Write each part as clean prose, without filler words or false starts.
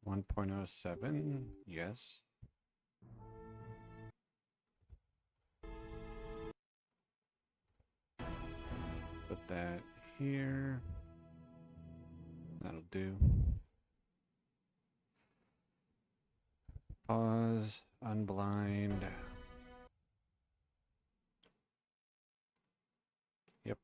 1.07, yes. Put that here. That'll do. Pause, unblind. Yep.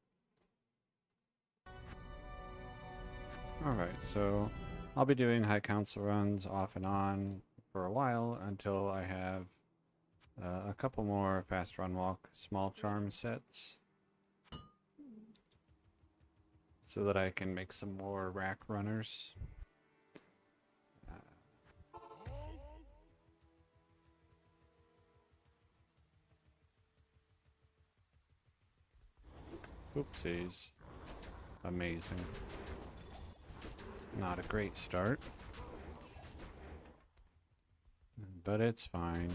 Alright, so I'll be doing high council runs off and on for a while until I have a couple more fast run walk small charm sets so that I can make some more rack runners. Oopsies. Amazing. It's not a great start, but it's fine.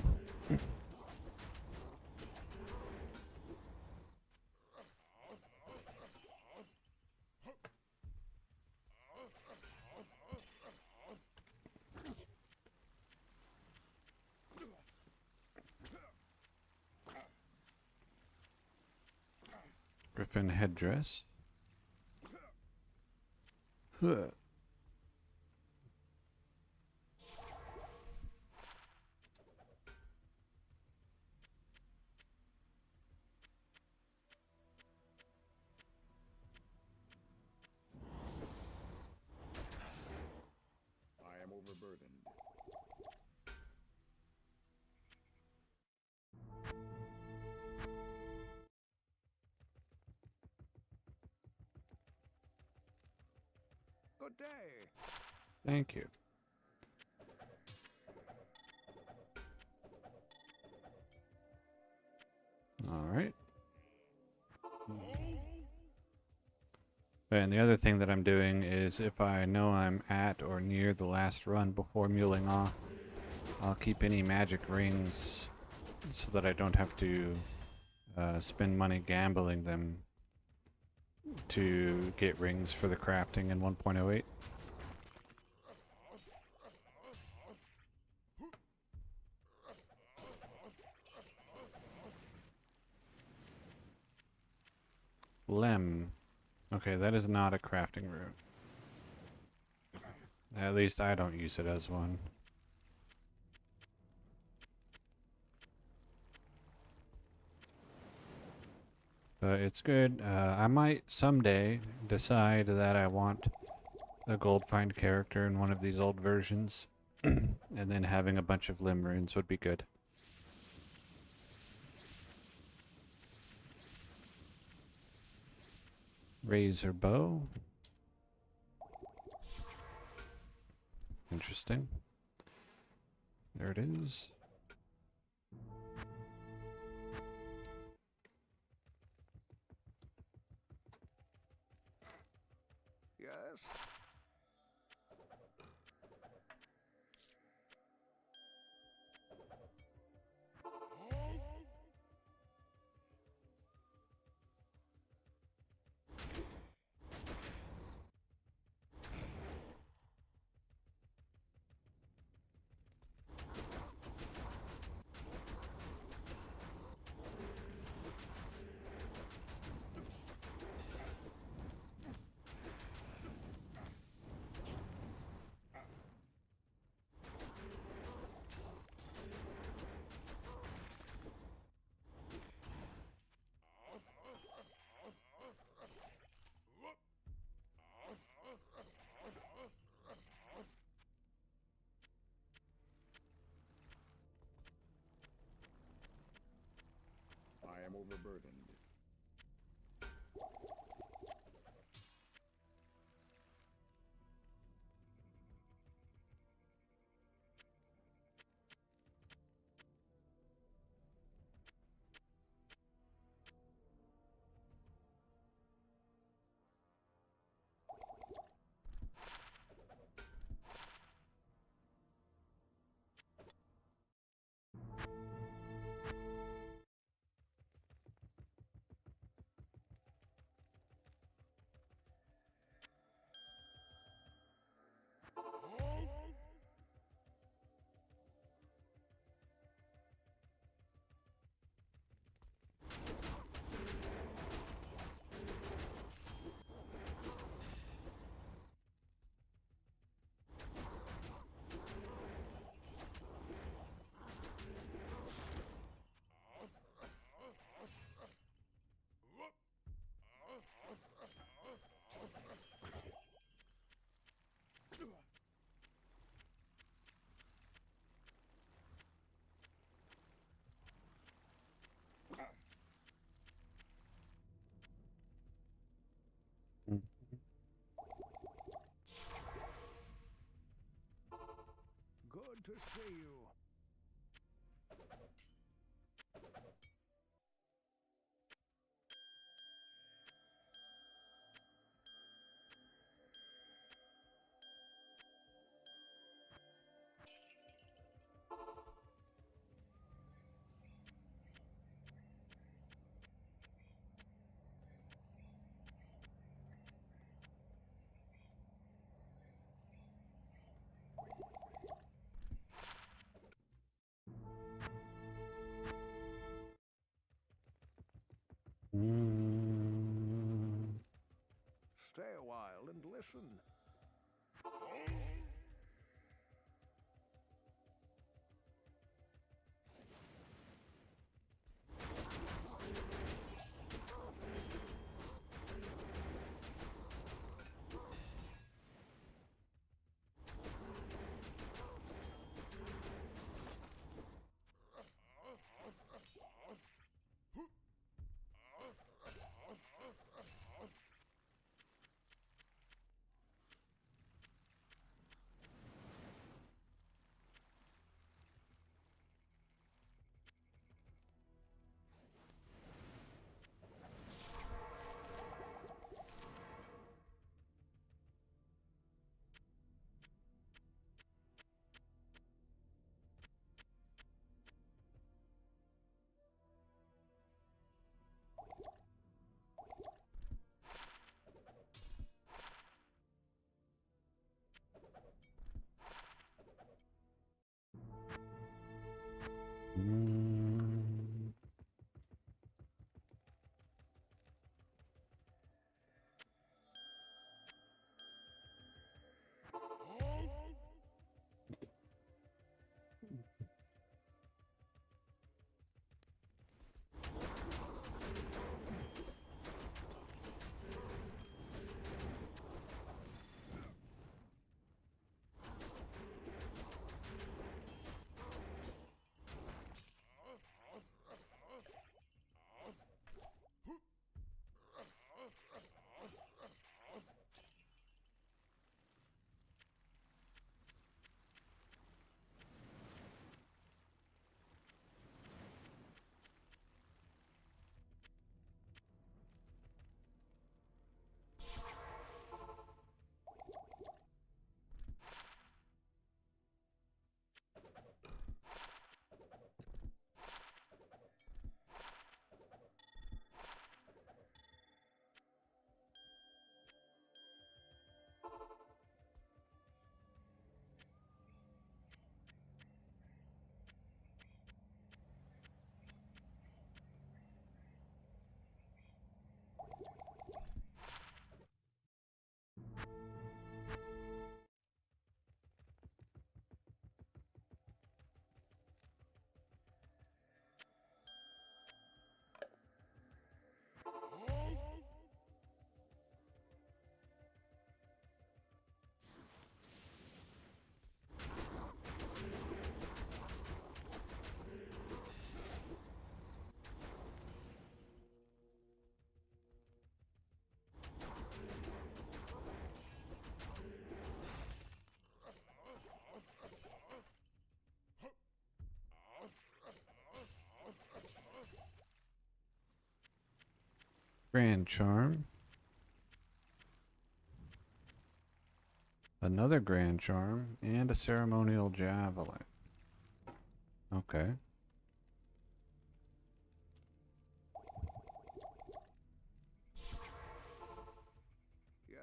Griffin headdress. Huh. I am overburdened. Good day. Thank you. Alright. And the other thing that I'm doing is if I know I'm at or near the last run before muling off, I'll keep any magic rings so that I don't have to spend money gambling them to get rings for the crafting in 1.08. Lem. Okay, that is not a crafting room. At least I don't use it as one. But it's good. I might someday decide that I want a gold find character in one of these old versions. And then having a bunch of limb runes would be good. Razor bow. Interesting. There it is. Yes. I am overburdened. to see you. Stay a while and listen. Grand Charm. Another Grand Charm. And a Ceremonial Javelin. Okay. Yes?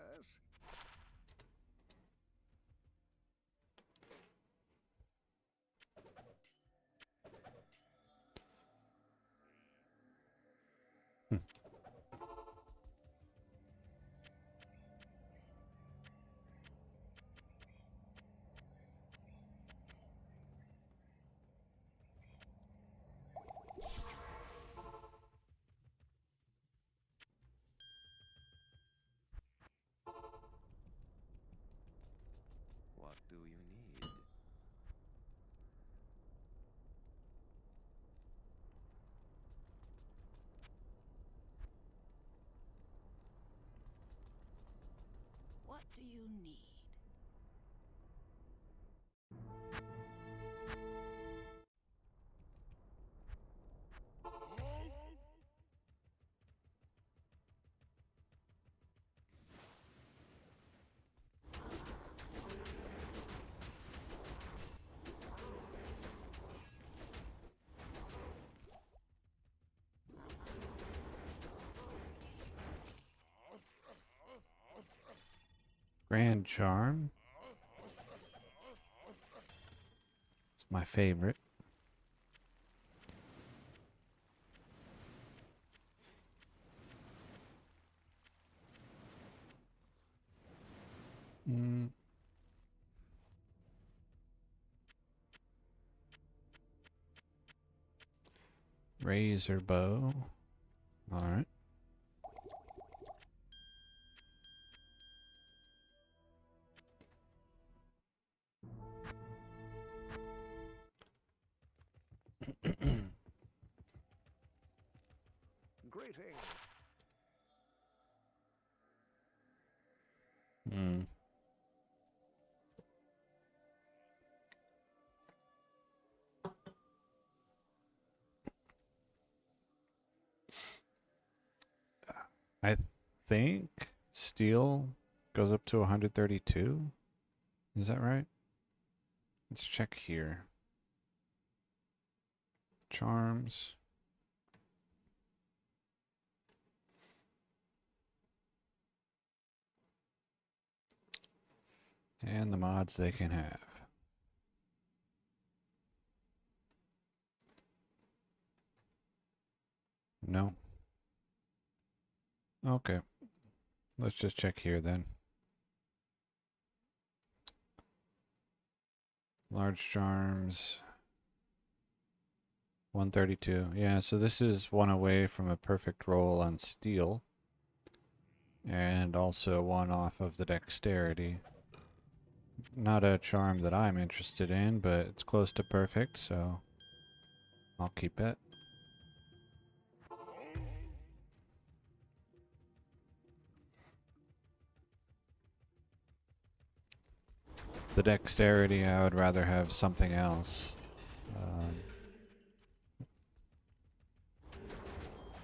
What do you need? What do you need? Grand Charm. It's my favorite. Mm. Razor bow. Alright. Greetings. Hmm. I think steel goes up to 132. Is that right? Let's check here. Charms. And the mods they can have. No. Okay. Let's just check here then. Large charms. 132. Yeah, so this is one away from a perfect roll on steel. And also one off of the dexterity. Not a charm that I'm interested in, but it's close to perfect, so I'll keep it. The dexterity, I would rather have something else.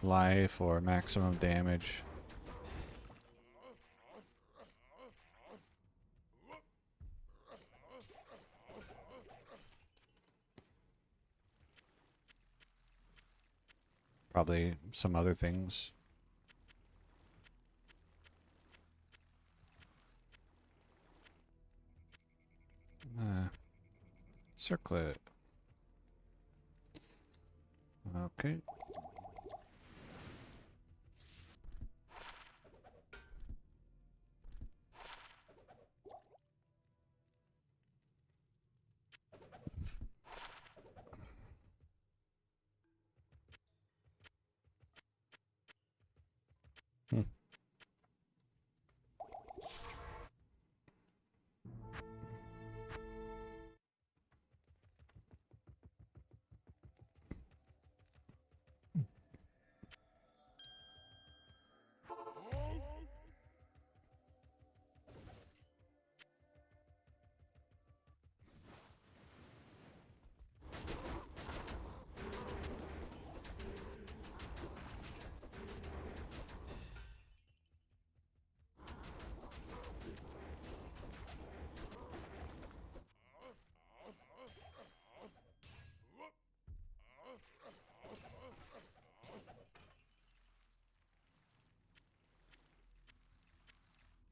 Life or maximum damage. Probably some other things. Circlet. Okay. Hmm.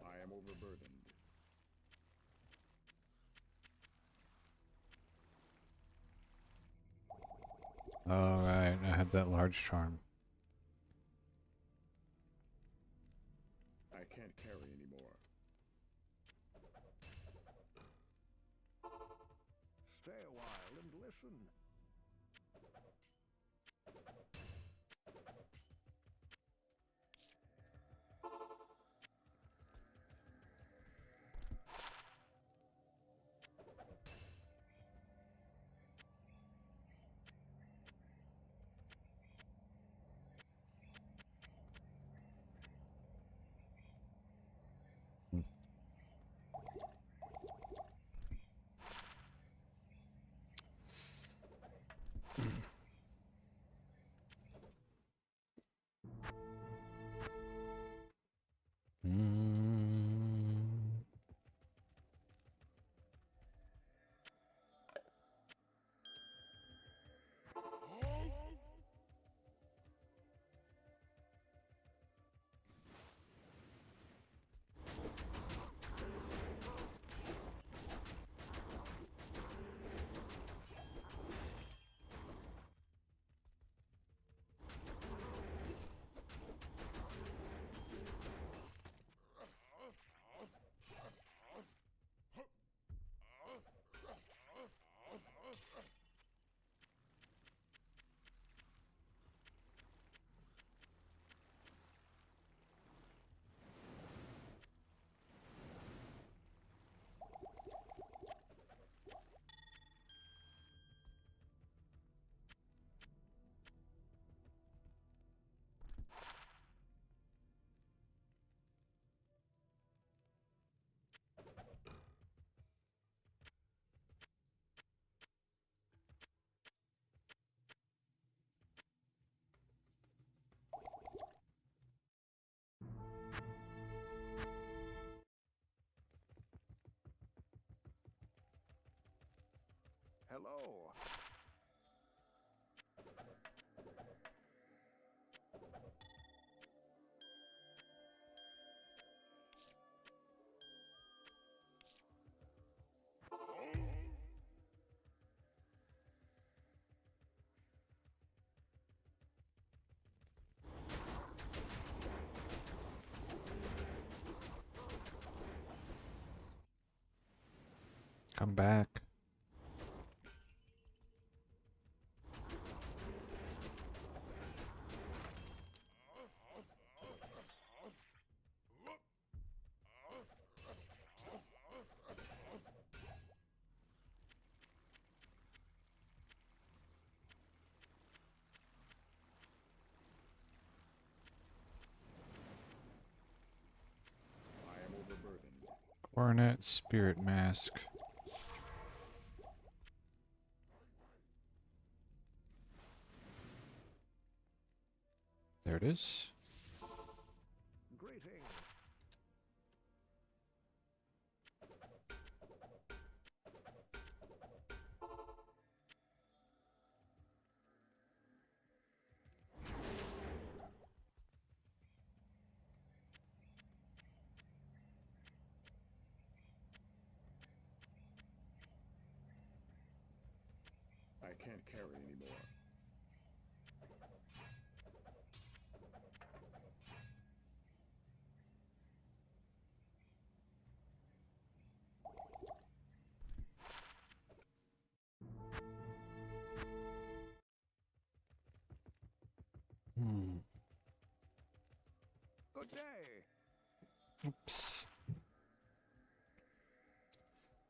I am overburdened. Alright, I have that large charm. I can't carry anymore. Stay a while and listen. Hello. Come back. I am overburdened. Coronet Spirit Mask. There it is. Greetings. I can't carry anymore. Hmm. Good day. Oops.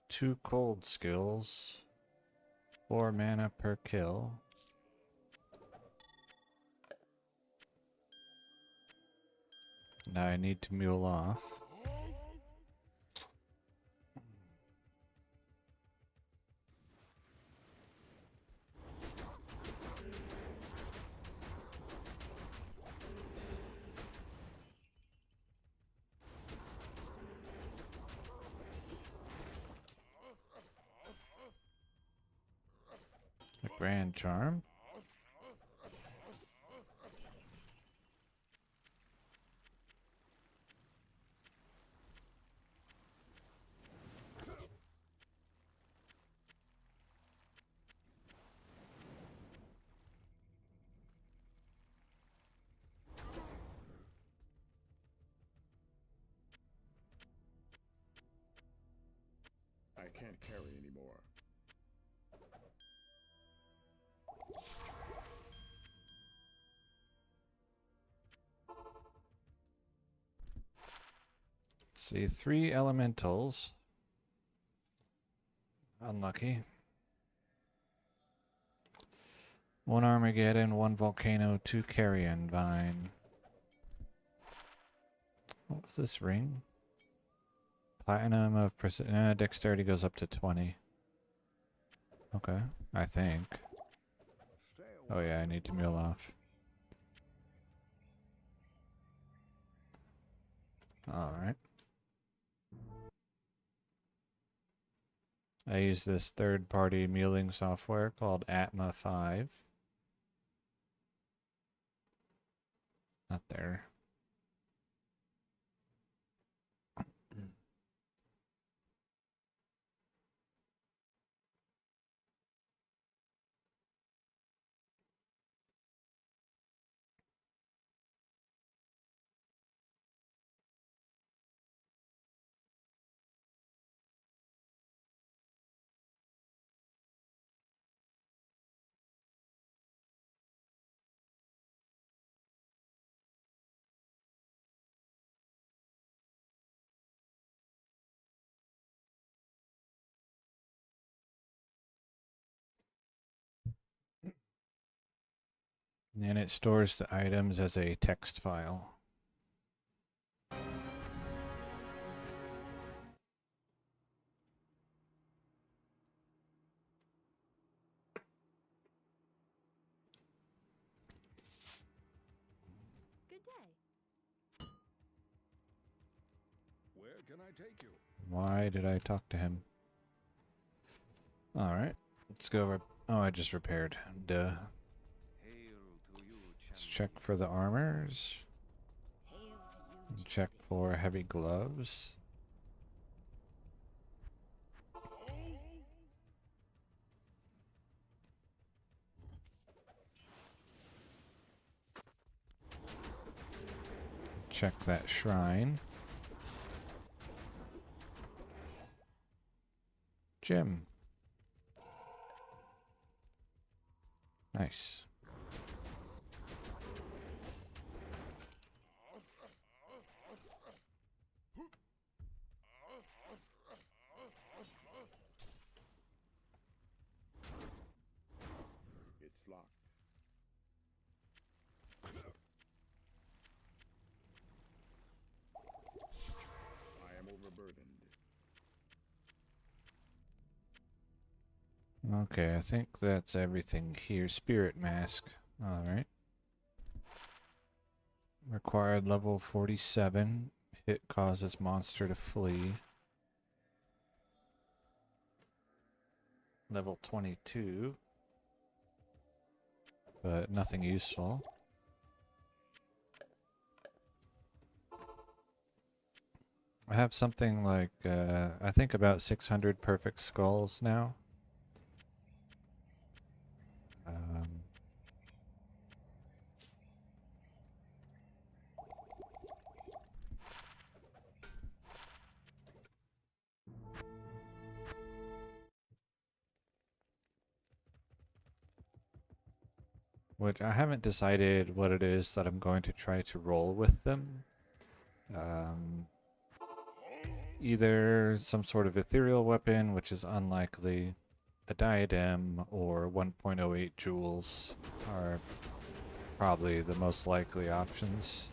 2 cold skills. 4 mana per kill. Now I need to mule off. A Grand Charm. I can't carry anymore. See, 3 elementals. Unlucky. 1 Armageddon, 1 Volcano, 2 Carrion Vine. What was this ring? Platinum of dexterity goes up to 20. Okay, I think. Stay a Oh yeah, I while. need to mule off. Alright. I use this third-party muling software called Atma 5. Not there. And it stores the items as a text file. Good day. Where can I take you? Why did I talk to him? Alright. Let's go over. Oh, I just repaired. Duh. Hail to you, Let's champion. check for the armors. Hail to you, And check for heavy gloves. Check that shrine. Gem. Nice. It's locked. I am overburdened. Okay, I think that's everything here. Spirit mask. Alright. Required level 47. Hit causes monster to flee. Level 22. But nothing useful. I have something like, I think about 600 perfect skulls now. Which I haven't decided what it is that I'm going to try to roll with them. Either some sort of ethereal weapon, which is unlikely, a diadem, or 1.08 joules are probably the most likely options.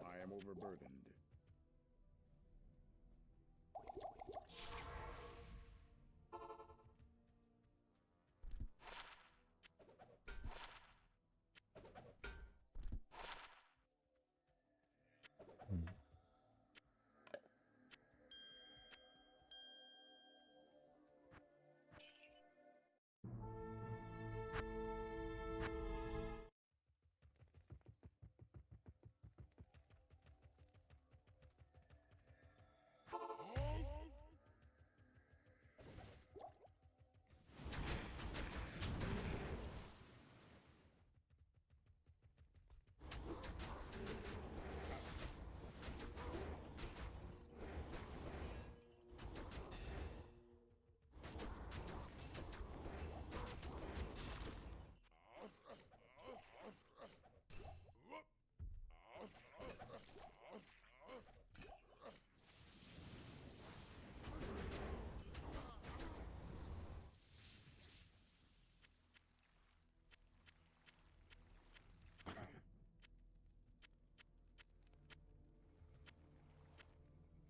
I am overburdened.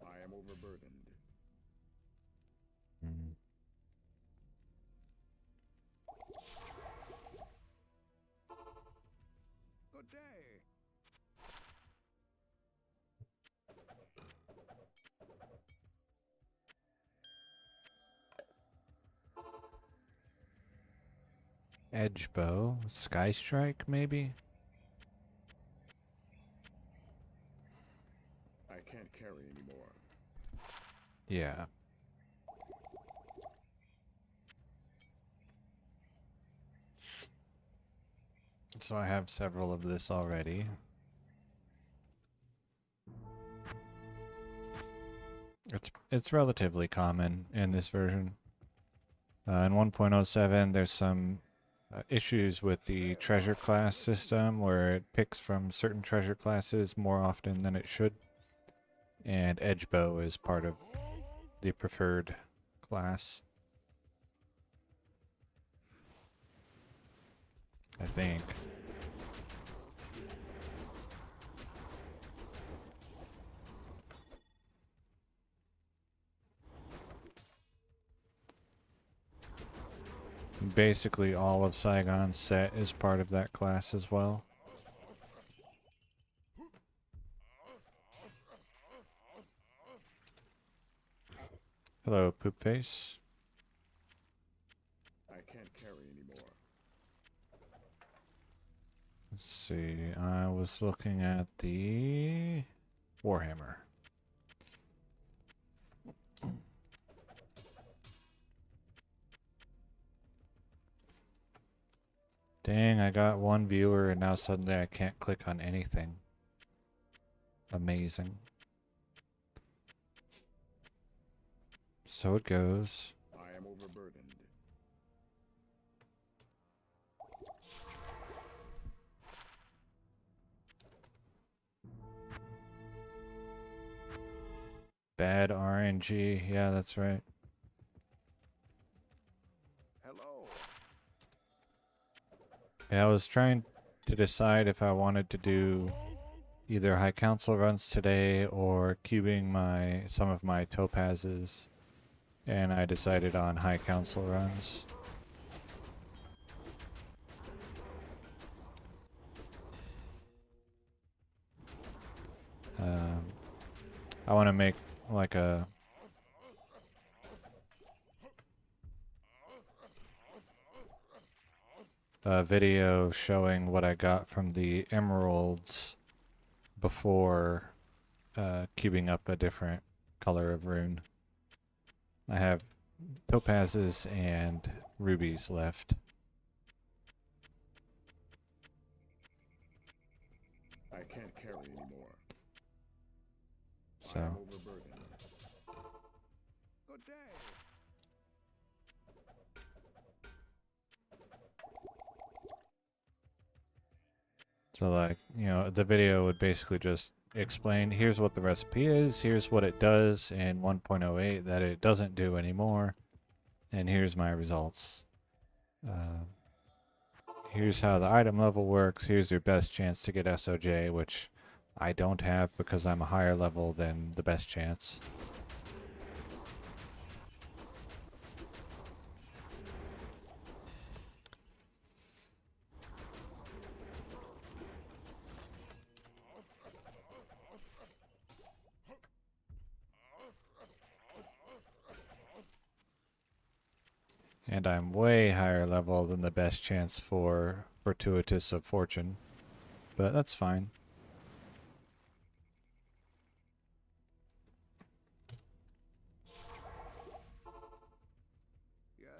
I am overburdened. Mm. Good day. Edge bow, sky strike maybe? I can't carry anymore. Yeah. So I have several of this already. It's relatively common in this version. In 1.07, there's some issues with the treasure class system where it picks from certain treasure classes more often than it should. And Edgebow is part of the preferred class. I think. Basically all of Saigon's set is part of that class as well. Hello, Poop Face. I can't carry anymore. Let's see, I was looking at the Warhammer. Dang, I got one viewer and now suddenly I can't click on anything. Amazing. So it goes. I am overburdened. Bad RNG, yeah, that's right. Hello. Yeah, I was trying to decide if I wanted to do either High Council runs today or cubing some of my topazes, and I decided on High Council runs. I want to make like a video showing what I got from the emeralds before cubing up a different color of rune. I have topazes and rubies left. I can't carry anymore. So I am overburdened. Good day. So like, you know, the video would basically just explain, here's what the recipe is, here's what it does in 1.08 that it doesn't do anymore, and here's my results. Here's how the item level works, here's your best chance to get SOJ, which I don't have because I'm a higher level than the best chance. And I'm way higher level than the best chance for Fortuitous of Fortune. But that's fine. Yes.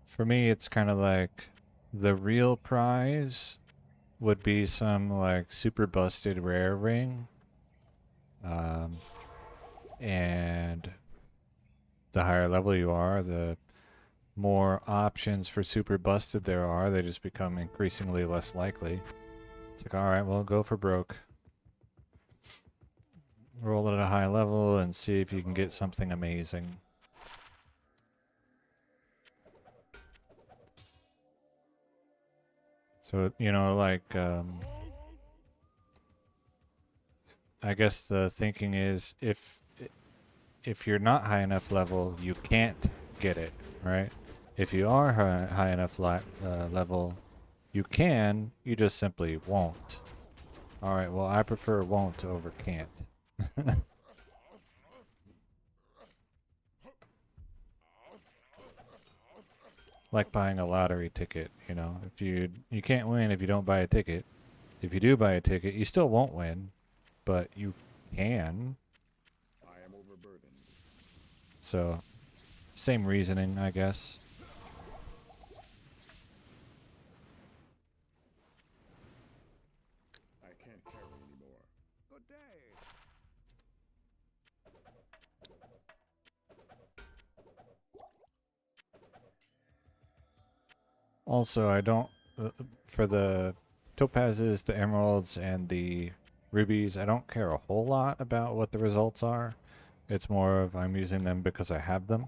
For me, it's kind of like the real prize would be some like super busted rare ring. And the higher level you are, the more options for super busted there are. They just become increasingly less likely. It's like, alright, well, go for broke. Roll it at a high level and see if you can get something amazing. So, you know, like, I guess the thinking is if you're not high enough level, you can't get it, right? If you are high enough level, you can, you just simply won't. Alright, well, I prefer won't over can't. Like buying a lottery ticket, you know, if you can't win if you don't buy a ticket. If you do buy a ticket, you still won't win, but you can. I am overburdened. So, same reasoning, I guess. Also, I don't for the topazes, the emeralds, and the rubies, I don't care a whole lot about what the results are. It's more of I'm using them because I have them.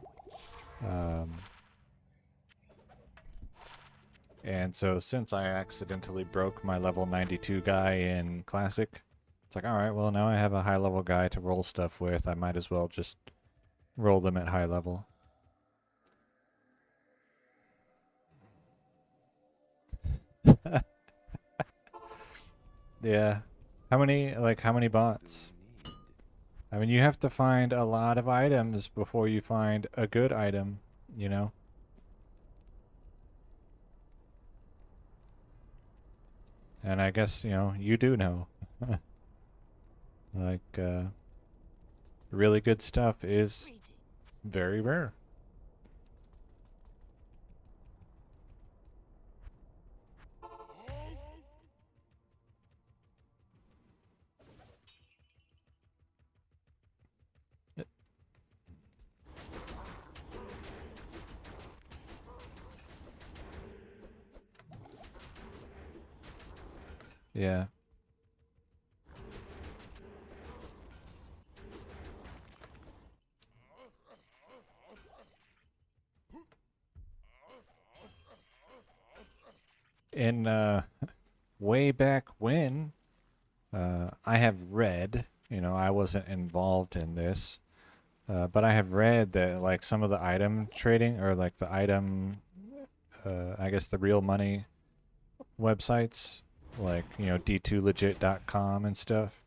And so since I accidentally broke my level 92 guy in Classic, it's like, alright, well now I have a high level guy to roll stuff with. I might as well just roll them at high level. Yeah. How many bots? I mean, you have to find a lot of items before you find a good item, you know? And I guess, you know, you do know. Like, really good stuff is Greetings. very rare. Yeah. In way back when, I have read, you know, I wasn't involved in this, but I have read that like some of the item trading or like the item, I guess the real money websites, like, you know, d2legit.com and stuff,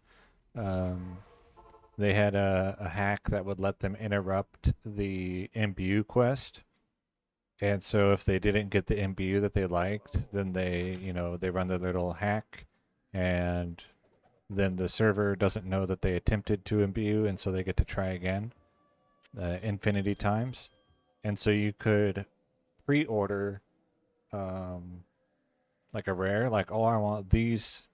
they had a hack that would let them interrupt the imbue quest. And so if they didn't get the imbue that they liked, then they, you know, they run their little hack, and then the server doesn't know that they attempted to imbue, and so they get to try again infinity times. And so you could pre-order like a rare, like, oh, I want these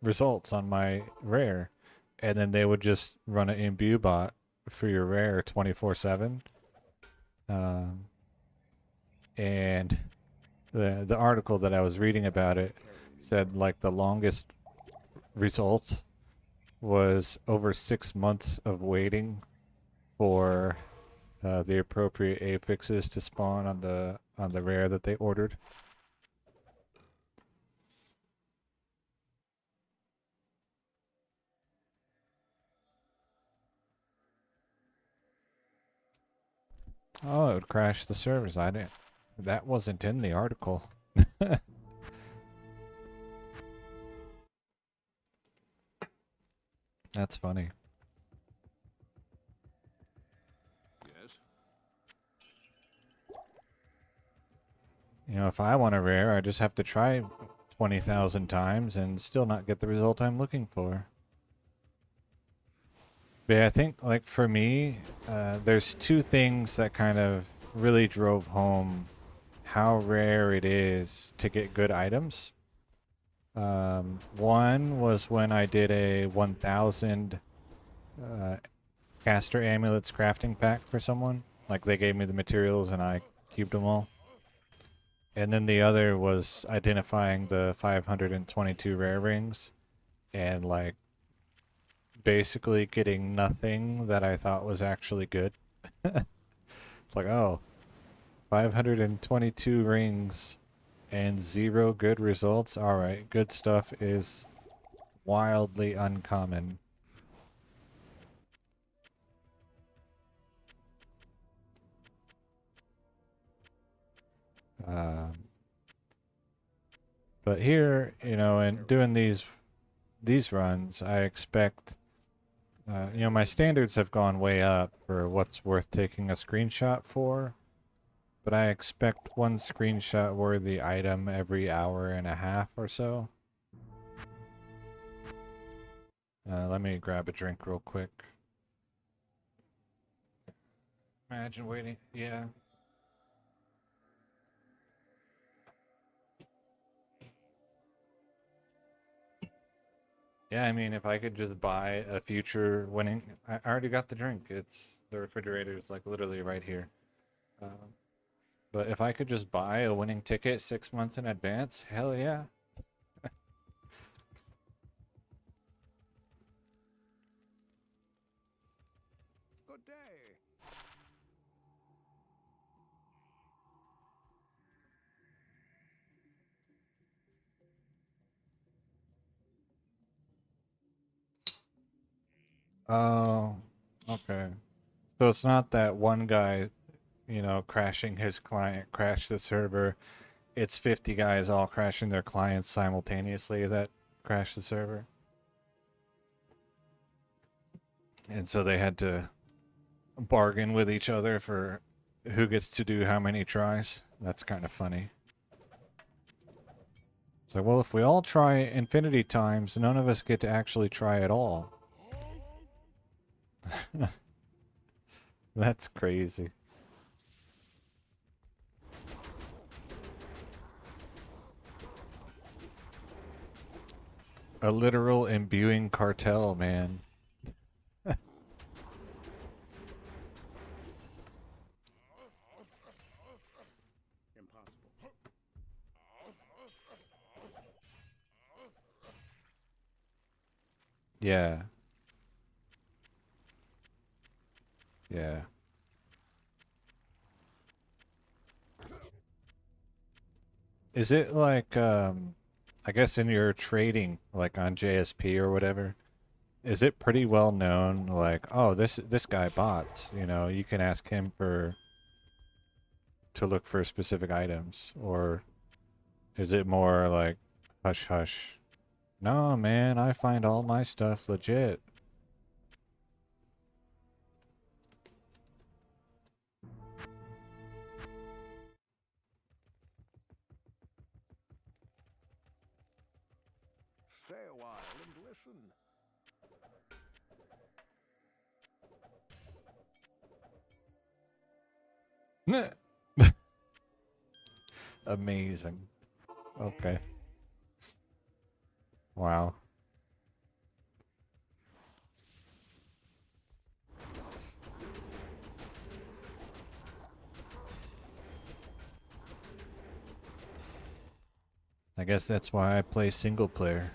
results on my rare, and then they would just run an imbue bot for your rare 24/7. And the article that I was reading about it said like the longest result was over 6 months of waiting for the appropriate affixes to spawn on the rare that they ordered. Oh, it would crash the servers. I didn't. That wasn't in the article. That's funny. Yes. You know, if I want a rare, I just have to try 20,000 times and still not get the result I'm looking for. But yeah, I think, like, for me, there's two things that kind of really drove home how rare it is to get good items. One was when I did a 1,000 caster amulets crafting pack for someone. Like, they gave me the materials and I cubed them all. And then the other was identifying the 522 rare rings and, like, basically getting nothing that I thought was actually good. It's like, oh, 522 rings and 0 good results. Alright, good stuff is wildly uncommon. But here, you know, in doing these runs, I expect, you know, my standards have gone way up for what's worth taking a screenshot for, but I expect one screenshot worthy item every hour and a half or so. Let me grab a drink real quick. Imagine waiting, yeah. Yeah, I mean, if I could just buy a future winning, I already got the drink. It's the refrigerator is like literally right here. But if I could just buy a winning ticket 6 months in advance, hell yeah. Good day. Oh, okay. So it's not that one guy, crashing his client, crashed the server. It's 50 guys all crashing their clients simultaneously that crash the server. And so they had to bargain with each other for who gets to do how many tries. That's kind of funny. It's like, well, if we all try infinity times, none of us get to actually try at all. That's crazy. A literal imbuing cartel, man. Impossible. Yeah. Yeah. Is it like, I guess in your trading, like on JSP or whatever, is it pretty well known, like, oh, this guy bots, you can ask him to look for specific items, or is it more like hush hush? No, man, I find all my stuff legit. Stay a while and listen. Amazing. Okay. Wow. I guess that's why I play single player.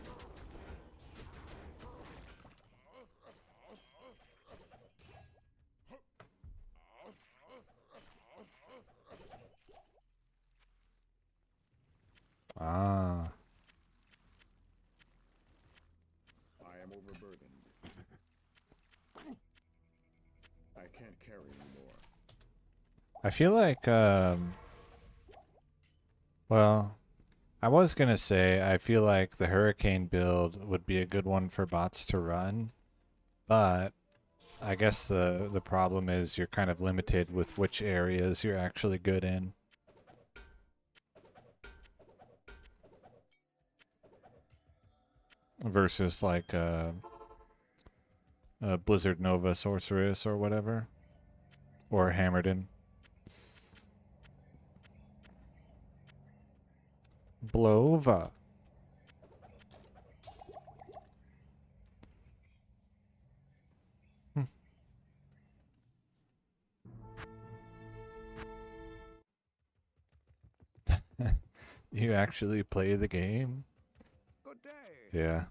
Ah. I am overburdened. I can't carry anymore. I feel like, well, I was gonna say, I feel like the Hurricane build would be a good one for bots to run, but I guess the problem is you're kind of limited with which areas you're actually good in. Versus like Blizzard Nova Sorceress or whatever. Or Hammerden. Blova. You actually play the game? Good day. Yeah.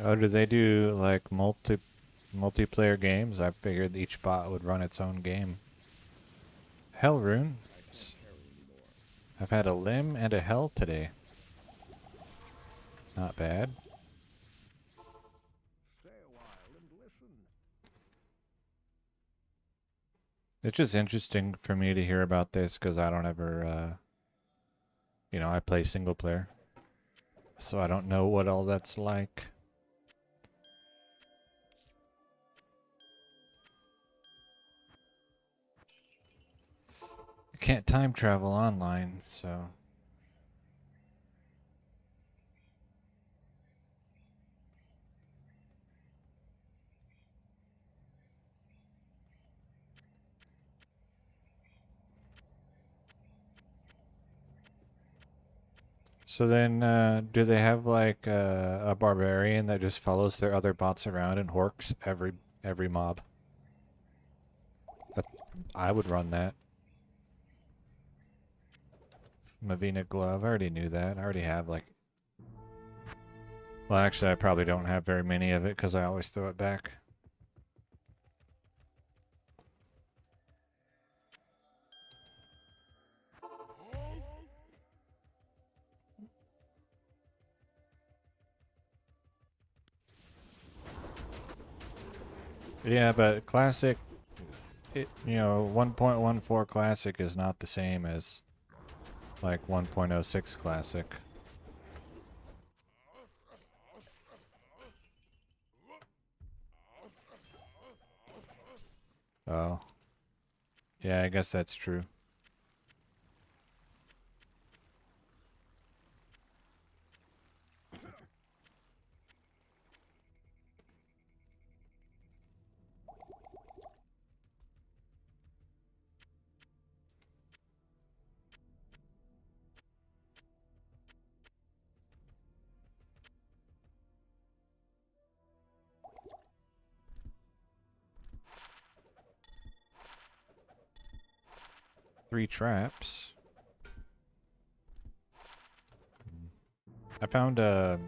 Oh, do they do like multiplayer games? I figured each bot would run its own game. Hell Rune. I've had a limb and a hell today. Not bad. Stay a while and listen. It's just interesting for me to hear about this because I don't ever, I play single player. So I don't know what all that's like. can't time travel online, so. So then, do they have like a barbarian that just follows their other bots around and horks every mob? That, I would run that. Mavina Glove, I already knew that. I already have like... Well, actually, I probably don't have very many of it because I always throw it back. Yeah, but Classic, you know, 1.14 Classic is not the same as like 1.06 Classic. Oh. Yeah, I guess that's true. Three traps. I found a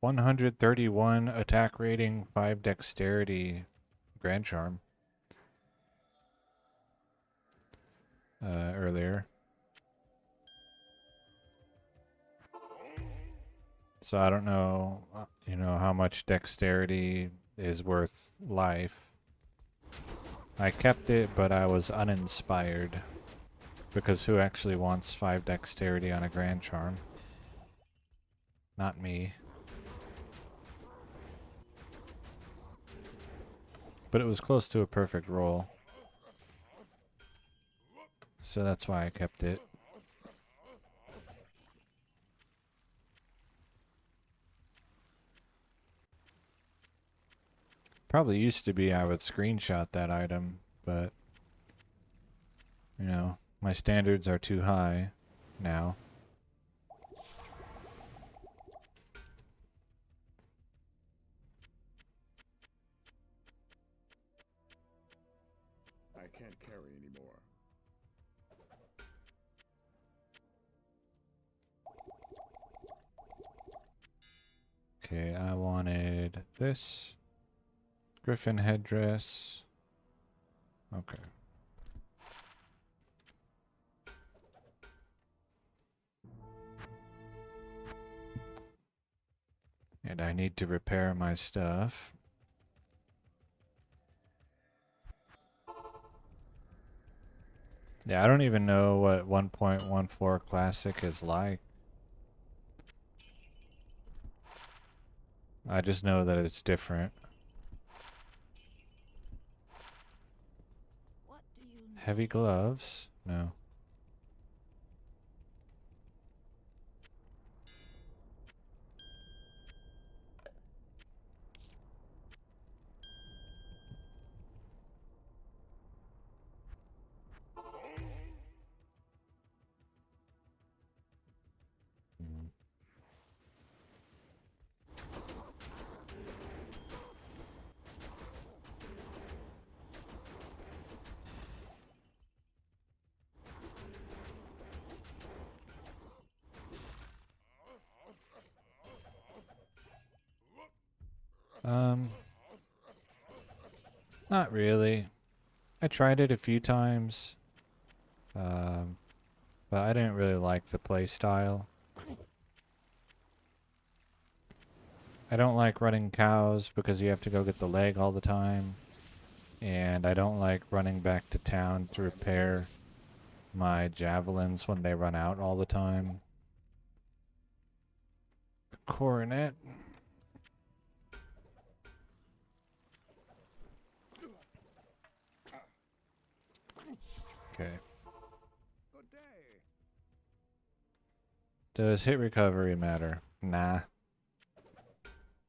131 attack rating, 5 dexterity Grand Charm earlier. So I don't know, you know, how much dexterity is worth life. I kept it, but I was uninspired. Because who actually wants 5 dexterity on a Grand Charm? Not me. But it was close to a perfect roll. So that's why I kept it. Probably used to be I would screenshot that item, but you know, my standards are too high now. I can't carry anymore. Okay, I wanted this. Griffin headdress. Okay. And I need to repair my stuff. Yeah, I don't even know what 1.14 Classic is like. I just know that it's different. What do you need? Heavy gloves? No. Mm. Not really. I tried it a few times, but I didn't really like the play style. I don't like running cows because you have to go get the leg all the time, and I don't like running back to town to repair my javelins when they run out all the time. Coronet. Okay. Does hit recovery matter? Nah.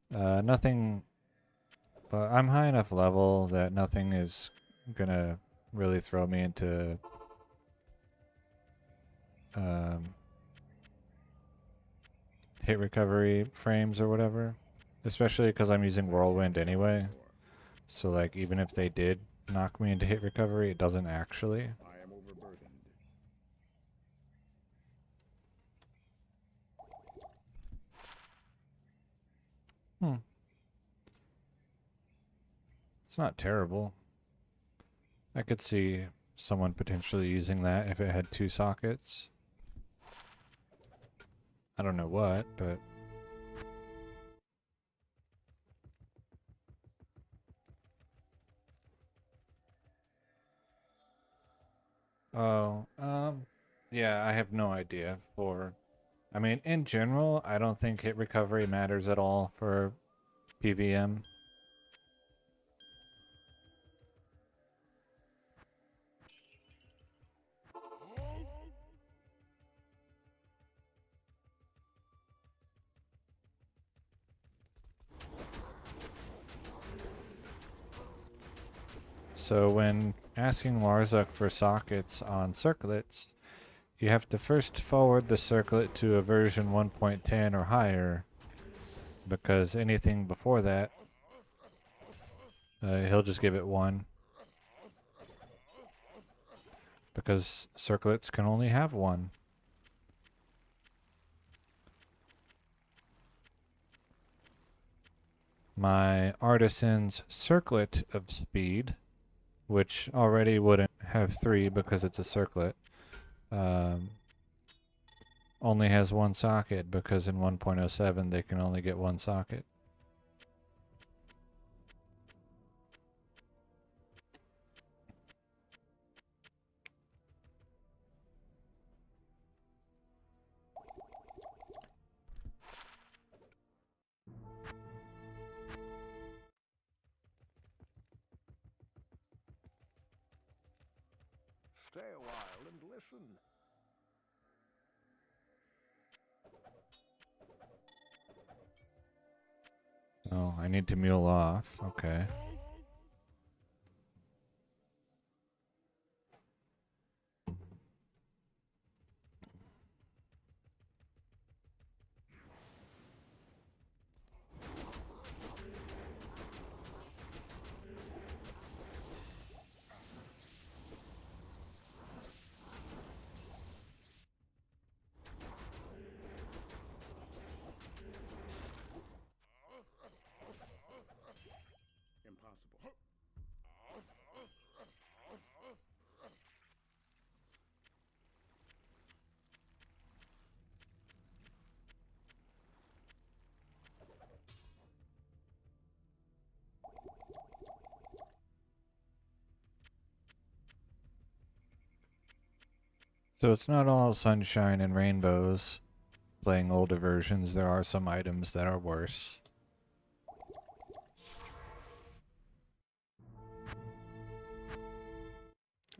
Nothing. But I'm high enough level that nothing is gonna really throw me into hit recovery frames or whatever. Especially because I'm using Whirlwind anyway. So like even if they did knock me into hit recovery, it doesn't actually. I am overburdened. Hmm. It's not terrible. I could see someone potentially using that if it had 2 sockets. I don't know what, but... Oh, yeah, I have no idea for... I mean, in general, I don't think hit recovery matters at all for PVM. So when asking Larzuk for sockets on circlets, you have to first forward the circlet to a version 1.10 or higher, because anything before that, he'll just give it 1. Because circlets can only have 1. My Artisan's Circlet of Speed, which already wouldn't have 3 because it's a circlet, only has 1 socket because in 1.07 they can only get 1 socket. Stay a while and listen. Oh, I need to mule off. Okay. Impossible. So it's not all sunshine and rainbows. Playing older versions, there are some items that are worse.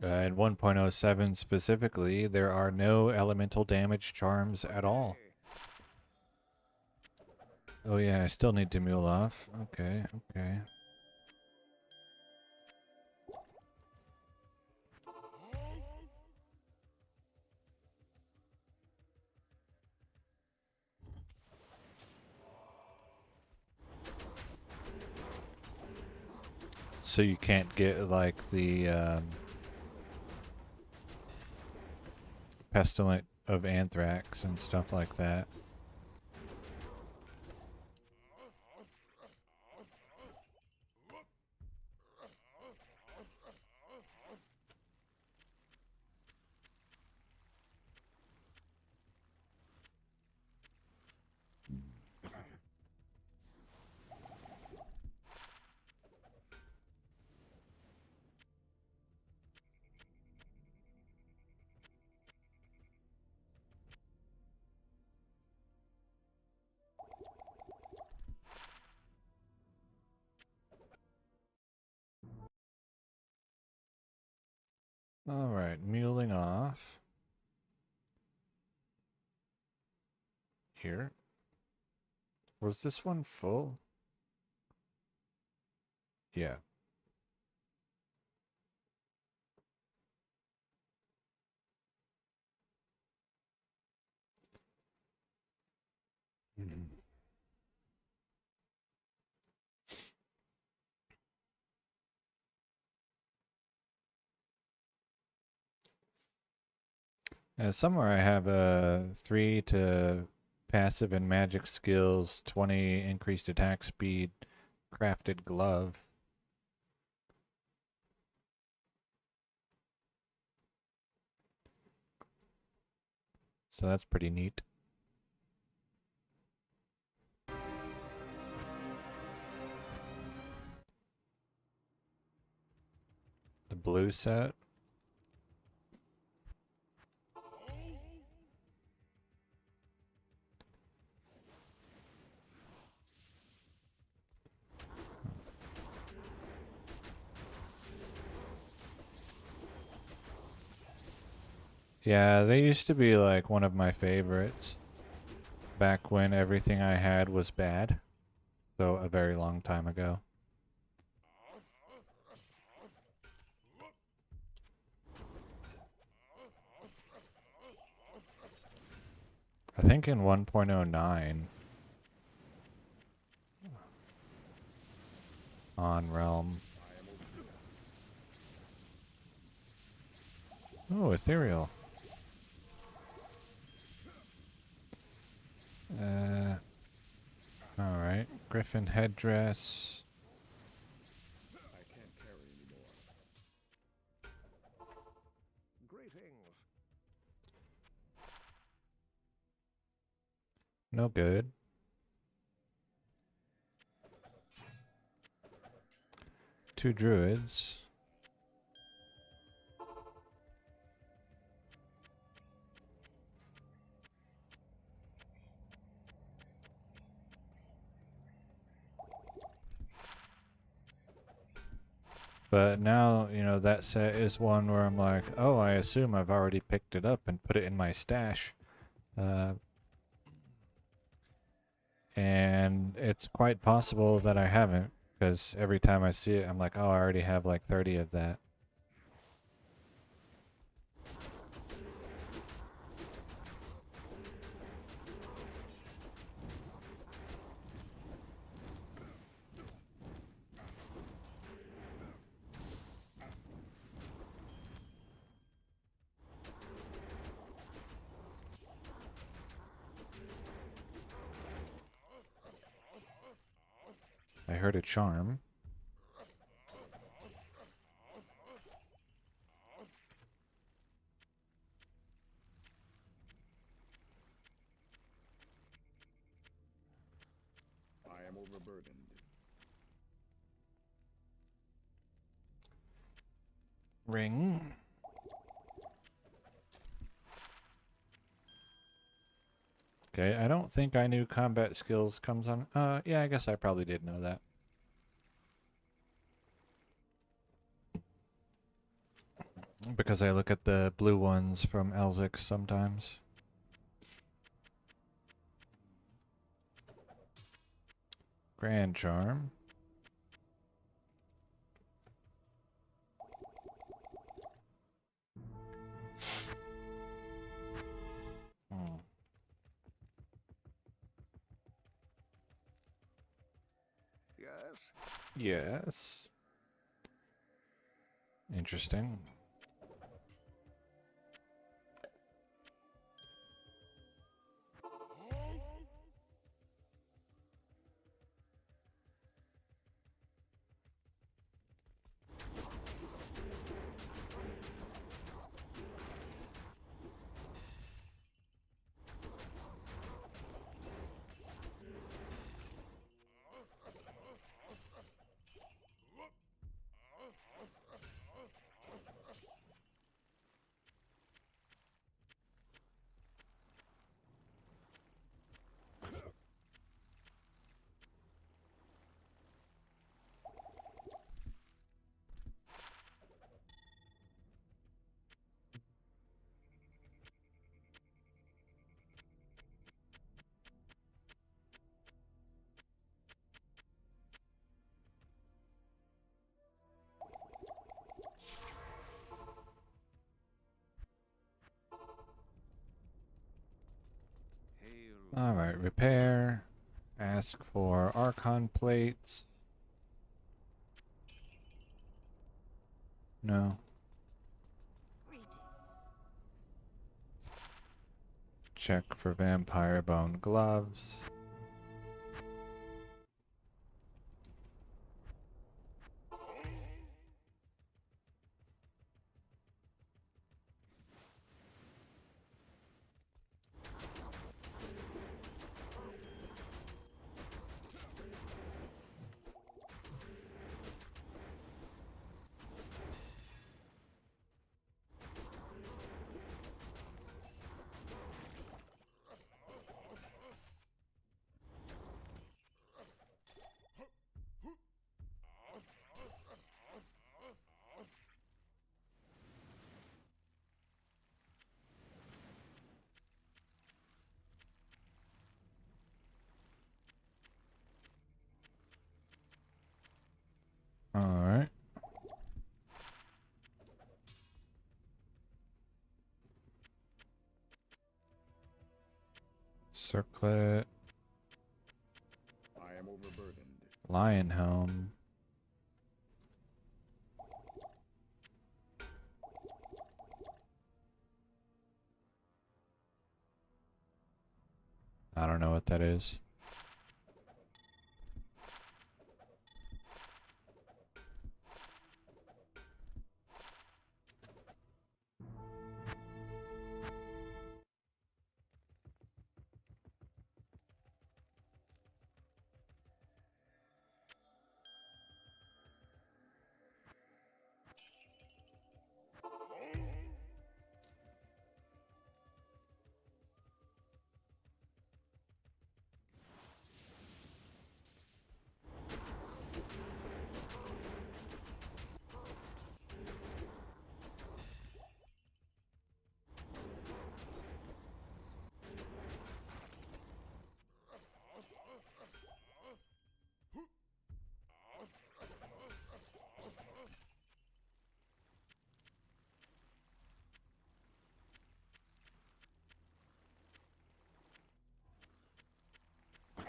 In 1.07 specifically, there are no elemental damage charms at all. Oh yeah, I still need to mule off. Okay, okay. So you can't get like the pestilent of anthrax and stuff like that. Alright, muling off. here. Was this one full? Yeah. Mhm. Somewhere I have a 3 to passive and magic skills, 20 increased attack speed, crafted glove. So that's pretty neat. The blue set. Yeah, they used to be like one of my favorites back when everything I had was bad. So a very long time ago. I think in 1.09 on Realm. Oh, ethereal. Alright. Griffin headdress. I can't carry anymore. Greetings. No good. Two druids. But now, you know, that set is one where I'm like, oh, I assume I've already picked it up and put it in my stash. And it's quite possible that I haven't, because every time I see it, I'm like, oh, I already have like 30 of that. I heard a charm. I am overburdened. Ring. Okay, I don't think I knew combat skills comes on. Yeah, I guess I probably did know that. Because I look at the blue ones from Elzix sometimes. Grand Charm. Hmm. Yes. Yes. Interesting. Alright, repair. Ask for Archon plates. No. Greetings. Check for vampire bone gloves. Alright. Circlet. I am overburdened. Lion helm. I don't know what that is.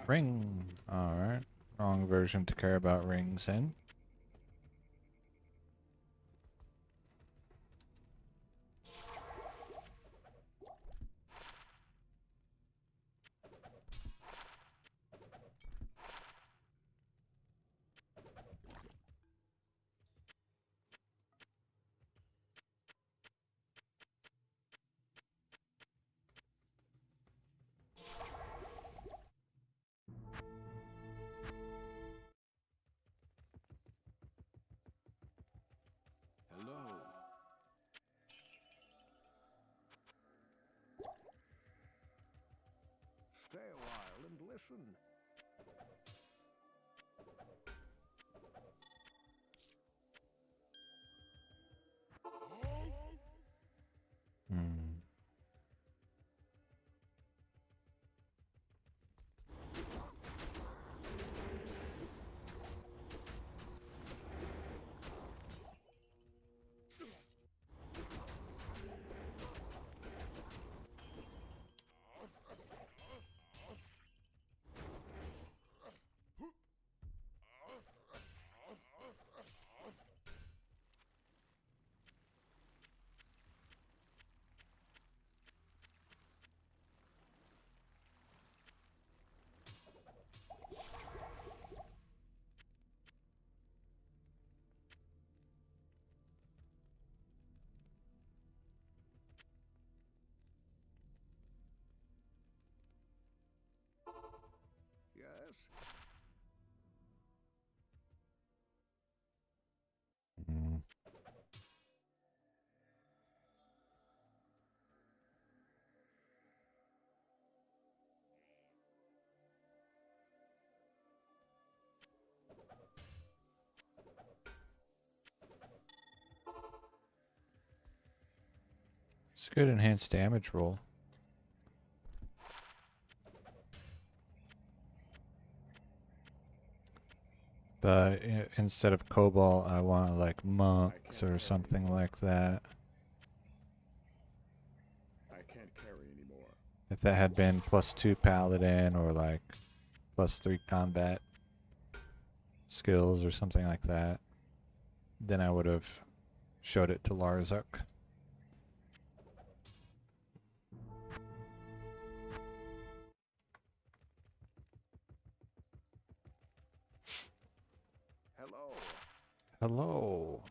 Ring. Alright. Wrong version to care about rings in. Hello. Stay a while and listen. Hmm. Yes? Hmm. It's a good enhanced damage roll. But instead of cobalt, I want like monks or something like that. I can't carry anymore. If that had been +2 paladin or like +3 combat skills or something like that, then I would have showed it to Larzuk. Hello. Hello.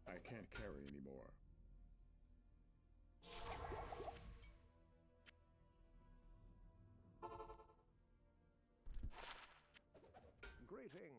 I can't carry anymore. Greetings.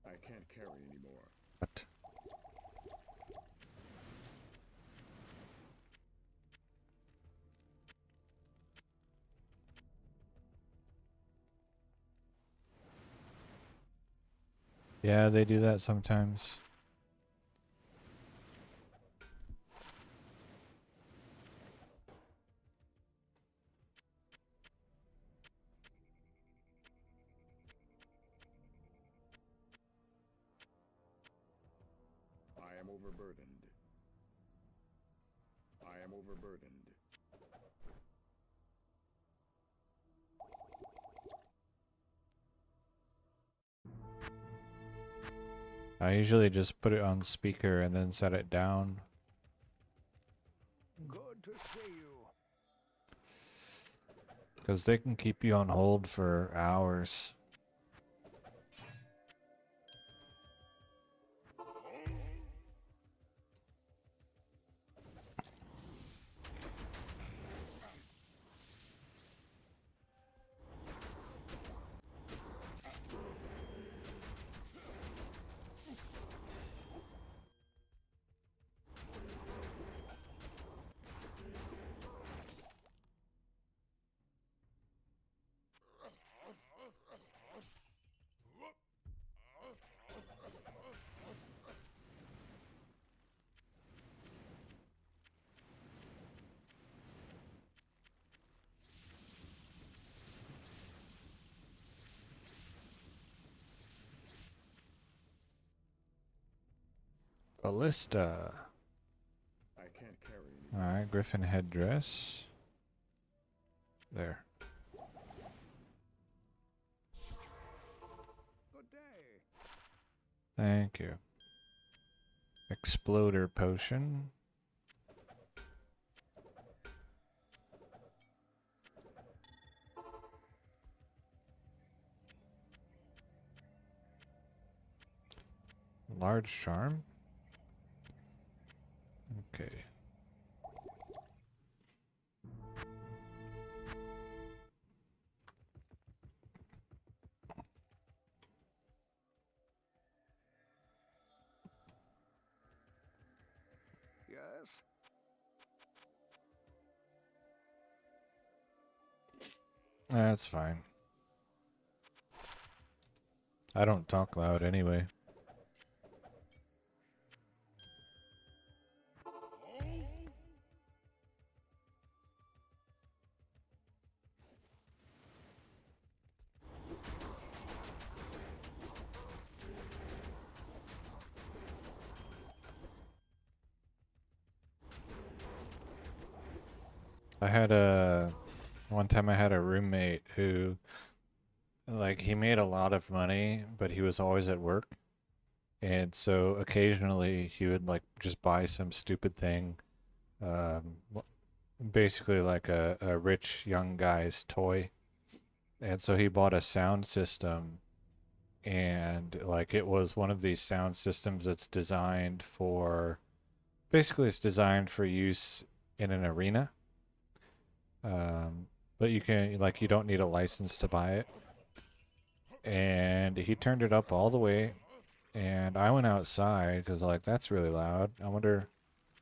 I can't carry anymore. What? Yeah, they do that sometimes. I am overburdened. I am overburdened. I usually just put it on speaker and then set it down. Good to see you. Because they can keep you on hold for hours. Ballista. I can't carry anymore. Alright, Griffin headdress. There. Good day. Thank you. Exploder potion. Large charm. Okay. That's fine. I don't talk loud anyway. I had one time I had a roommate who, like, he made a lot of money, but he was always at work. And so occasionally he would, like, just buy some stupid thing, basically like a rich young guy's toy. And so he bought a sound system, and, like, it was one of these sound systems that's designed for, basically it's designed for use in an arena. But you can, like, you don't need a license to buy it. And he turned it up all the way, and I went outside because, like, that's really loud. I wonder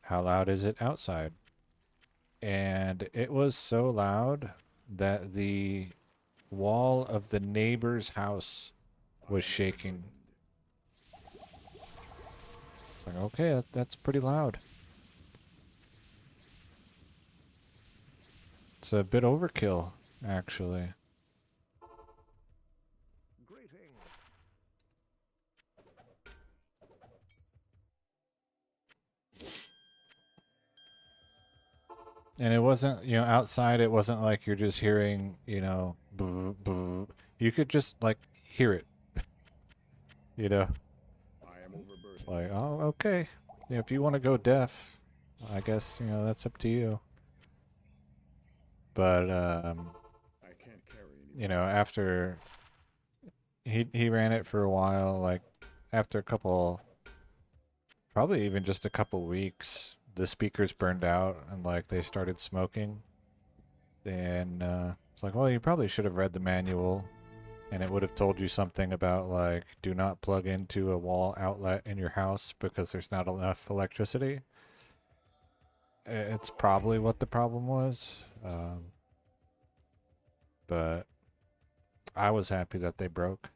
how loud is it outside? And it was so loud that the wall of the neighbor's house was shaking. It's like, okay, that's pretty loud. It's a bit overkill, actually. Greetings. And it wasn't, outside, it wasn't like you're just hearing, boo, boo. You could just, like, hear it. I am It's overburdened. like, oh, okay. If you want to go deaf, I guess, that's up to you. But, I can't carry any. after he ran it for a while, like, after a couple, probably even just a couple weeks, the speakers burned out and, like, they started smoking. And it's like, well, you probably should have read the manual, and it would have told you something about, like, do not plug into a wall outlet in your house because there's not enough electricity. It's probably what the problem was. But I was happy that they broke.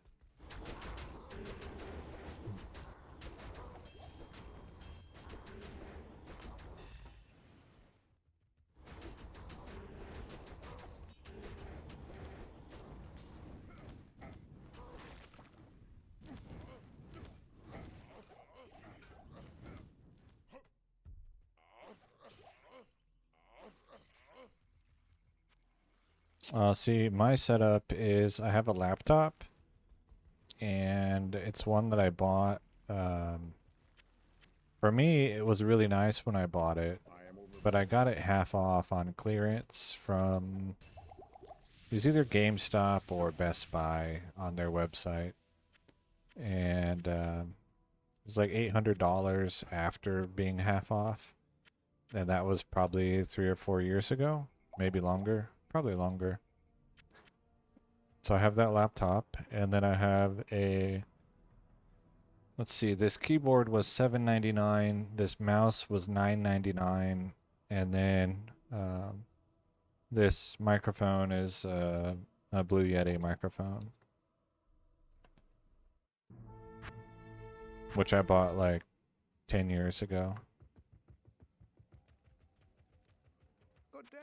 See, my setup is I have a laptop, and it's one that I bought. For me, it was really nice when I bought it, I am overburdened. but I got it half off on clearance from, it was either GameStop or Best Buy on their website. And it was like $800 after being half off. And that was probably 3 or 4 years ago, maybe longer, probably longer. So I have that laptop, and then I have a, let's see, this keyboard was $7.99, this mouse was $9.99, and then this microphone is a Blue Yeti microphone, which I bought like 10 years ago. Good day.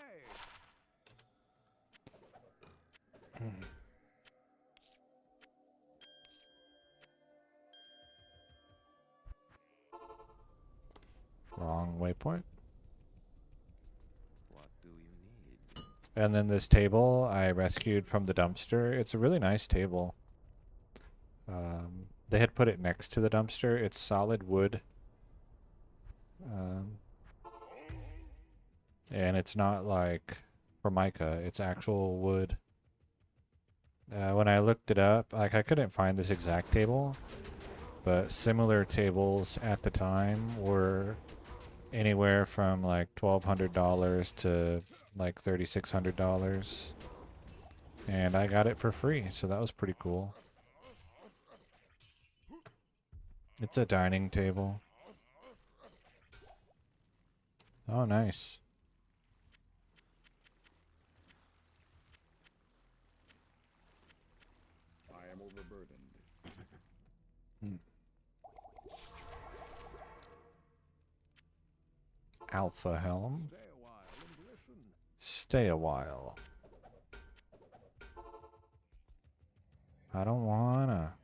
Wrong waypoint. What do you need? And then this table I rescued from the dumpster. It's a really nice table. They had put it next to the dumpster. It's solid wood. And it's not like Formica, it's actual wood. When I looked it up, like, I couldn't find this exact table, but similar tables at the time were anywhere from like $1,200 to like $3,600, and I got it for free, so that was pretty cool. It's a dining table. Oh, nice. Alpha Helm. Stay a while and listen. Stay a while. I don't wanna.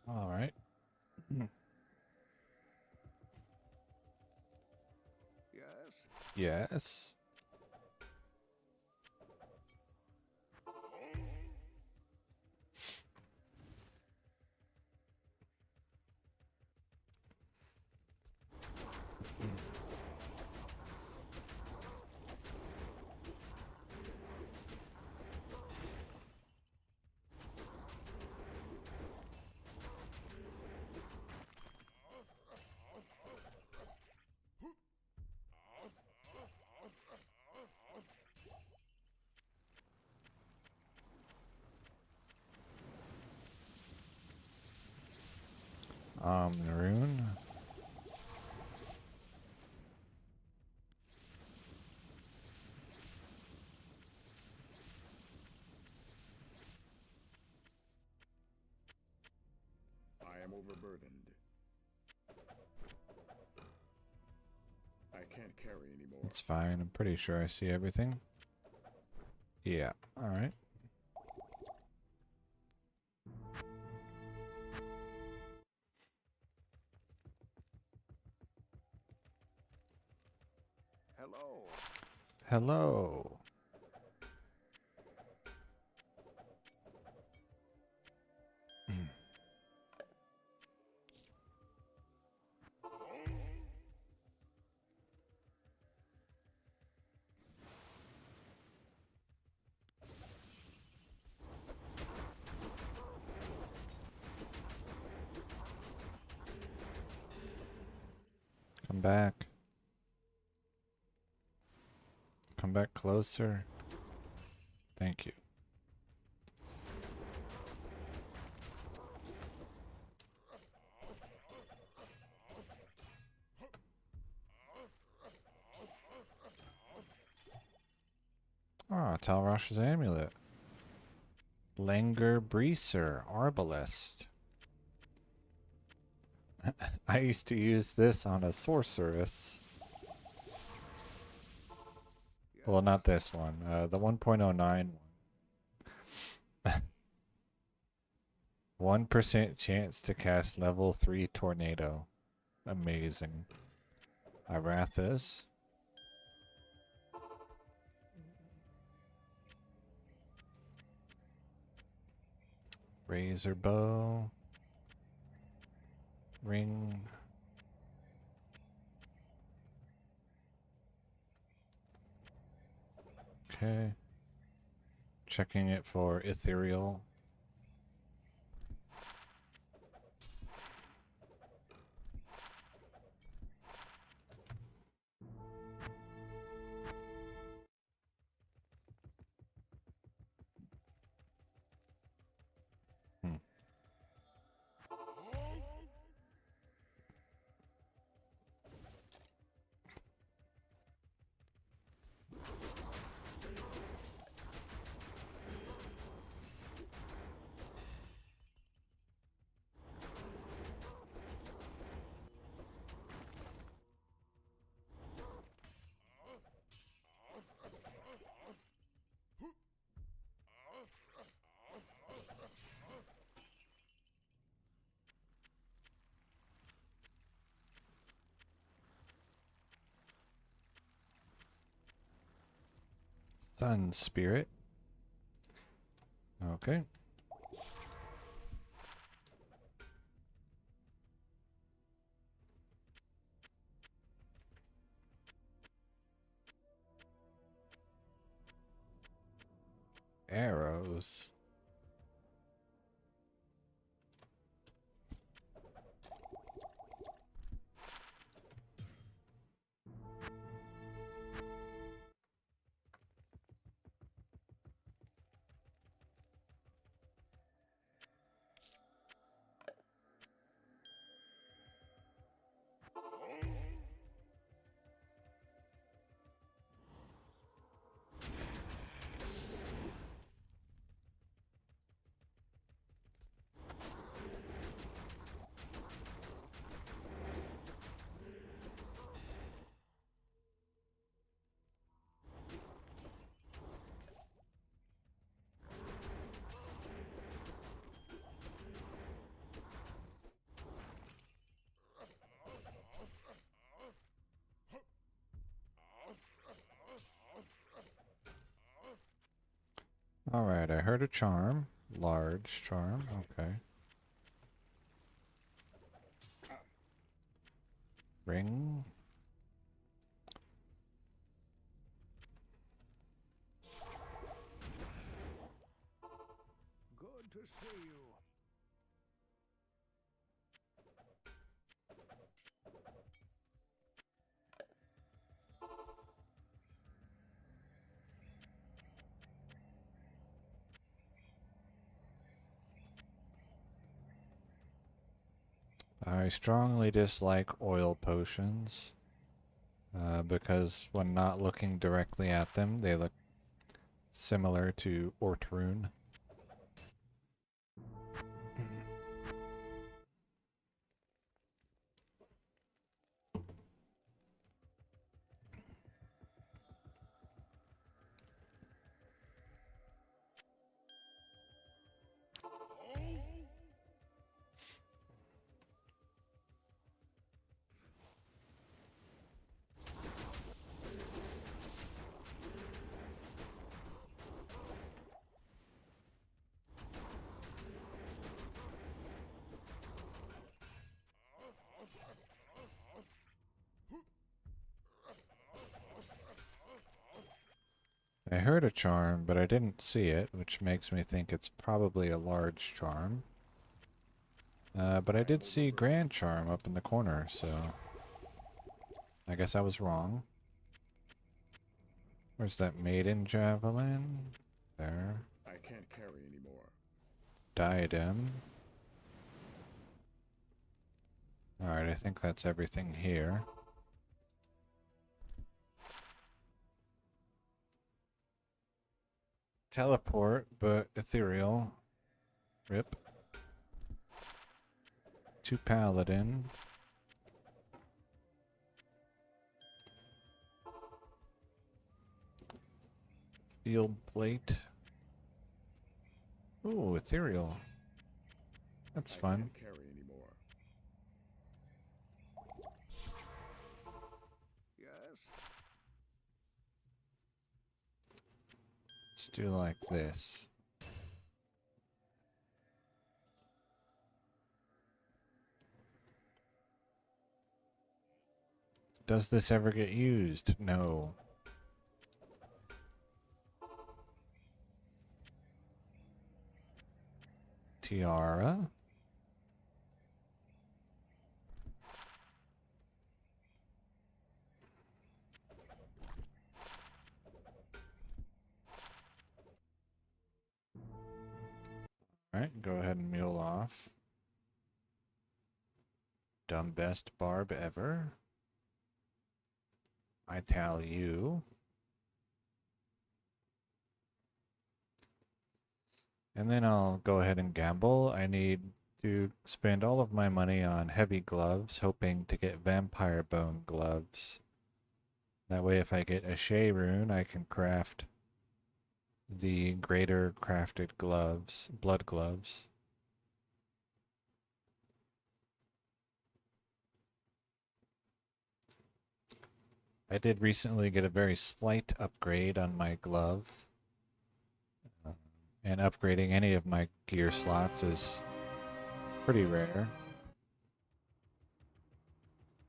All right. Yes? Yes. Naroon. I am overburdened. I can't carry anymore. It's fine. I'm pretty sure I see everything. Yeah. All right. Hello. Hello. Come back. Come back closer. Thank you. Ah, Talrosh's amulet. Langer Breeser, Arbalest. I used to use this on a sorceress. Well, not this one. The 1.09 one. 1% chance to cast level 3 tornado. Amazing. Irathas. Razor bow. Ring. Okay. Checking it for ethereal. Sun Spirit. Okay. Arrows. Alright, I heard a charm. Large charm, okay. Ring. Good to see you. I strongly dislike oil potions. Because when not looking directly at them, they look similar to Ortrune. I heard a charm, but I didn't see it, which makes me think it's probably a large charm. But I did see Grand Charm up in the corner, so I guess I was wrong. Where's that Maiden Javelin? There. I can't carry anymore. Diadem. Alright, I think that's everything here. Teleport, but ethereal. Rip. To Paladin. Field plate. Ooh, ethereal. That's fun. Can't carry anymore. Yes. Let's do like this. Does this ever get used? No. Tiara. Alright, go ahead and mule off. Dumb best barb ever. I tell you. And then I'll go ahead and gamble. I need to spend all of my money on heavy gloves, hoping to get vampire bone gloves. That way if I get a Shea rune, I can craft the greater crafted gloves, blood gloves. I did recently get a very slight upgrade on my glove. And upgrading any of my gear slots is pretty rare.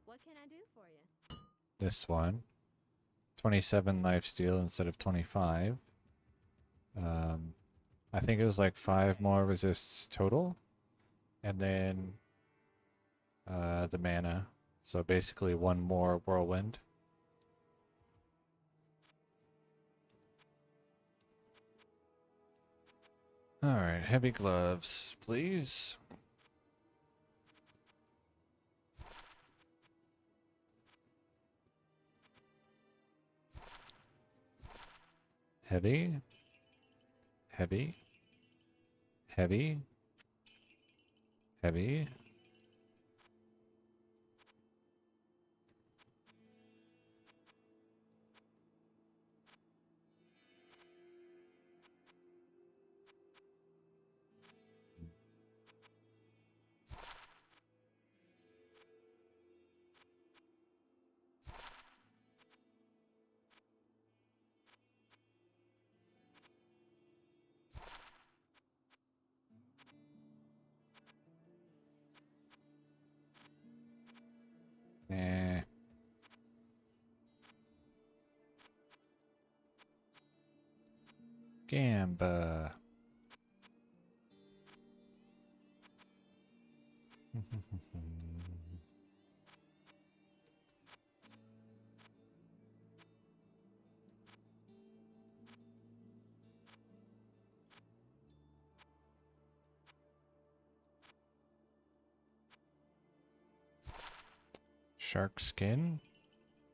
What can I do for you? This one. 27 lifesteal instead of 25. I think it was like 5 more resists total. And then the mana. So basically 1 more whirlwind. Alright, heavy gloves, please. Heavy. Heavy. Heavy. Heavy. Gamba. Shark skin.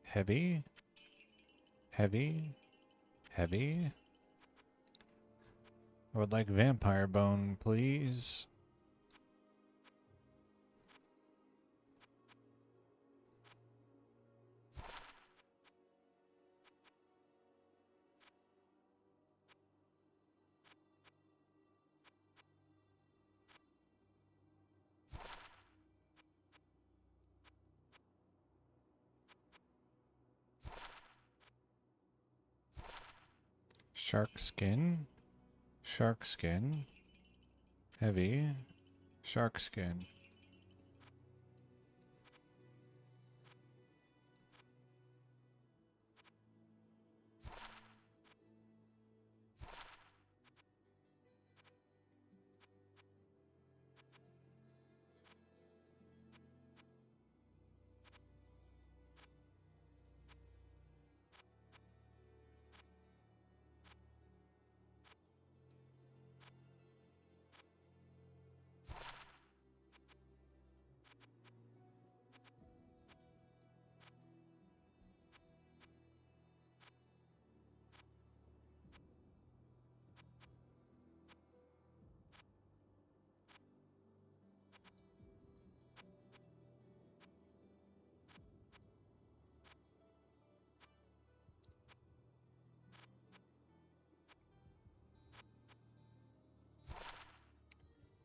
Heavy. Heavy. Heavy. I would like vampire bone, please. Shark skin. Shark skin. Heavy. Shark skin.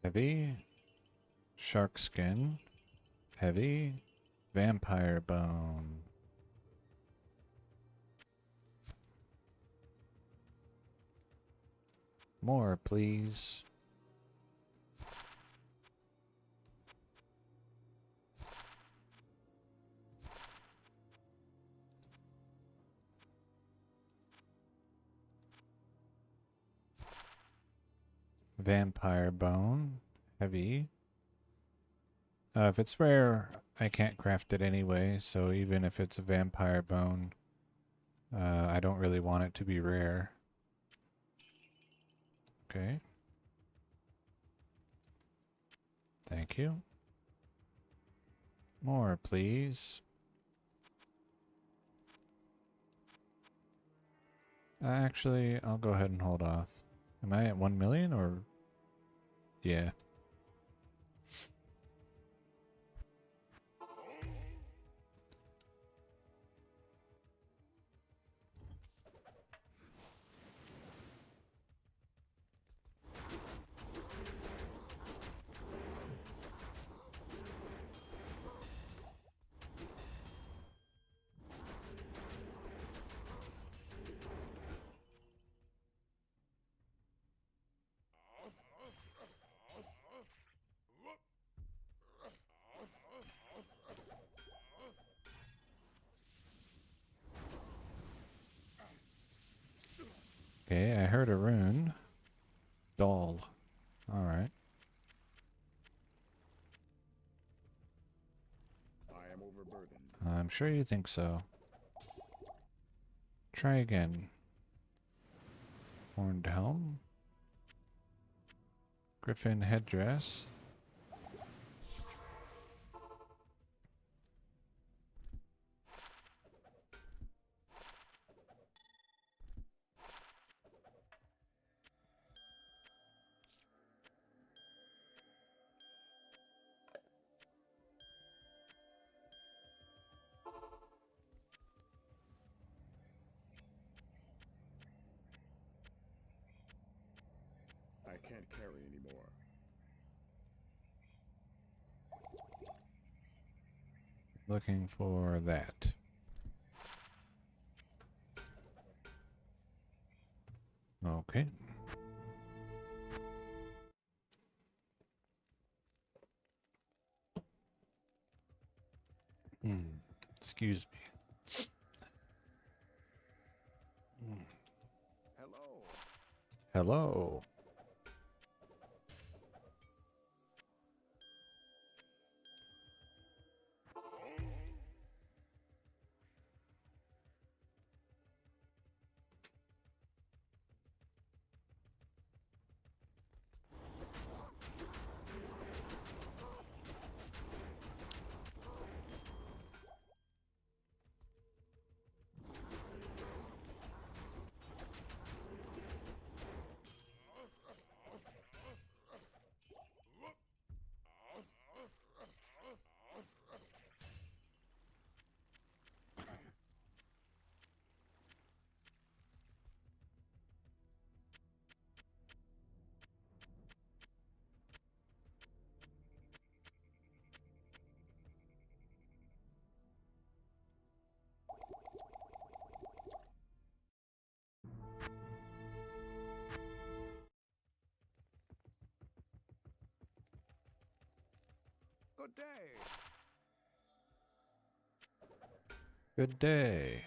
Heavy. Shark skin. Heavy. Vampire bone. More, please. Vampire bone. Heavy. If it's rare, I can't craft it anyway, so even if it's a vampire bone, I don't really want it to be rare. Okay. Thank you. More, please. Actually, I'll go ahead and hold off. Am I at 1 million or... Yeah. Okay, I heard a rune. Doll. Alright. I am overburdened. I'm sure you think so. Try again. Horned helm. Griffin headdress. I can't carry anymore. Looking for that. Okay. Excuse me. Hello. Hello. Good day. Good day.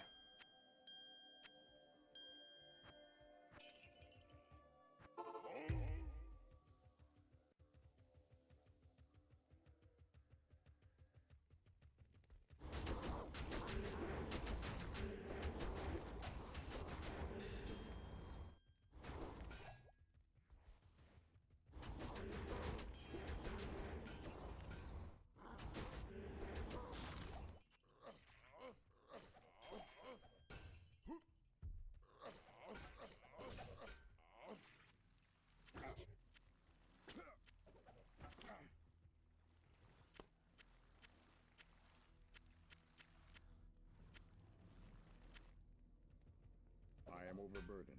I am overburdened.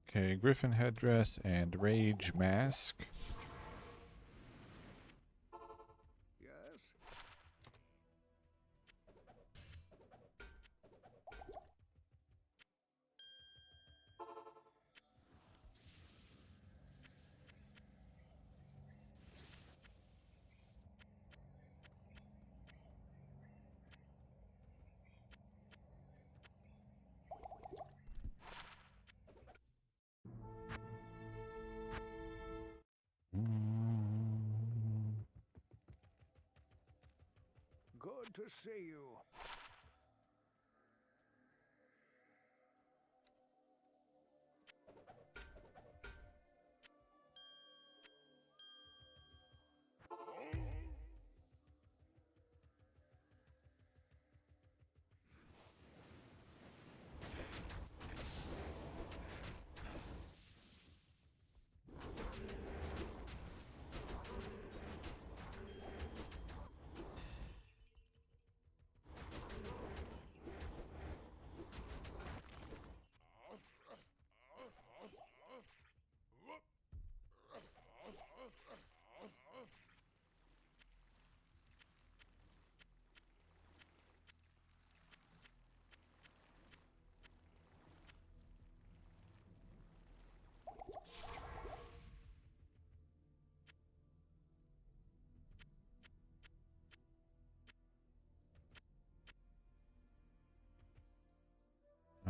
Okay, Griffin headdress and Rage mask. Yes? Mm. Good to see you.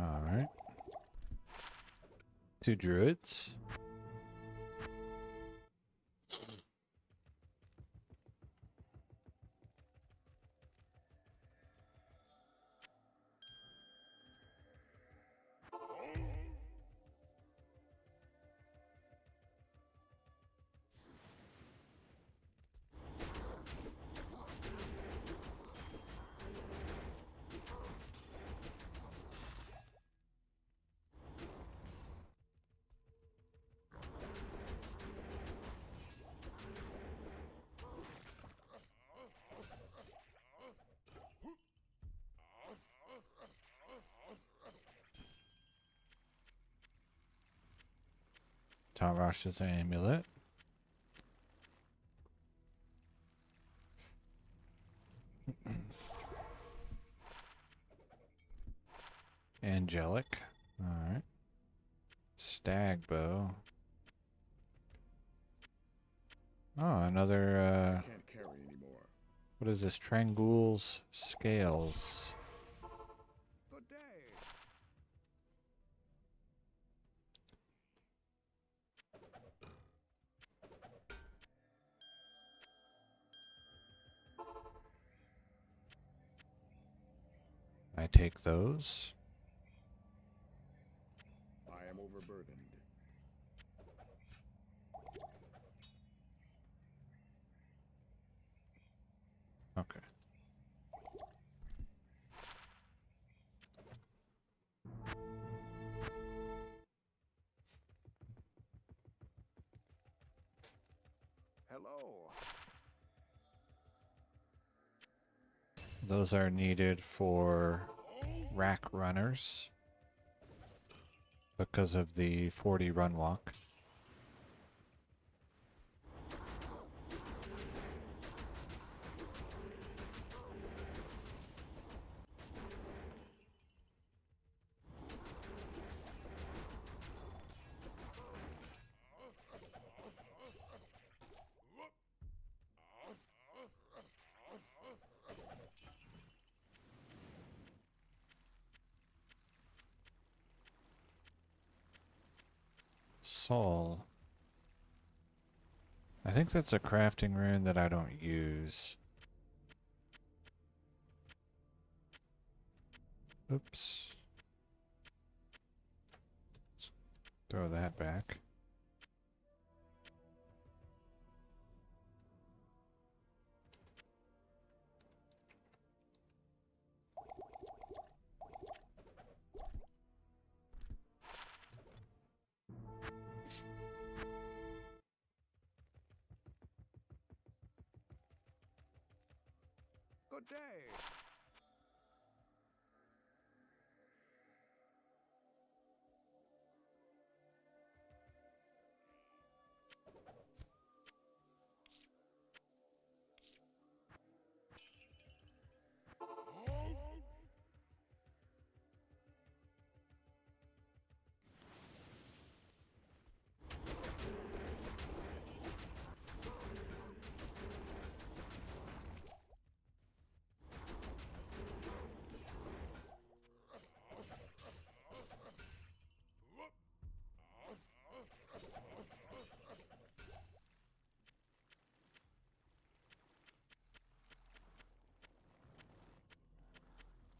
Alright. 2 druids. Tarash's amulet. Angelic. Alright. Stag bow. Oh, another, Can't carry anymore. what is this? Trangul's scales. Good day. I take those. I am overburdened. Okay. Hello. Those are needed for rack runners because of the 40 run walk. Soul. I think that's a crafting rune that I don't use. Oops. Let's throw that back. Good day.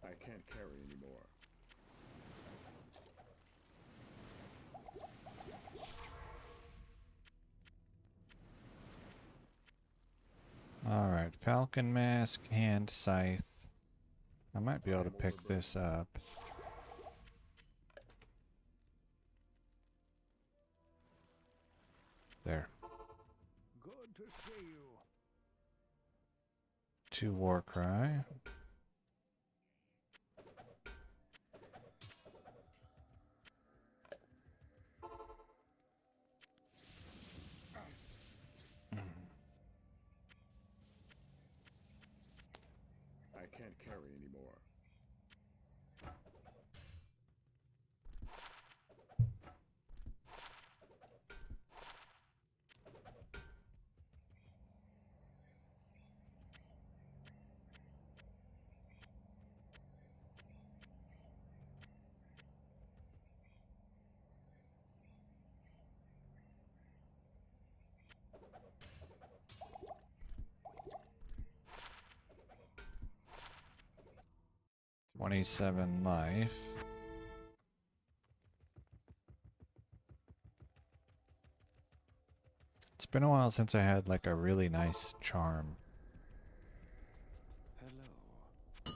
I can't carry anymore. Alright, Falcon Mask, Hand Scythe. I might be able to pick this up. There. Good to see you. 2 Warcry. I can't carry anymore. $27 life. It's been a while since I had like a really nice charm. Hello.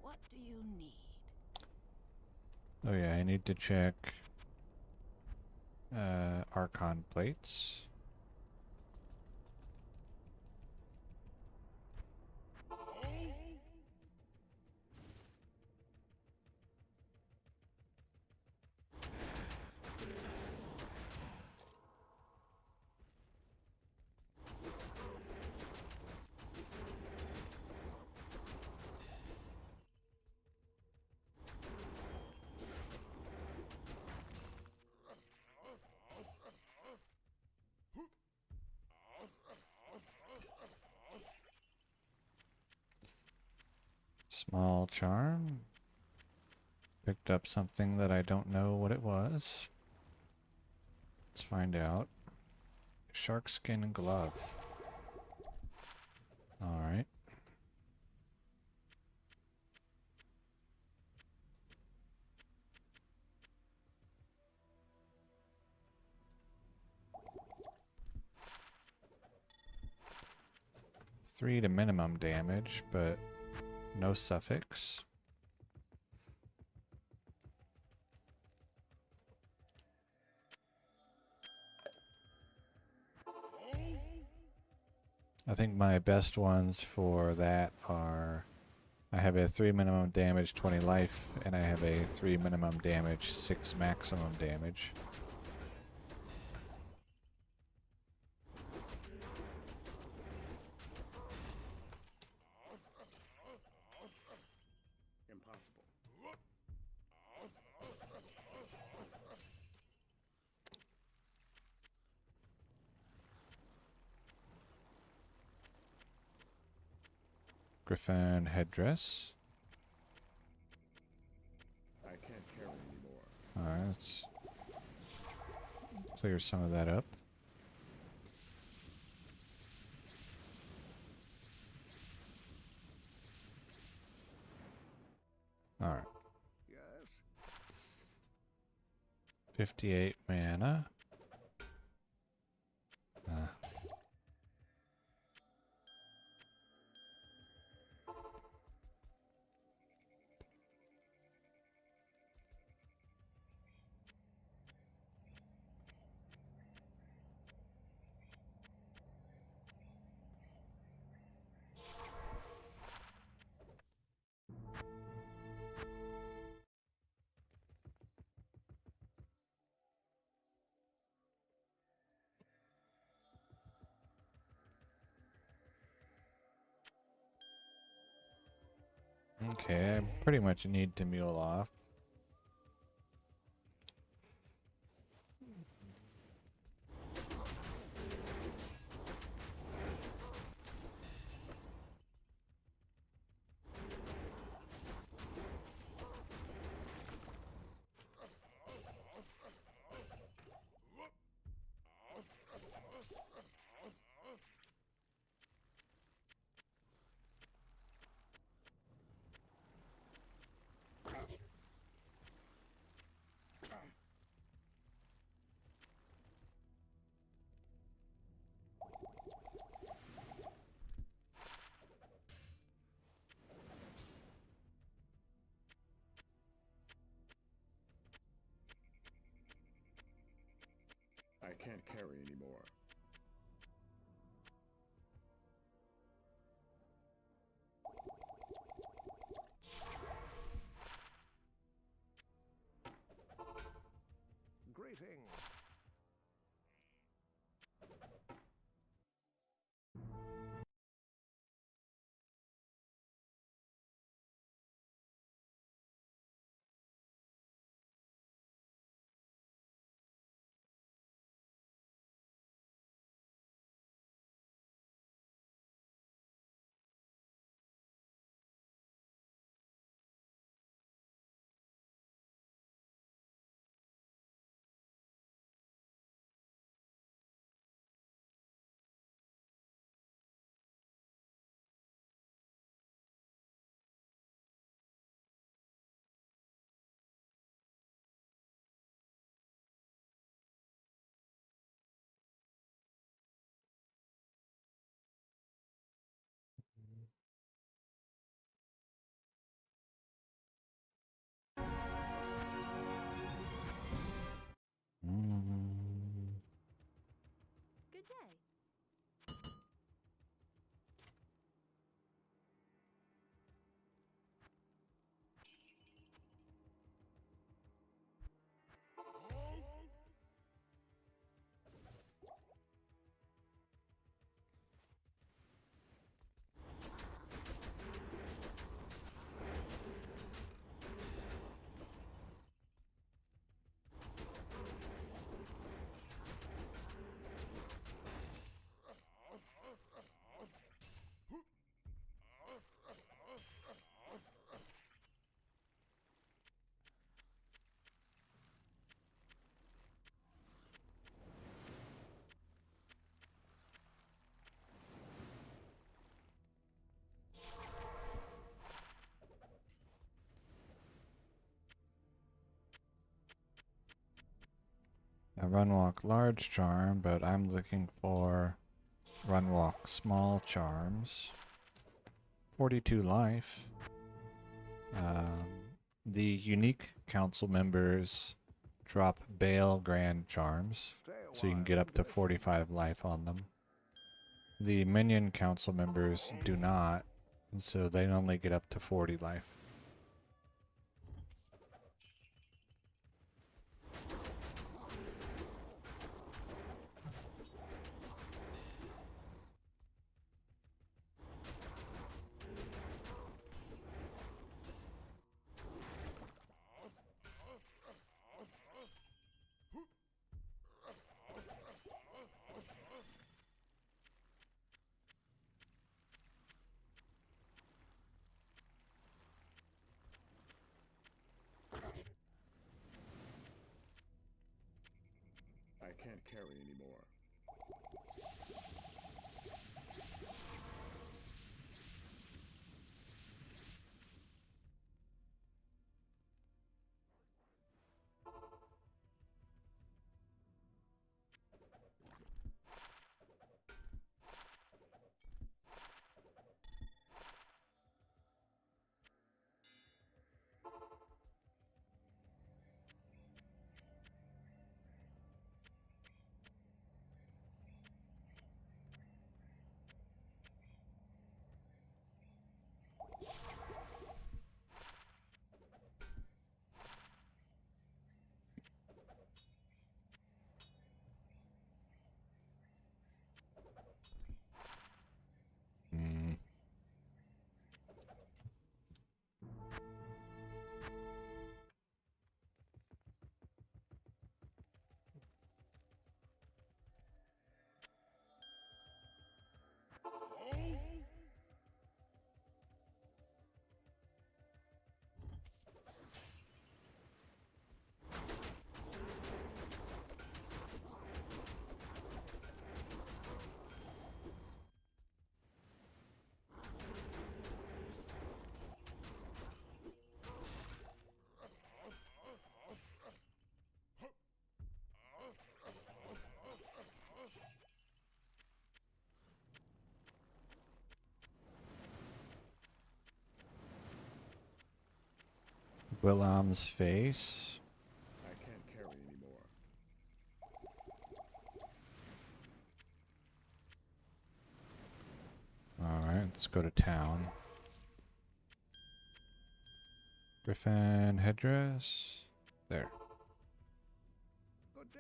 What do you need? Oh yeah, I need to check Archon plates. Small charm. Picked up something that I don't know what it was. Let's find out. Shark skin glove. Alright. 3 to minimum damage, but no suffix. I think my best ones for that are I have a 3 minimum damage, 20 life, and I have a 3 minimum damage, 6 maximum damage. Impossible. Griffin headdress. I can't carry anymore. Alright, let's clear some of that up. Alright. Yes. 58 mana. Okay, I pretty much need to mule off. I can't carry anymore. Greetings. Good day. A run walk large charm, but I'm looking for Run, walk, small charms. 42 life. The unique council members drop Bale Grand Charms, so you can get up to 45 life on them. The minion council members do not, so they only get up to 40 life. I can't carry anymore. Hmm. Willam's face. I can't carry anymore. Alright, let's go to town. Griffin headdress. There. Good day.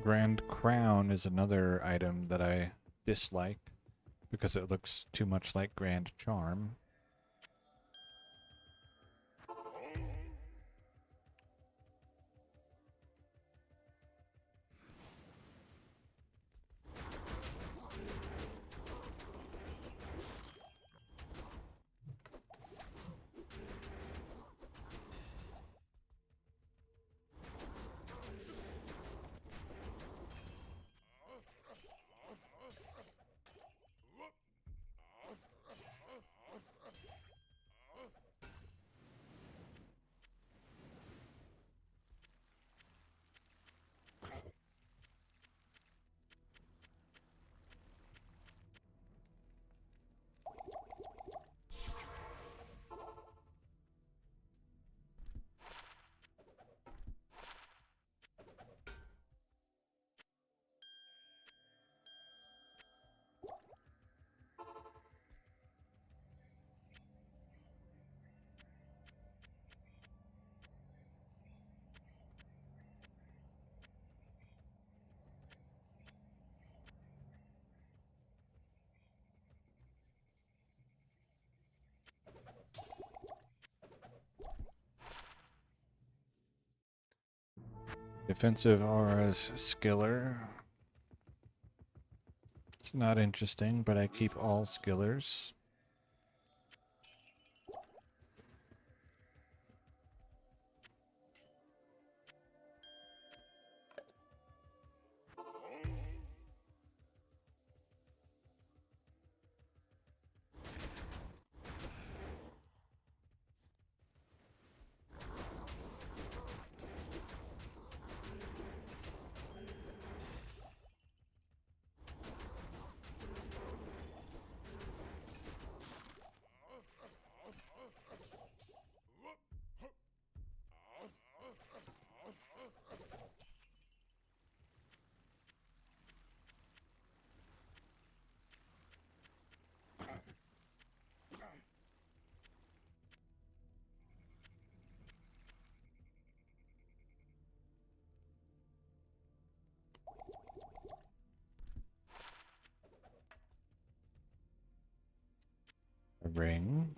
Grand Crown is another item that I dislike because it looks too much like Grand Charm. Defensive auras skiller. It's not interesting, but I keep all skillers. A ring.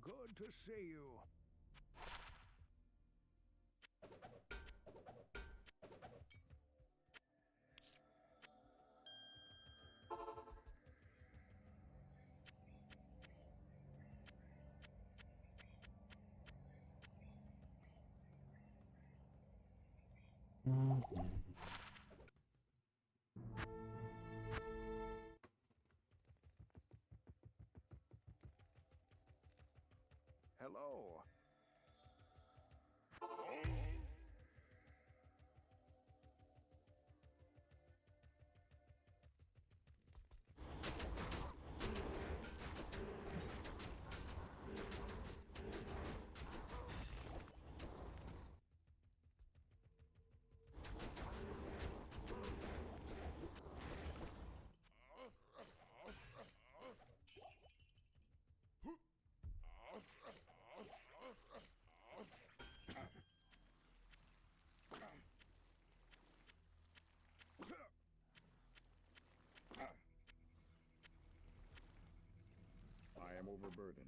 Good to see you. Hello. I am overburdened.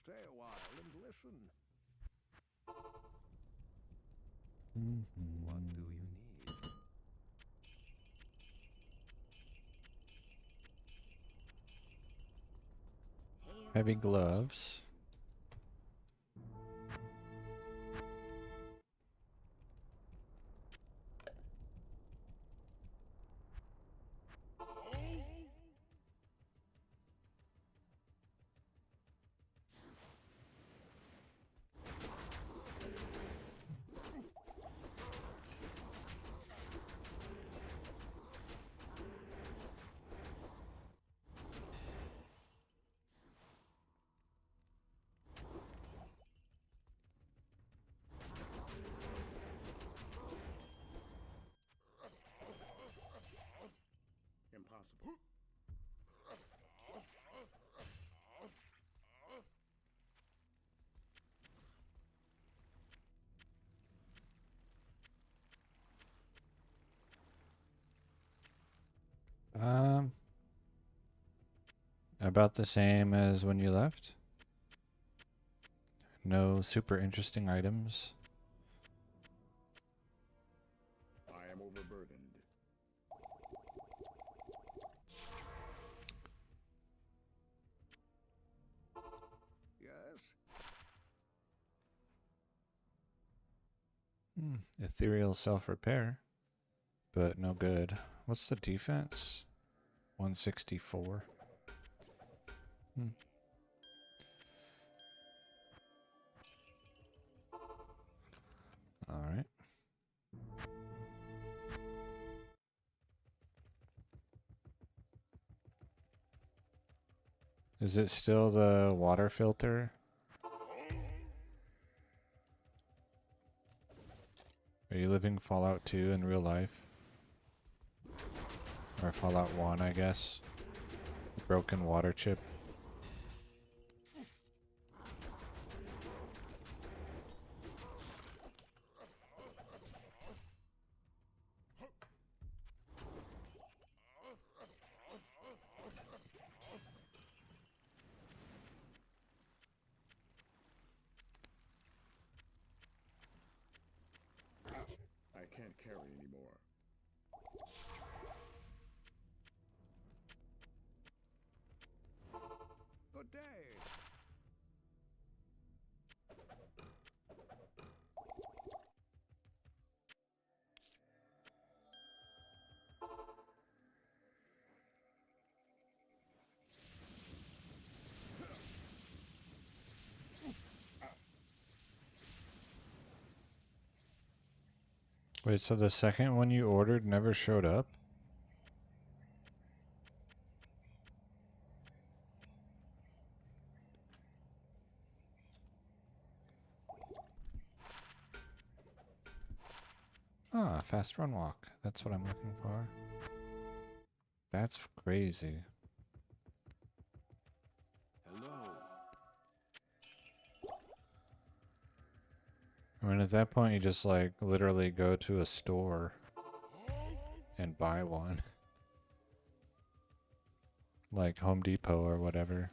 Stay a while and listen. What do you need? Heavy gloves. possible. Um, about the same as when you left. No super interesting items. I am overburdened. Yes? Ethereal self-repair, but no good. What's the defense? 164. All right. Is it still the water filter? Are you living Fallout 2 in real life? Or Fallout 1, I guess. Broken water chip. I can't carry anymore. Good day. Wait, so the second one you ordered never showed up? Ah, fast run walk. That's what I'm looking for. That's crazy. Hello. I mean, at that point, you just like literally go to a store and buy one. Like Home Depot or whatever.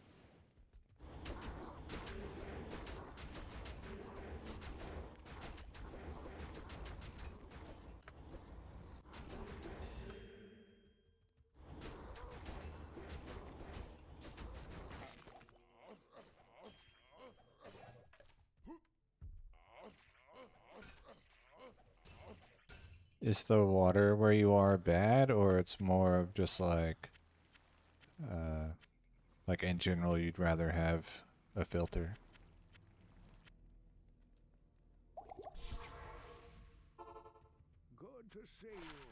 Is the water where you are bad, or it's more of just like in general, you'd rather have a filter? Good to see you.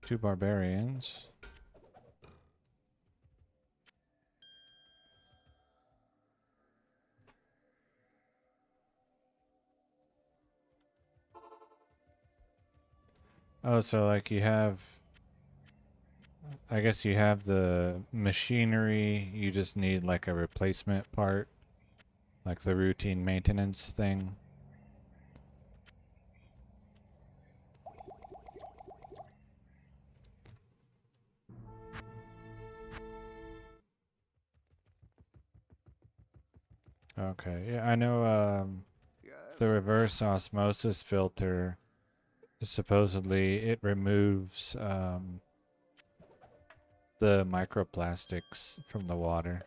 2 barbarians. Oh, so like you have, I guess you have the machinery, you just need like a replacement part, like the routine maintenance thing. Okay, yeah, I know Yes? the reverse osmosis filter, supposedly it removes the microplastics from the water.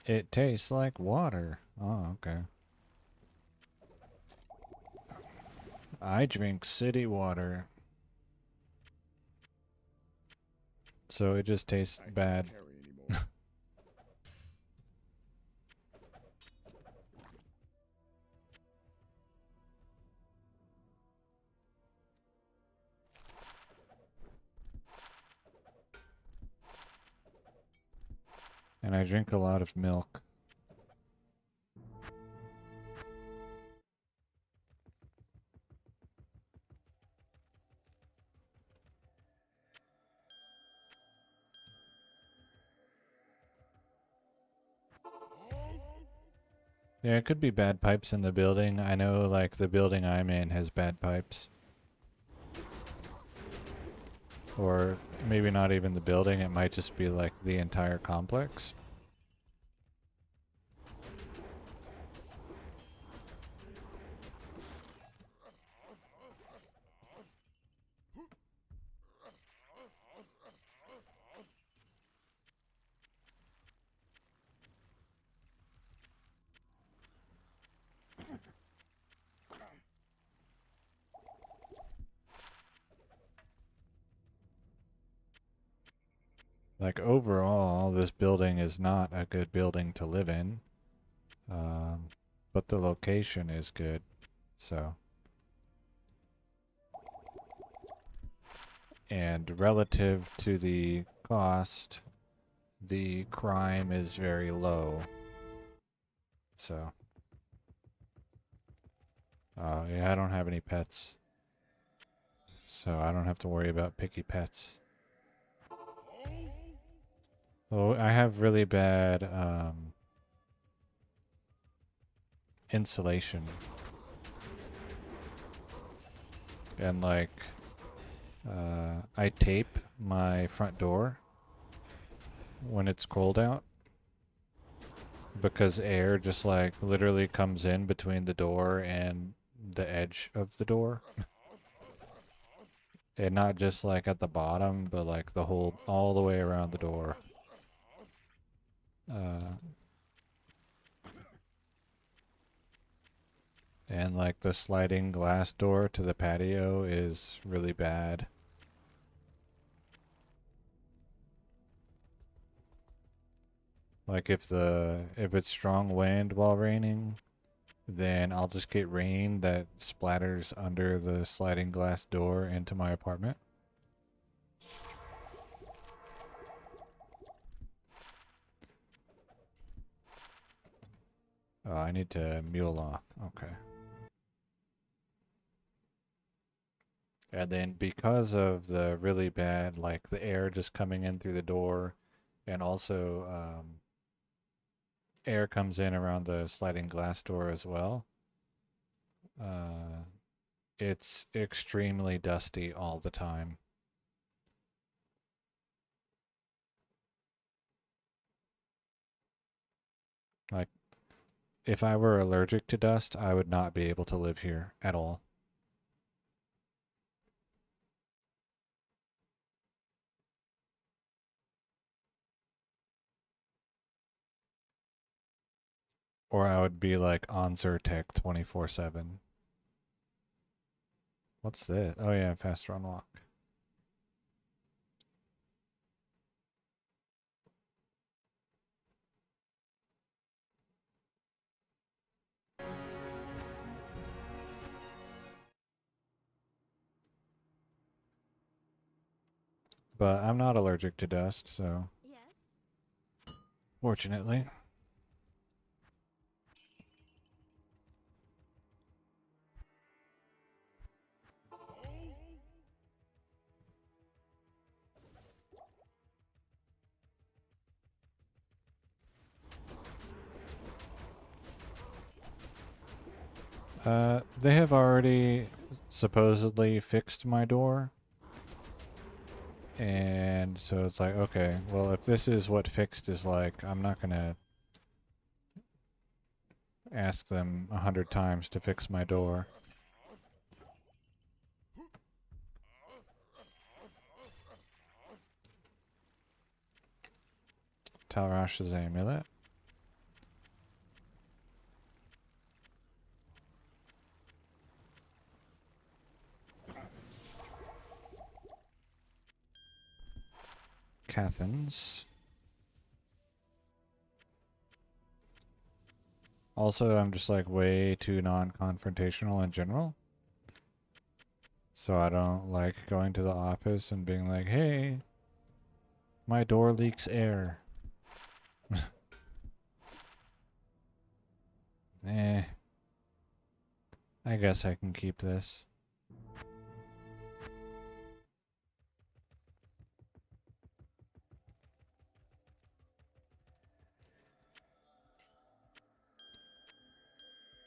It tastes like water. Oh, okay. I drink city water. So it just tastes I can't bad. carry anymore. And I drink a lot of milk. Yeah, it could be bad pipes in the building. I know, like, the building I'm in has bad pipes. Or maybe not even the building, it might just be, like, the entire complex. Like, overall, this building is not a good building to live in. But the location is good, so. And relative to the cost, the crime is very low. So. Yeah, I don't have any pets. So I don't have to worry about picky pets. Oh, I have really bad, insulation. And like, I tape my front door when it's cold out. Because air just like literally comes in between the door and the edge of the door. And not just like at the bottom, but like the whole, all the way around the door. And like the sliding glass door to the patio is really bad. Like if it's strong wind while raining, then I'll just get rain that splatters under the sliding glass door into my apartment. Oh, I need to mule off. Okay. And then because of the really bad, like the air just coming in through the door, and also air comes in around the sliding glass door as well, it's extremely dusty all the time. Like, if I were allergic to dust, I would not be able to live here at all. Or I would be like on Zyrtec 24/7. What's this? Oh yeah, fast run walk. But I'm not allergic to dust, so Yes. fortunately. They have already supposedly fixed my door. And so it's like, okay, well, if this is what fixed is like, I'm not gonna ask them 100 times to fix my door. Talrash's amulet. Cathans. Also, I'm just like way too non-confrontational in general. So I don't like going to the office and being like, hey, my door leaks air. Eh. I guess I can keep this.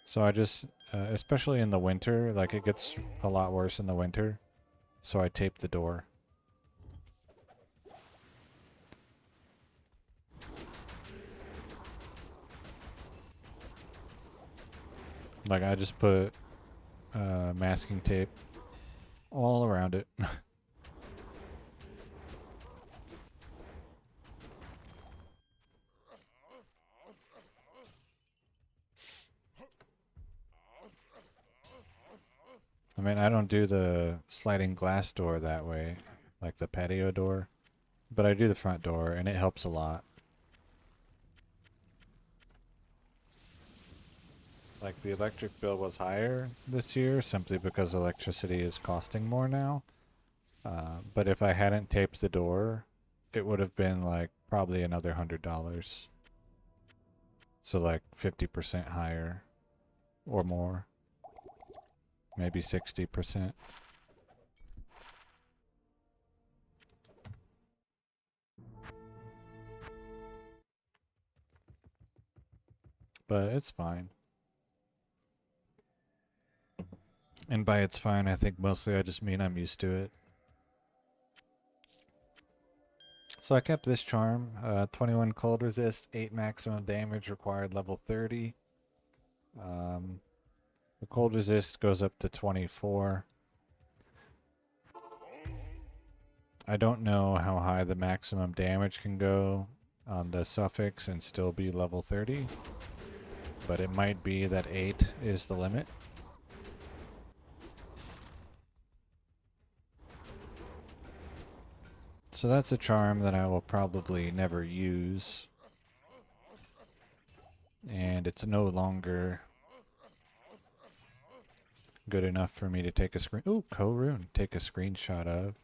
So I just, especially in the winter, like it gets a lot worse in the winter. So I tape the door. Like I just put masking tape all around it. I mean, I don't do the sliding glass door that way, like the patio door, but I do the front door, and it helps a lot. Like, the electric bill was higher this year simply because electricity is costing more now. But if I hadn't taped the door, it would have been, like, probably another $100. So, like, 50% higher or more. Maybe 60%. But it's fine. And by it's fine, I think mostly I just mean I'm used to it. So I kept this charm, 21 cold resist, 8 maximum damage required, level 30. The cold resist goes up to 24. I don't know how high the maximum damage can go on the suffix and still be level 30, but it might be that 8 is the limit. So that's a charm that I will probably never use. And it's no longer good enough for me to take a Korun, take a screenshot of.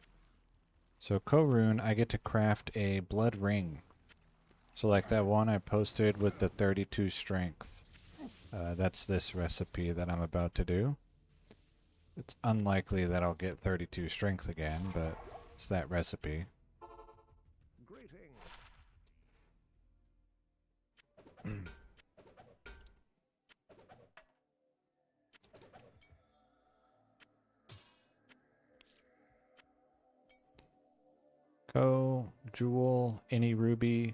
So Korun, I get to craft a blood ring. So like that one I posted with the 32 strength. That's this recipe that I'm about to do. It's unlikely that I'll get 32 strength again, but it's that recipe. Greetings. Jewel, any ruby.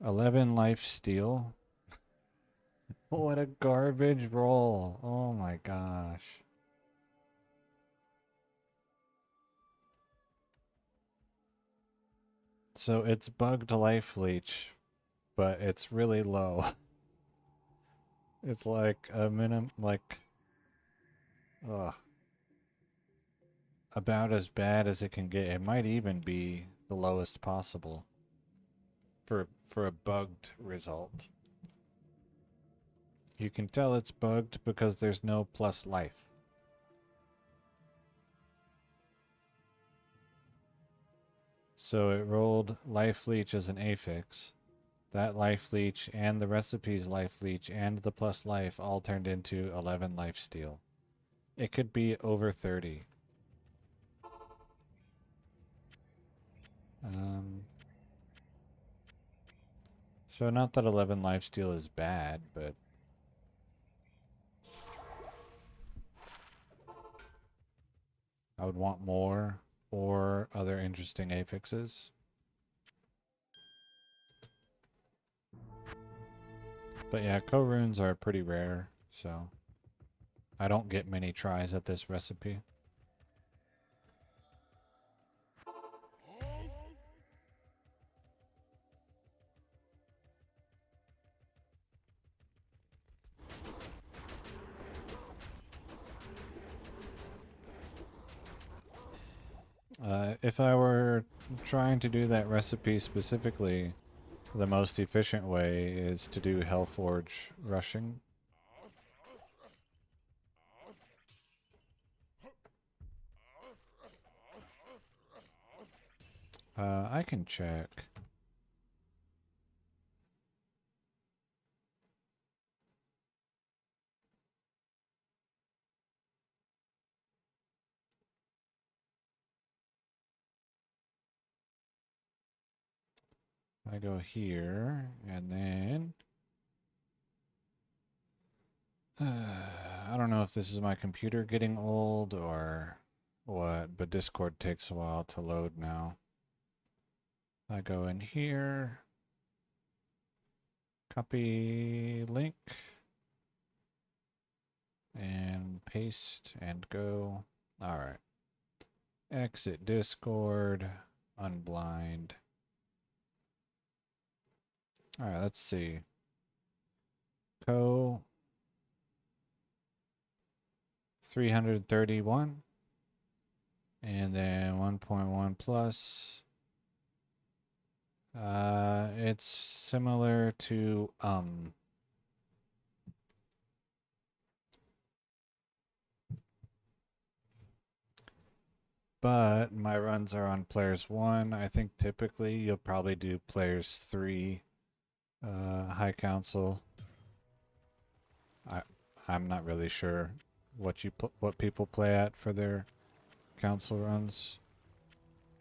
11 life steal. What a garbage roll. Oh my gosh. So it's bugged life leech, but it's really low. It's like a ugh. About as bad as it can get. It might even be the lowest possible for a bugged result. You can tell it's bugged because there's no plus life. So it rolled life leech as an affix. That life leech and the recipe's life leech and the plus life all turned into 11 life steal. It could be over 30. So not that 11 lifesteal is bad, but I would want more or other interesting affixes. But yeah, Koruns are pretty rare, so I don't get many tries at this recipe. If I were trying to do that recipe specifically, the most efficient way is to do Hellforge rushing. I can check. I go here, and then I don't know if this is my computer getting old or what, but Discord takes a while to load now. I go in here, copy link, and paste and go. All right. Exit Discord, unblind. All right, let's see. Co 331, and then 1.1 plus. It's similar to but my runs are on players 1. I think typically you'll probably do players 3 high council. I'm not really sure what people play at for their council runs.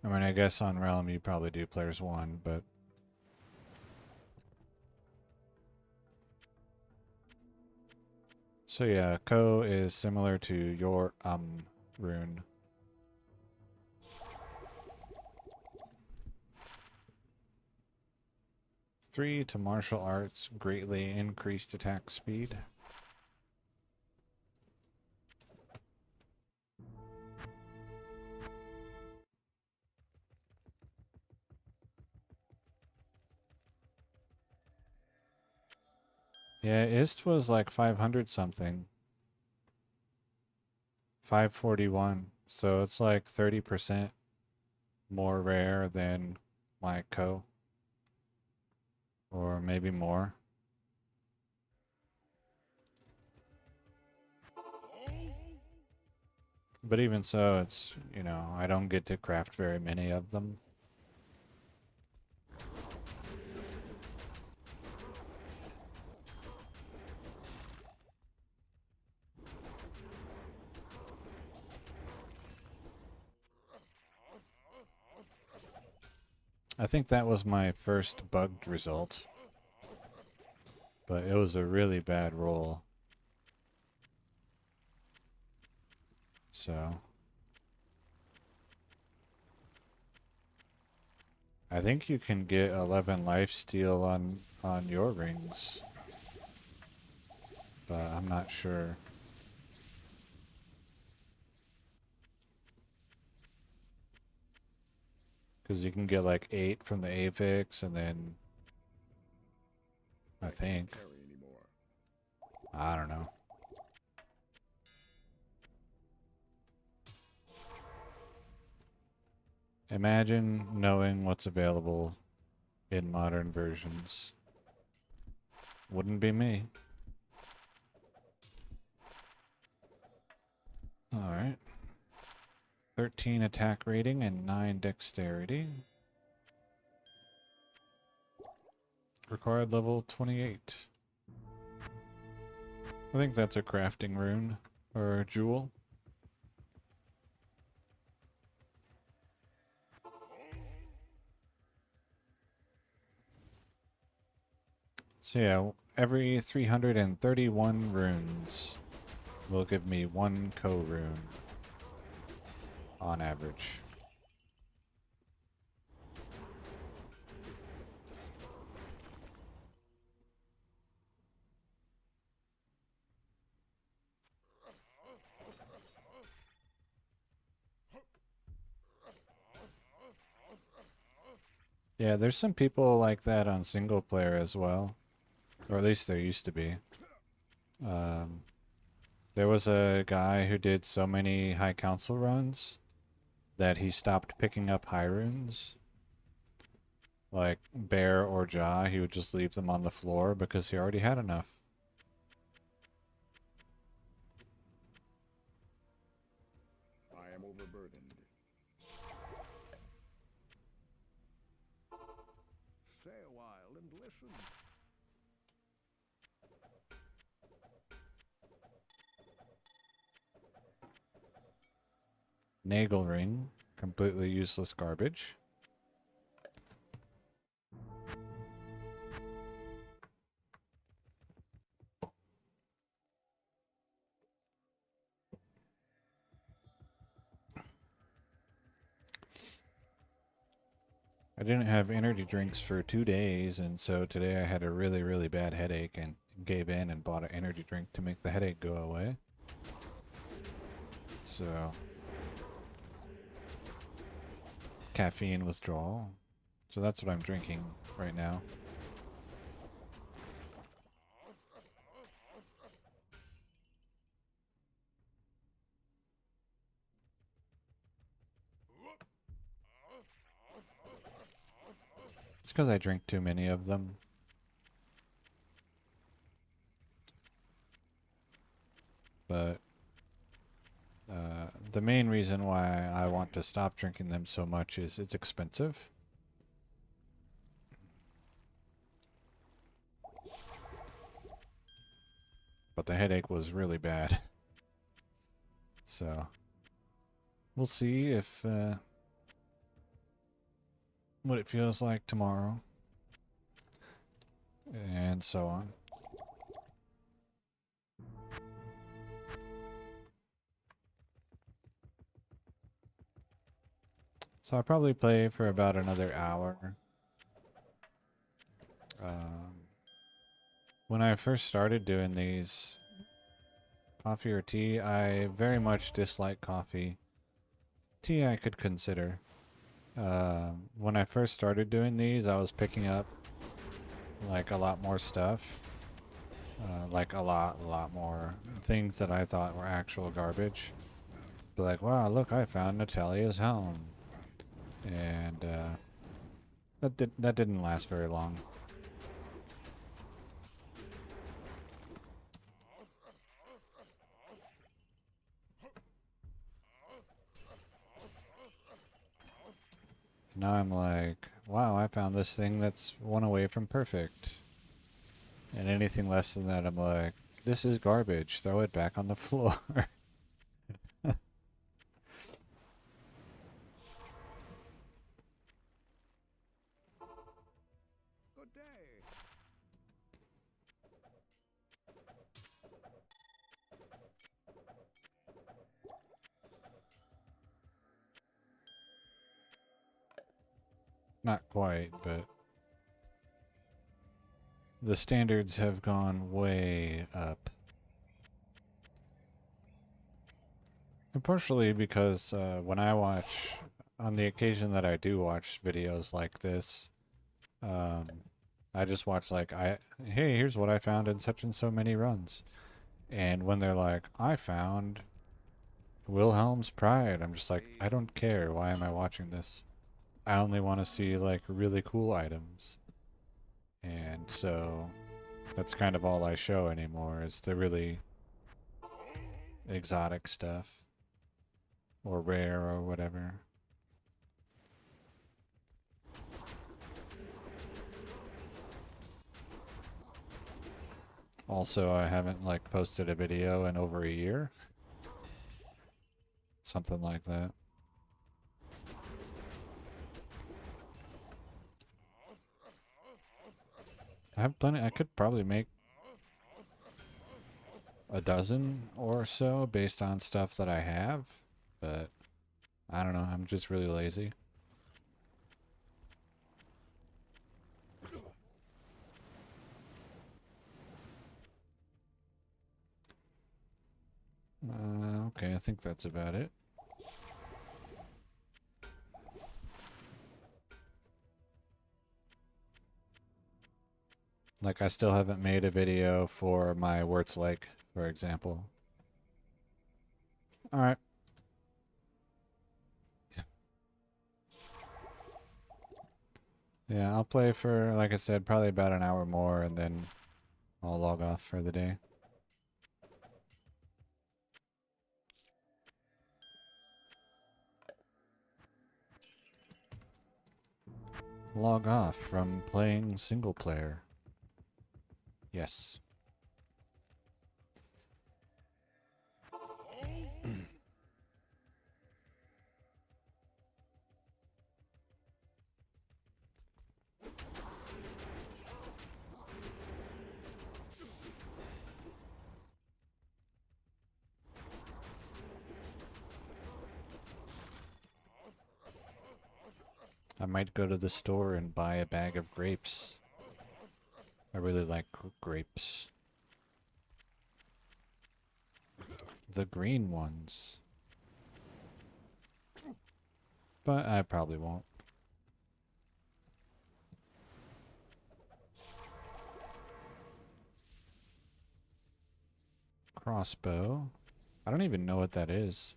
I mean, I guess on Realm you probably do players 1, but so yeah, Ko is similar to your rune. Three to martial arts, greatly increased attack speed. Yeah, Ist was like 500 something. 541. So it's like 30% more rare than my Ko. Or maybe more. But even so, it's, you know, I don't get to craft very many of them. I think that was my first bugged result. But it was a really bad roll. So I think you can get 11 lifesteal on your rings. But I'm not sure. Because you can get like 8 from the Avix, and then I think. I don't know. Imagine knowing what's available in modern versions. Wouldn't be me. Alright. 13 attack rating and 9 dexterity. Required level 28. I think that's a crafting rune or a jewel. So yeah, every 331 runes will give me 1 Ko rune on average. Yeah, there's some people like that on single player as well. Or at least there used to be. There was a guy who did so many high council runs that he stopped picking up high runes. Like Bear or Jaw, he would just leave them on the floor because he already had enough. I am overburdened. Stay a while and listen. Nagel ring, completely useless garbage. I didn't have energy drinks for 2 days, and so today I had a really, really bad headache and gave in and bought an energy drink to make the headache go away. So, caffeine withdrawal. So that's what I'm drinking right now. It's because I drink too many of them. But the main reason why I want to stop drinking them so much is it's expensive. But the headache was really bad. So, we'll see if what it feels like tomorrow. And so on. So I'll probably play for about another hour. When I first started doing these, coffee or tea, I very much dislike coffee. Tea I could consider. When I first started doing these, I was picking up like a lot more stuff. Like a lot more things that I thought were actual garbage. But like, wow, look, I found Natalia's helm. And that didn't last very long. Now I'm like, wow, I found this thing that's one away from perfect. And anything less than that, I'm like, this is garbage. Throw it back on the floor. Good day. Not quite, but the standards have gone way up. And partially because when I watch, on the occasion that I do watch videos like this, I just watch like, hey, here's what I found in such and so many runs. And when they're like, I found Wilhelm's Pride, I'm just like, I don't care. Why am I watching this? I only want to see like really cool items. And so that's kind of all I show anymore is the really exotic stuff. Or rare or whatever. Also, I haven't like posted a video in over a year. Something like that. I have plenty. I could probably make a dozen or so based on stuff that I have, but I don't know. I'm just really lazy. Okay, I think that's about it. Like, I still haven't made a video for my Wirtz Lake, for example. Alright. Yeah, I'll play for, like I said, probably about an hour more, and then I'll log off for the day. Log off from playing single player. Yes. I might go to the store and buy a bag of grapes. I really like grapes. The green ones. But I probably won't. Crossbow. I don't even know what that is.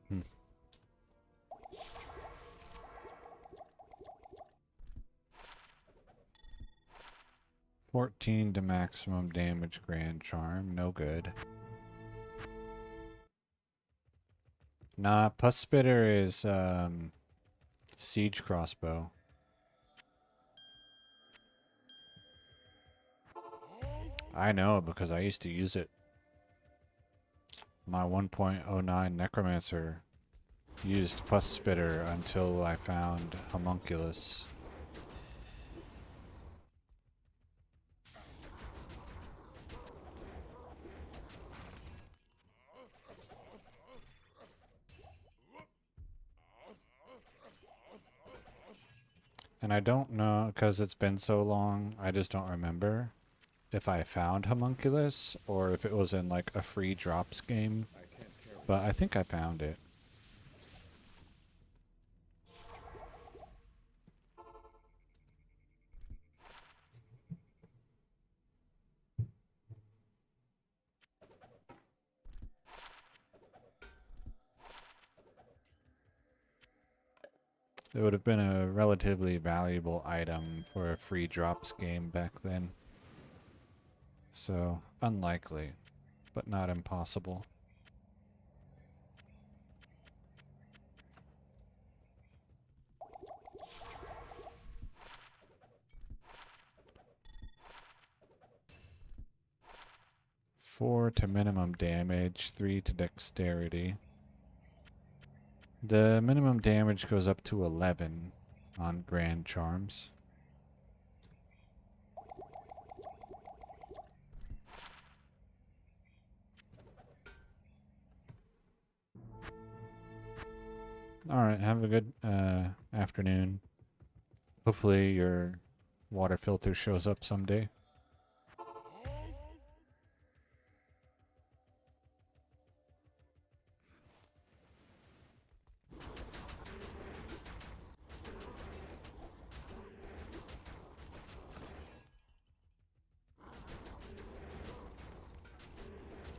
Hmm. 14 to maximum damage grand charm. No good. Nah, Pus Spitter is siege crossbow. I know because I used to use it. My 1.09 Necromancer used Pus Spitter until I found Homunculus. And I don't know, because it's been so long, I just don't remember if I found Homunculus or if it was in like a free drops game. But I think I found it. It would have been a relatively valuable item for a free drops game back then. So, unlikely, but not impossible. Four to minimum damage, 3 to dexterity. The minimum damage goes up to 11 on Grand Charms. Alright, have a good afternoon. Hopefully your water filter shows up someday.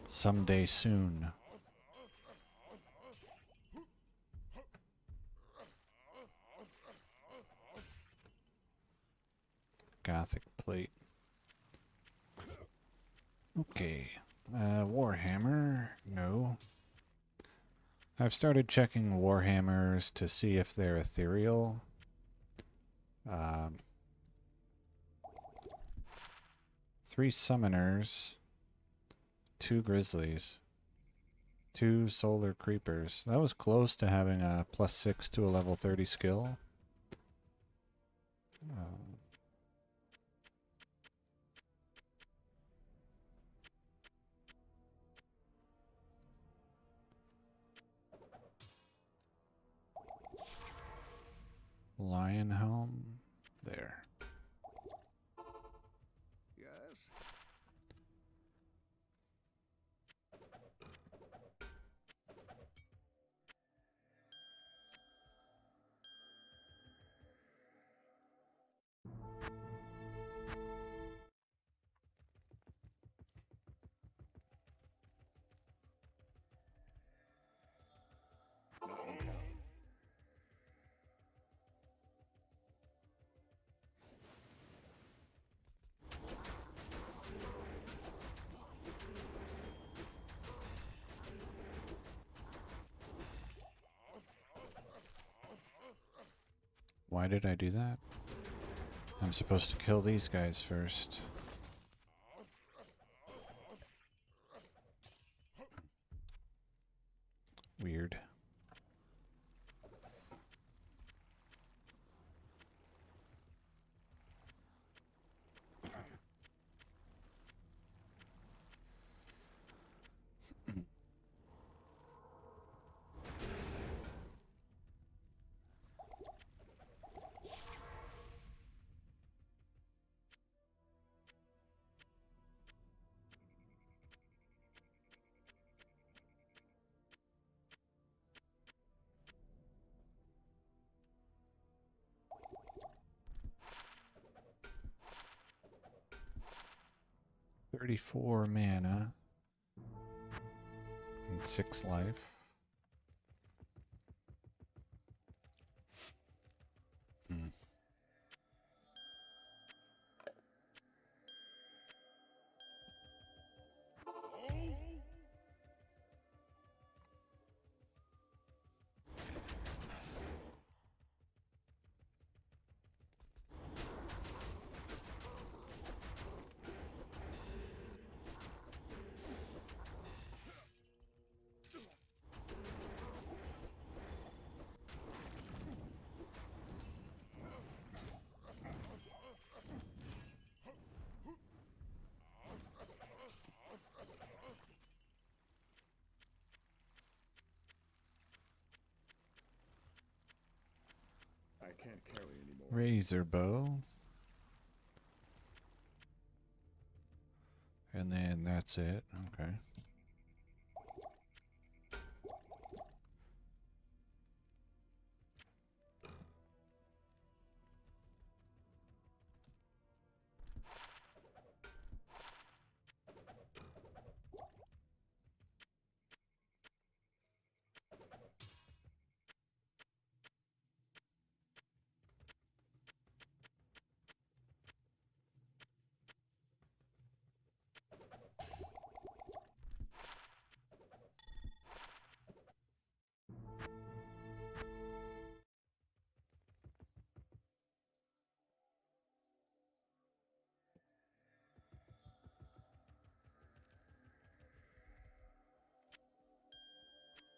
Someday soon. Gothic plate. Okay. Warhammer. No. I've started checking Warhammers to see if they're ethereal. 3 summoners. 2 grizzlies. 2 solar creepers. That was close to having a +6 to a level 30 skill. Lion helm. There. Yes? why did I do that? I'm supposed to kill these guys first. Weird. $34 mana and 6 life. Hmm. I can't carry anymore. Razor bow. And then that's it. Okay.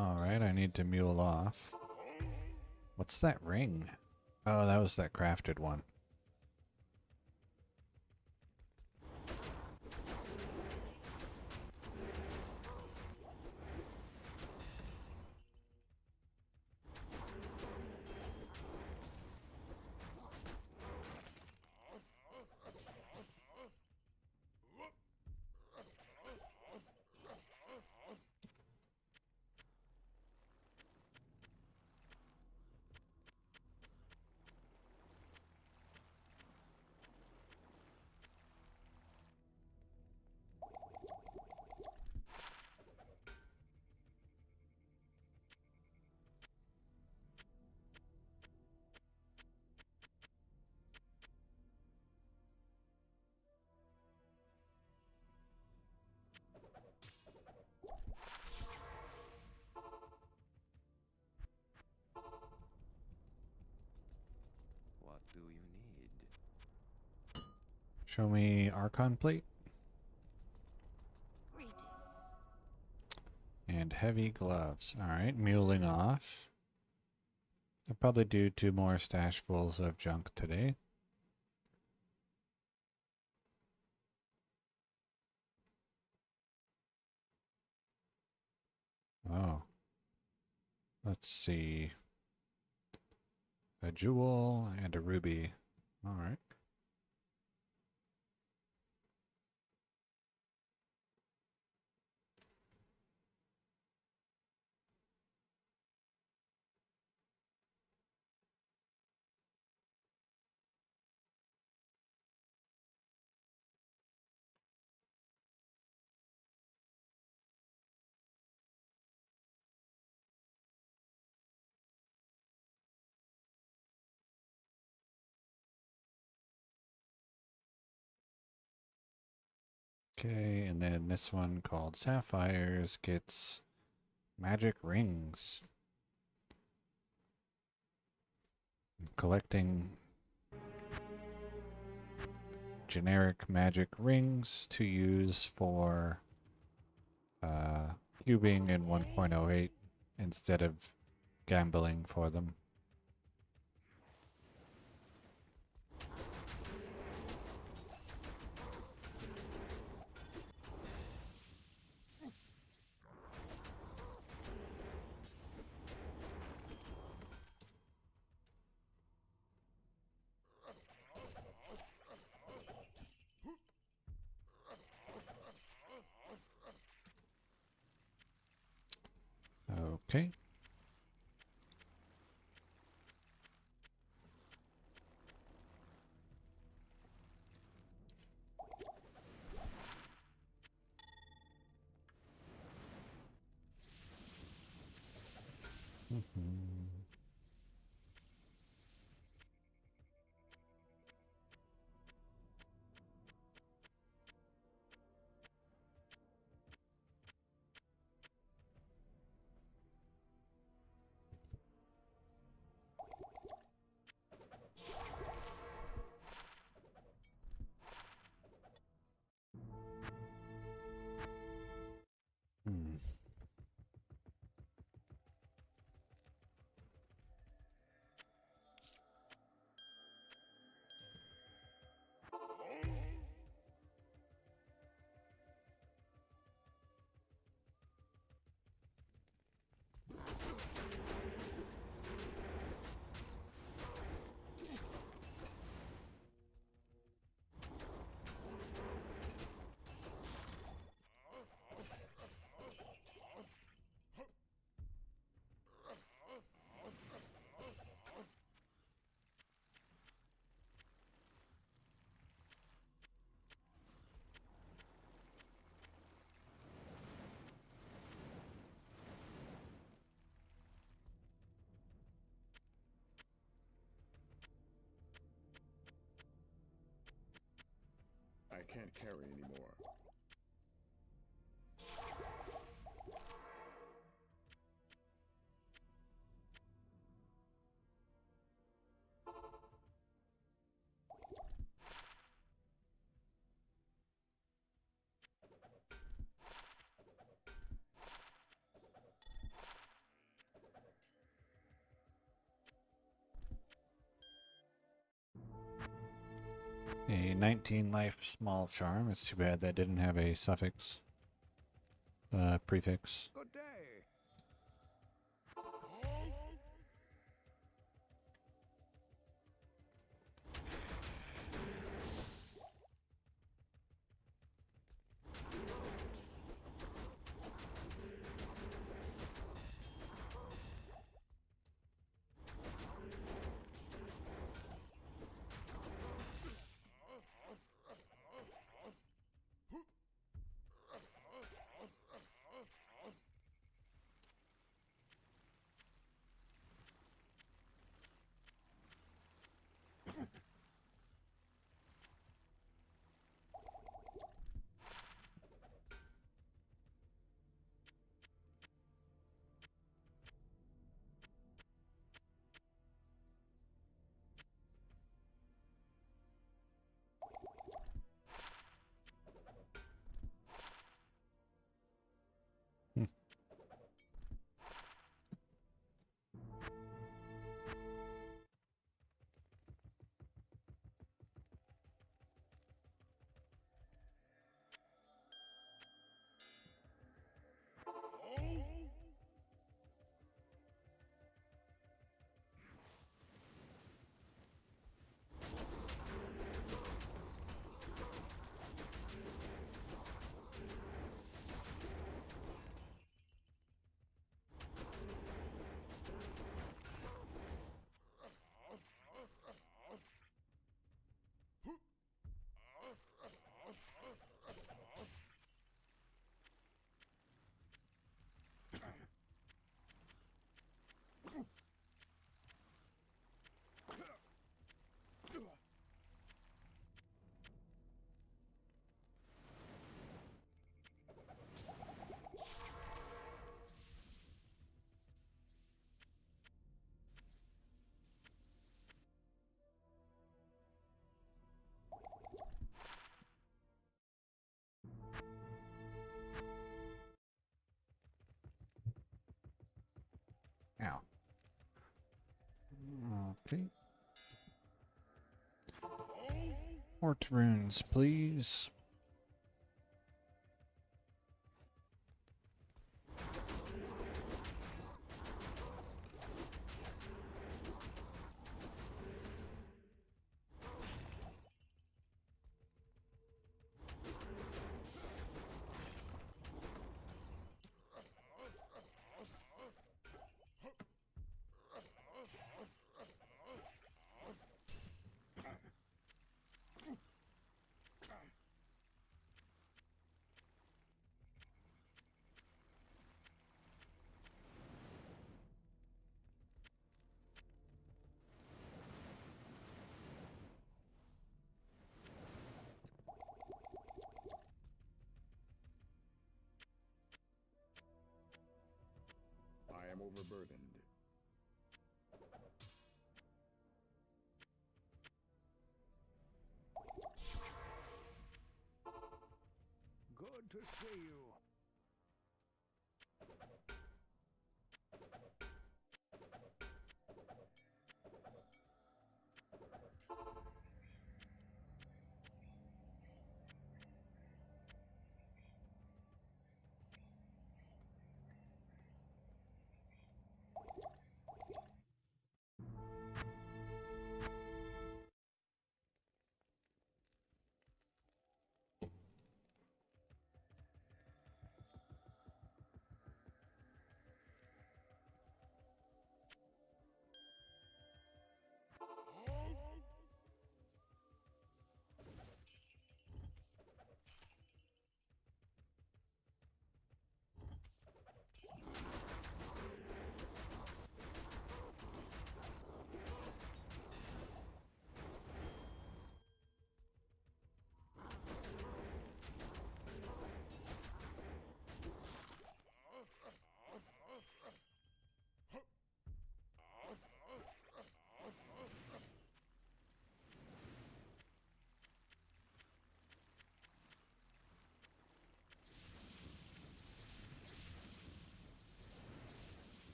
Alright, I need to mule off. What's that ring? Oh, that was that crafted one. What do you need? Show me Archon plate. Greetings. And heavy gloves. Alright, muling off. I'll probably do 2 more stashfuls of junk today. Oh. Let's see. A jewel and a ruby. Alright. Okay, and then this one called Sapphires gets magic rings. Collecting generic magic rings to use for cubing in 1.08 instead of gambling for them. Okay. Mhm. Hmm. I can't carry anymore. A 19 life small charm. It's too bad that didn't have a suffix, prefix. Good day. Port runes, please. I am overburdened. Good to see you.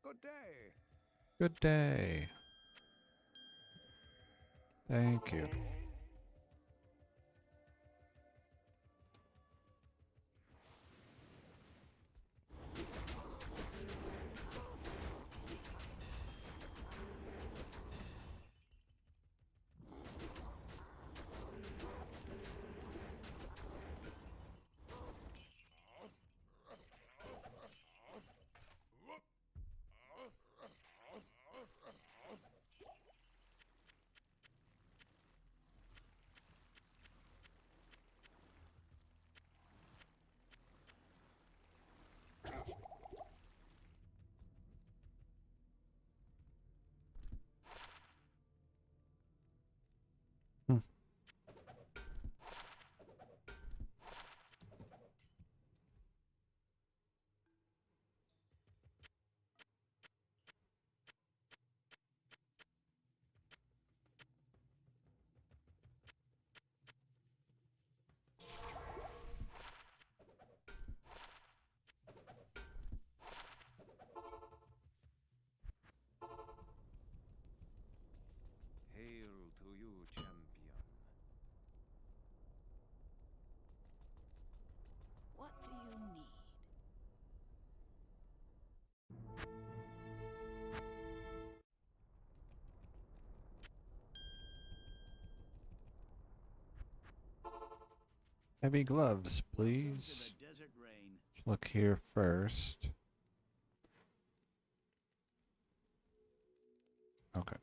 Good day. Good day. Thank you. Hmm. Hail to you, champion. What do you need? Heavy gloves, Welcome to please. the desert rain. Let's look here first. Okay.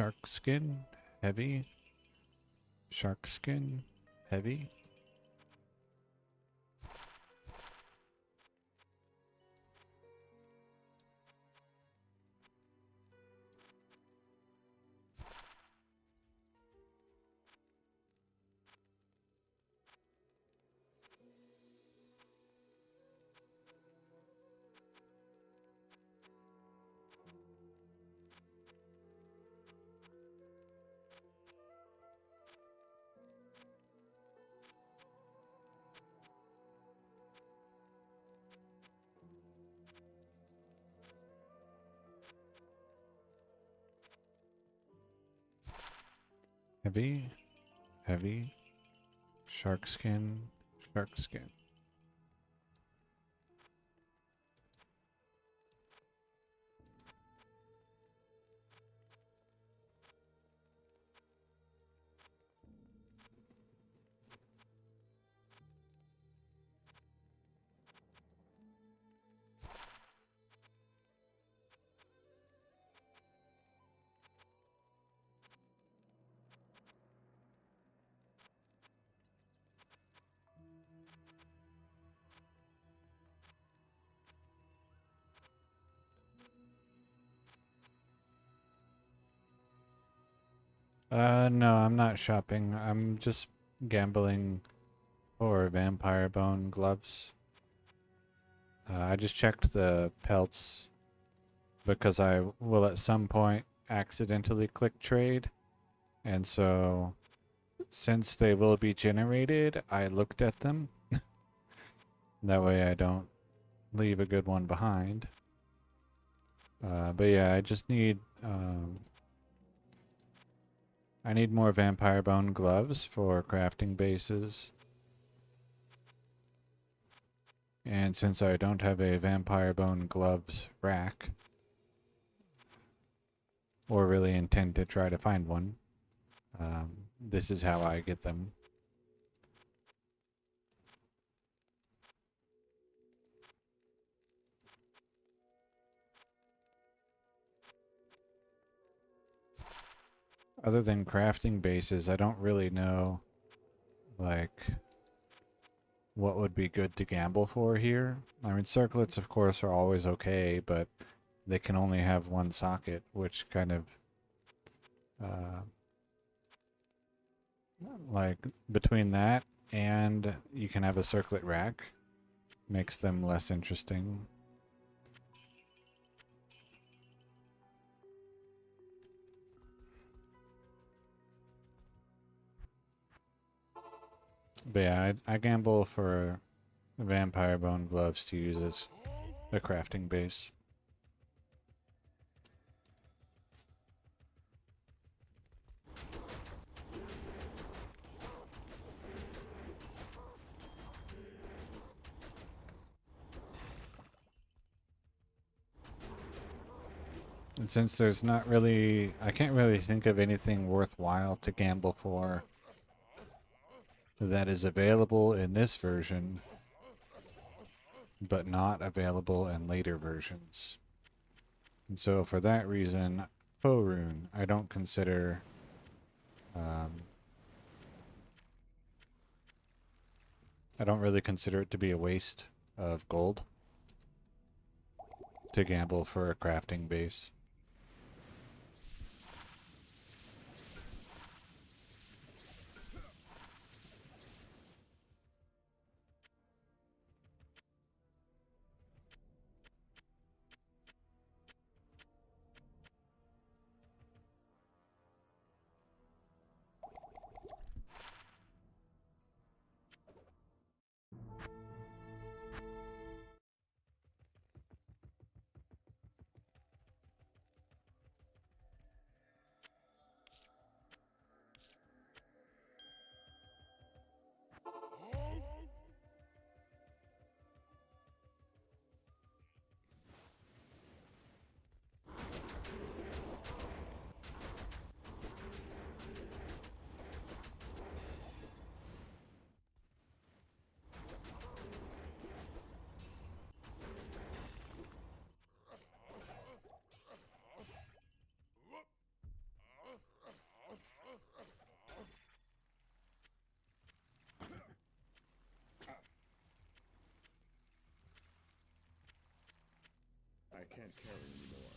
Shark skin, heavy. Shark skin, heavy. Heavy, heavy, shark skin, shark skin. No, I'm not shopping. I'm just gambling for vampire bone gloves. I just checked the pelts because I will at some point accidentally click trade. And so, since they will be generated, I looked at them. That way I don't leave a good one behind. But yeah, I just need... I need more vampire bone gloves for crafting bases. And since I don't have a vampire bone gloves rack, or really intend to try to find one, this is how I get them. Other than crafting bases, I don't really know, like, what would be good to gamble for here. I mean, circlets, of course, are always okay, but they can only have one socket, which kind of, like, between that and you can have a circlet rack, makes them less interesting. But yeah, I gamble for vampire bone gloves to use as a crafting base. And since there's not really, I can't really think of anything worthwhile to gamble for that is available in this version, but not available in later versions. And so for that reason, Porune, I don't consider, I don't really consider it to be a waste of gold to gamble for a crafting base. can't carry anymore.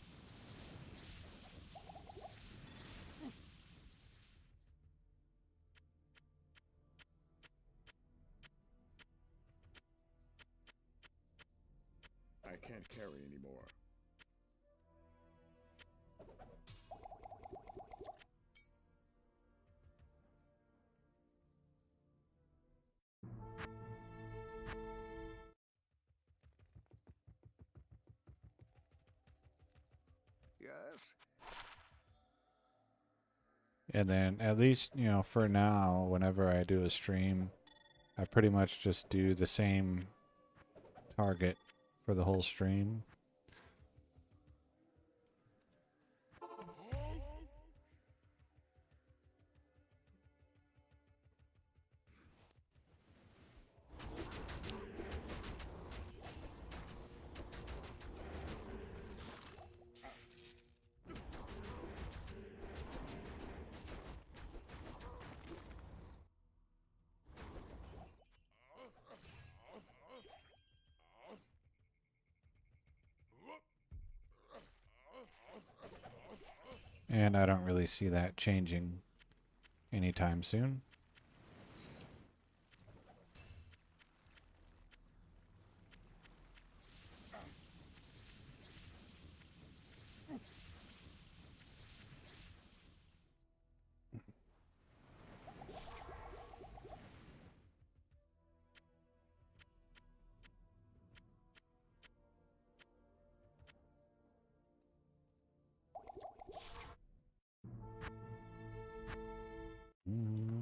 I can't carry anymore. Yes? And then at least, you know, for now, whenever I do a stream, I pretty much just do the same target for the whole stream. And I don't really see that changing anytime soon. Mm.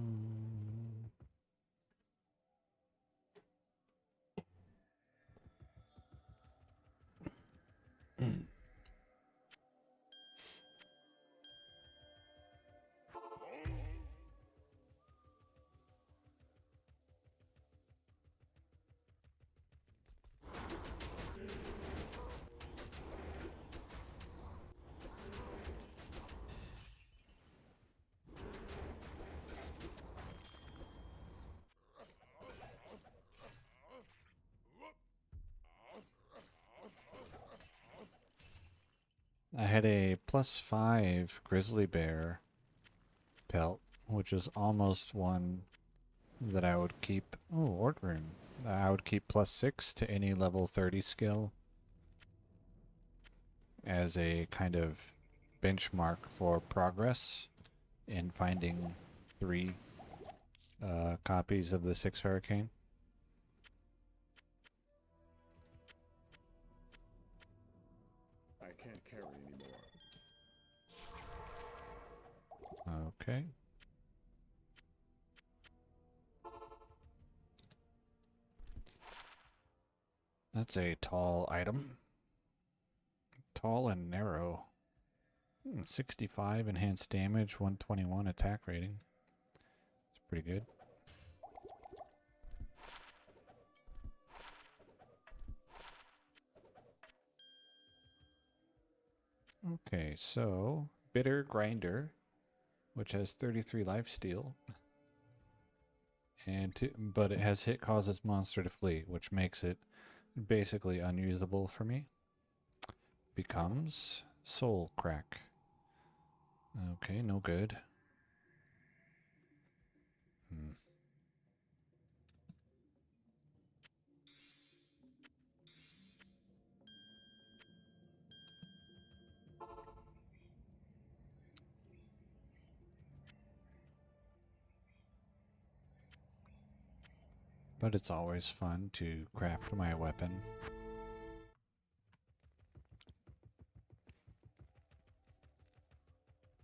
I had a +5 grizzly bear pelt, which is almost one that I would keep. Oh, Orc Rune. I would keep +6 to any level 30 skill as a kind of benchmark for progress in finding 3 copies of the 6 Hurricane. I can't carry anymore. Okay. That's a tall item. Tall and narrow. 65 enhanced damage, 121 attack rating. It's pretty good. Okay, so Bitter Grinder, which has 33 lifesteal, but it has hit causes monster to flee, which makes it basically unusable for me. Becomes Soul Crack. Okay, no good. But it's always fun to craft my weapon.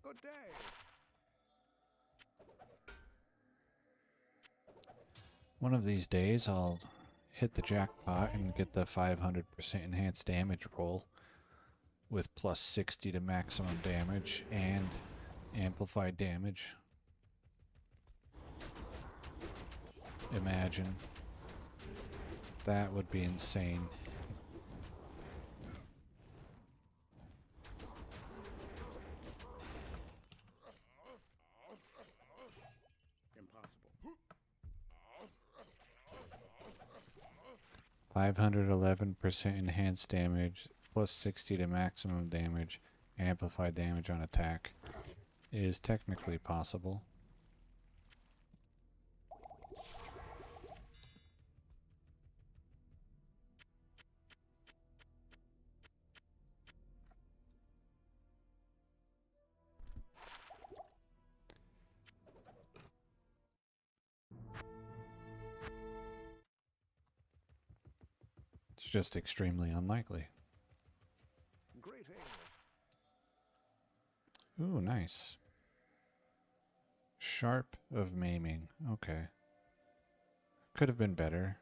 Good day. One of these days I'll hit the jackpot and get the 500% enhanced damage roll with +60 to maximum damage and amplified damage. Imagine. That would be insane. Impossible. 511% enhanced damage plus 60 to maximum damage, amplified damage on attack is technically possible. It's just extremely unlikely. Greetings. Ooh, nice. Sharp of maiming. Okay. Could have been better.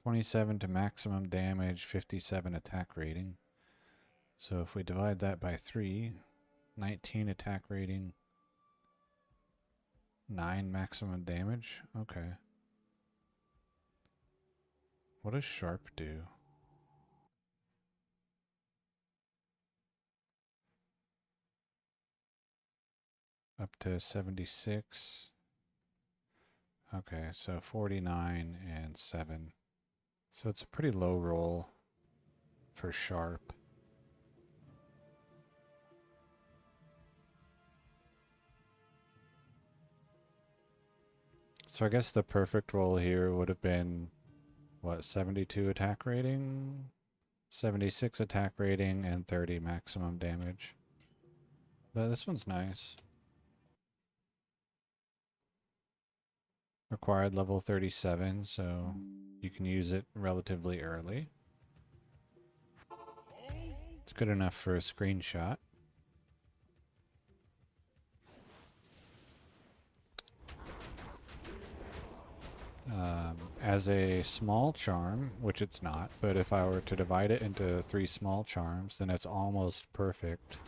27 to maximum damage, 57 attack rating. So if we divide that by 3, 19 attack rating, 9 maximum damage. Okay. What does sharp do? Up to 76. Okay, so 49 and 7. So it's a pretty low roll for sharp. So I guess the perfect roll here would have been, what, 72 attack rating? 76 attack rating and 30 maximum damage. But this one's nice. Required level 37, so you can use it relatively early. It's good enough for a screenshot. As a small charm, which it's not, but if I were to divide it into 3 small charms, then it's almost perfect.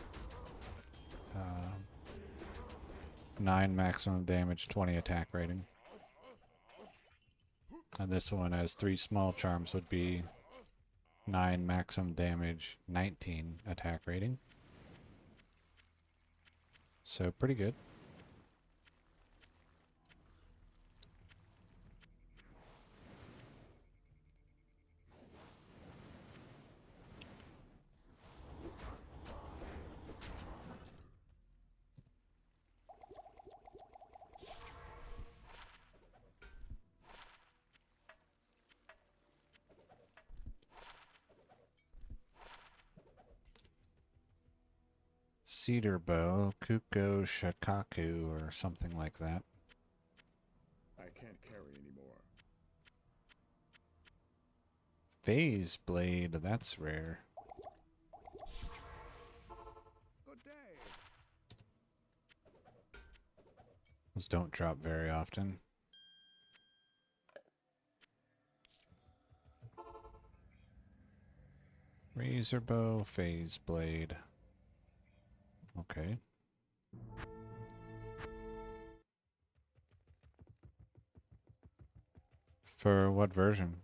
9 maximum damage, 20 attack rating. And this one as 3 small charms would be 9 maximum damage, 19 attack rating. So pretty good. Cedar bow, Kuko Shikaku, or something like that. I can't carry anymore. Phase blade, that's rare. Good day. Those don't drop very often. Razor bow, phase blade. Okay. For what version?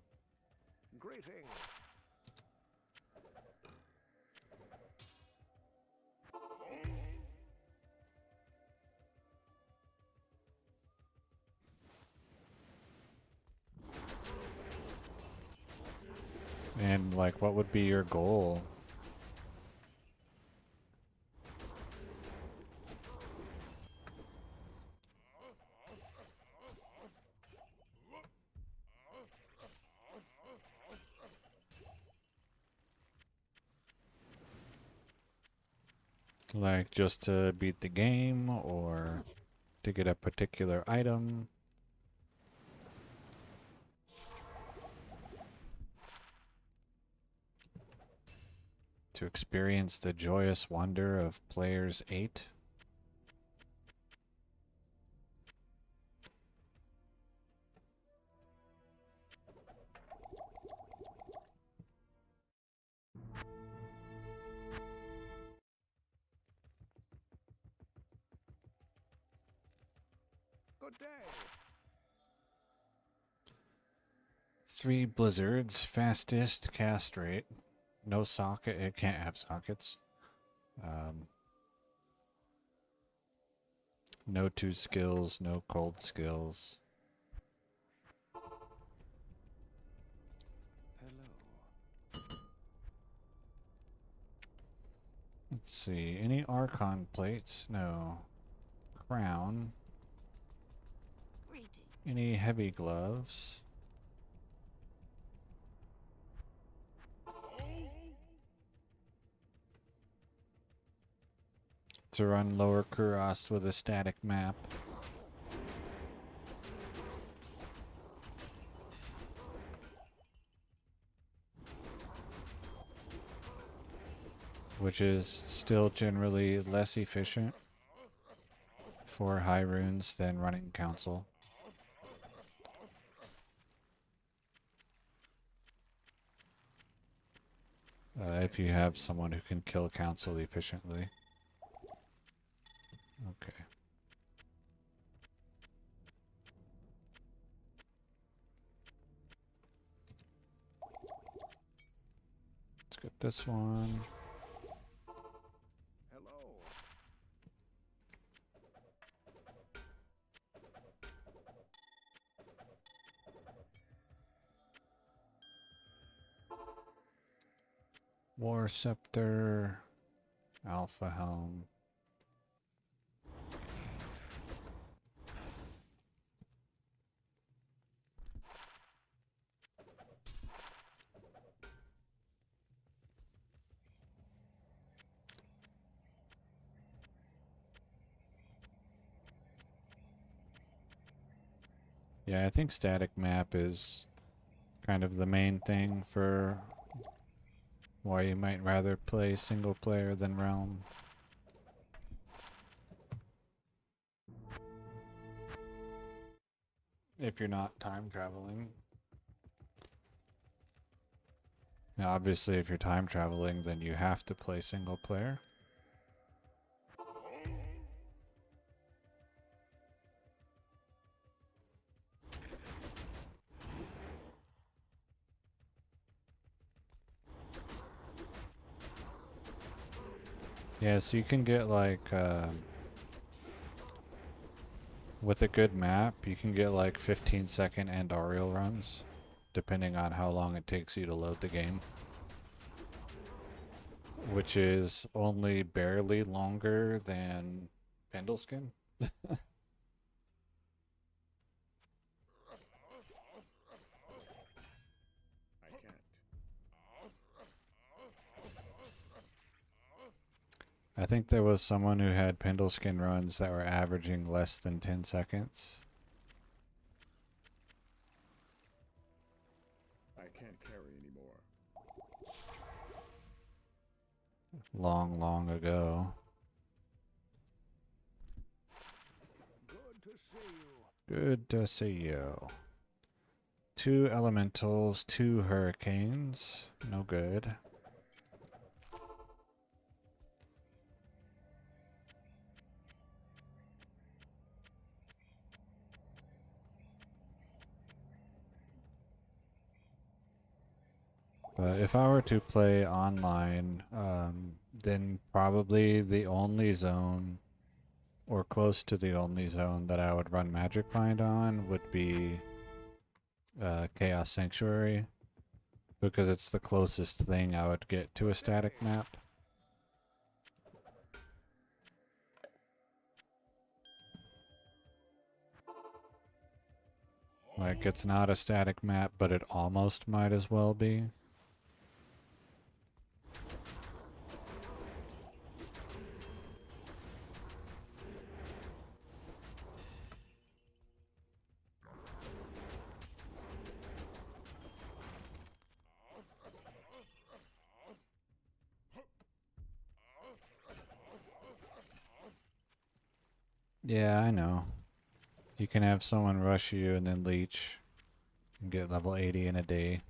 Greetings. And like, what would be your goal? Like, just to beat the game, or to get a particular item? To experience the joyous wonder of Players 8? Good day. 3 blizzards, fastest cast rate. No socket, it can't have sockets. No 2 skills, no cold skills. Let's see. Any Archon plates? No. Crown. Greetings. Any heavy gloves? To run Lower Kurast with a static map. Which is still generally less efficient for high runes than running Council. If you have someone who can kill Council efficiently. Okay. Let's get this one. Hello. War Scepter. Alpha Helm. Yeah, I think static map is kind of the main thing for why you might rather play single player than Realm. If you're not time traveling. Now, obviously, if you're time traveling, then you have to play single player. Yeah, so you can get like, with a good map, you can get like 15-second Andariel runs, depending on how long it takes you to load the game. Which is only barely longer than Pendleskin. I can't. I think there was someone who had Pendleskin runs that were averaging less than 10 seconds. I can't carry anymore. Long, long ago. Good to see you. Good to see you. 2 elementals, 2 hurricanes. No good. But if I were to play online, then probably the only zone, or close to the only zone that I would run Magic Find on would be Chaos Sanctuary, because it's the closest thing I would get to a static map. Like, it's not a static map, but it almost might as well be. Yeah, I know. You can have someone rush you and then leech and get level 80 in a day.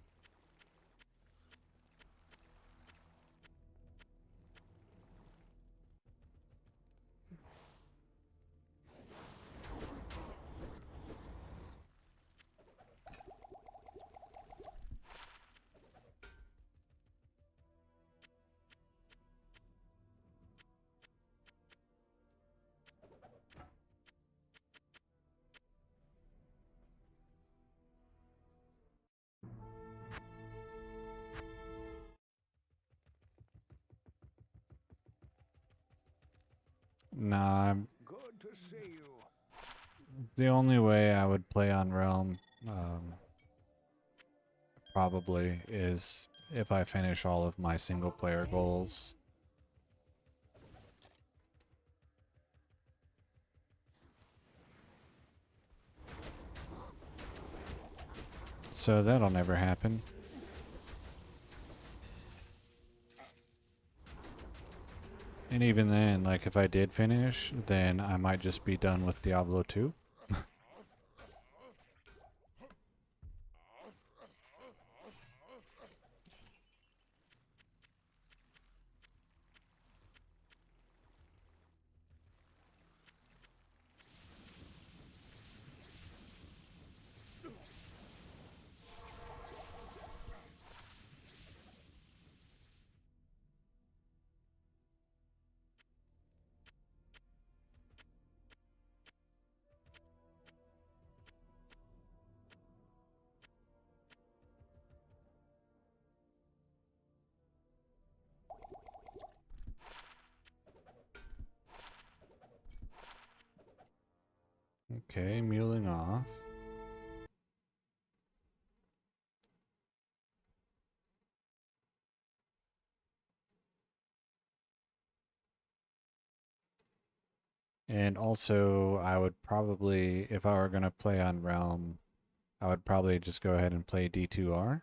Good to see you. The only way I would play on Realm, probably, is if I finish all of my single player goals. So that'll never happen. And even then, like if I did finish, then I might just be done with Diablo 2. Okay, muling off. And also, I would probably, if I were going to play on Realm, I would probably just go ahead and play D2R.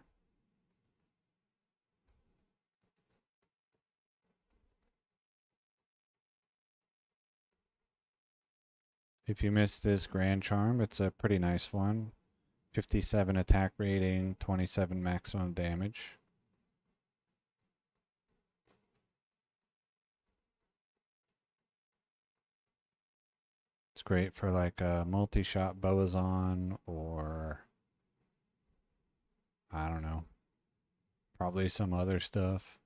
If you missed this Grand Charm, it's a pretty nice one. 57 attack rating, 27 maximum damage. It's great for like a multi-shot Boazon or I don't know, probably some other stuff.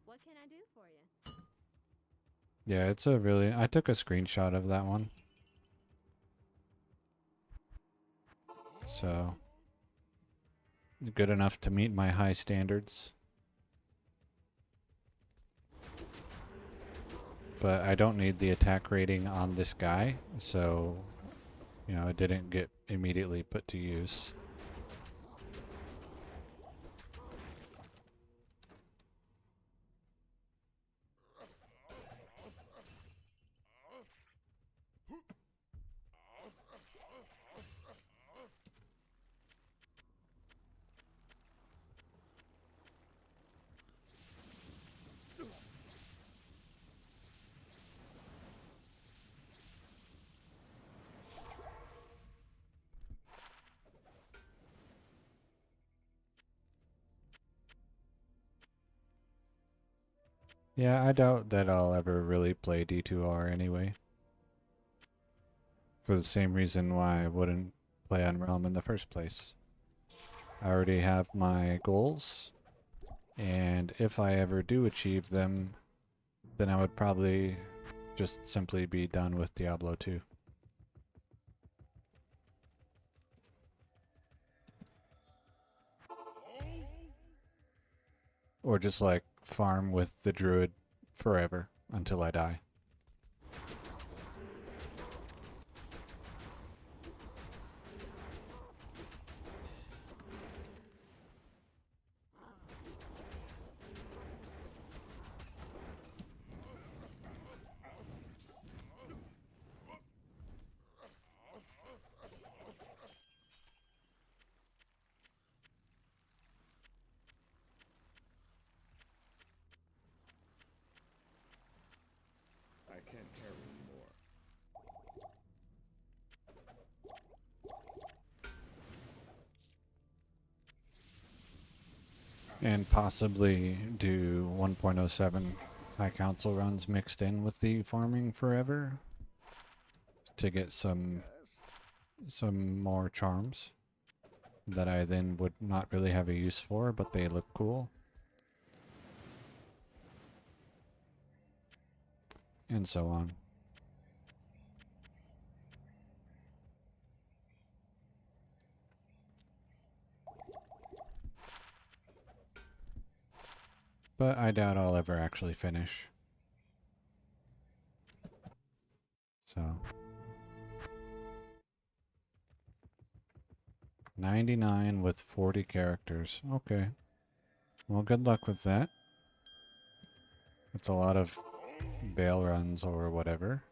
What can I do for you? Yeah, it's a really, I took a screenshot of that one. So, good enough to meet my high standards. But I don't need the attack rating on this guy, so, you know, it didn't get immediately put to use. Yeah, I doubt that I'll ever really play D2R anyway. For the same reason why I wouldn't play on Realm in the first place. I already have my goals, and if I ever do achieve them, then I would probably just simply be done with Diablo 2. Or just like farm with the druid forever until I die. I can't carry anymore. And possibly do 1.07 High Council runs mixed in with the farming forever to get some more charms that I then would not really have a use for, but they look cool. And so on. But I doubt I'll ever actually finish. So 99 with 40 characters. Okay. Well, good luck with that. It's a lot of bail runs or whatever.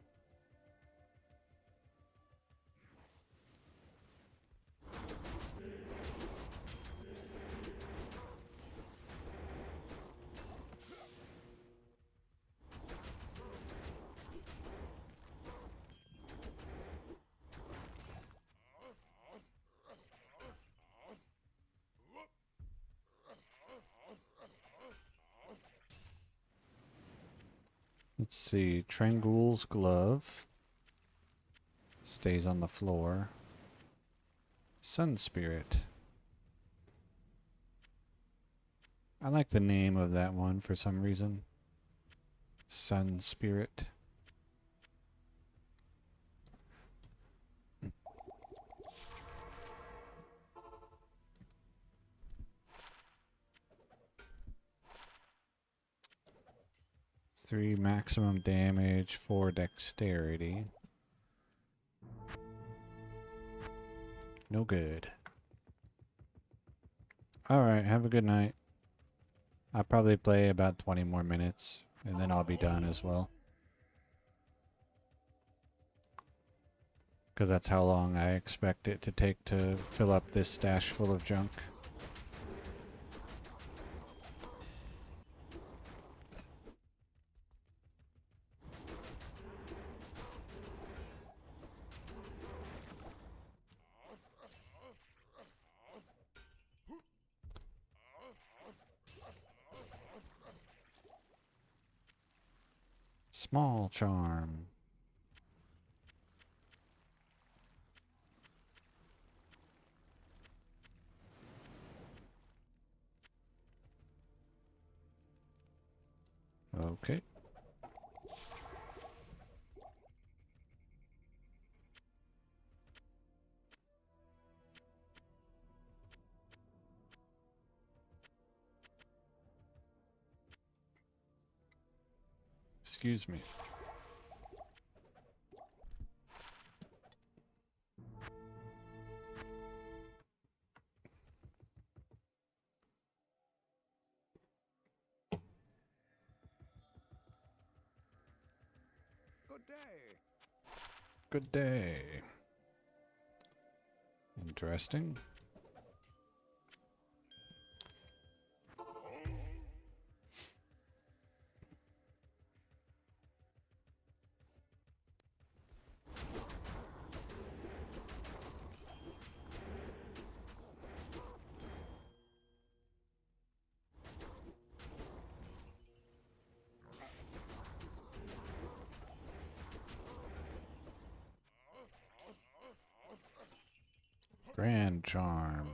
Let's see. Trangul's glove stays on the floor. Sun Spirit. I like the name of that one for some reason. Sun Spirit. Three maximum damage, 4 dexterity. No good. Alright, have a good night. I'll probably play about 20 more minutes, and then I'll be done as well. Because that's how long I expect it to take to fill up this stash full of junk. Small charm. Okay. Excuse me. Good day. Good day. Interesting. Grand charm.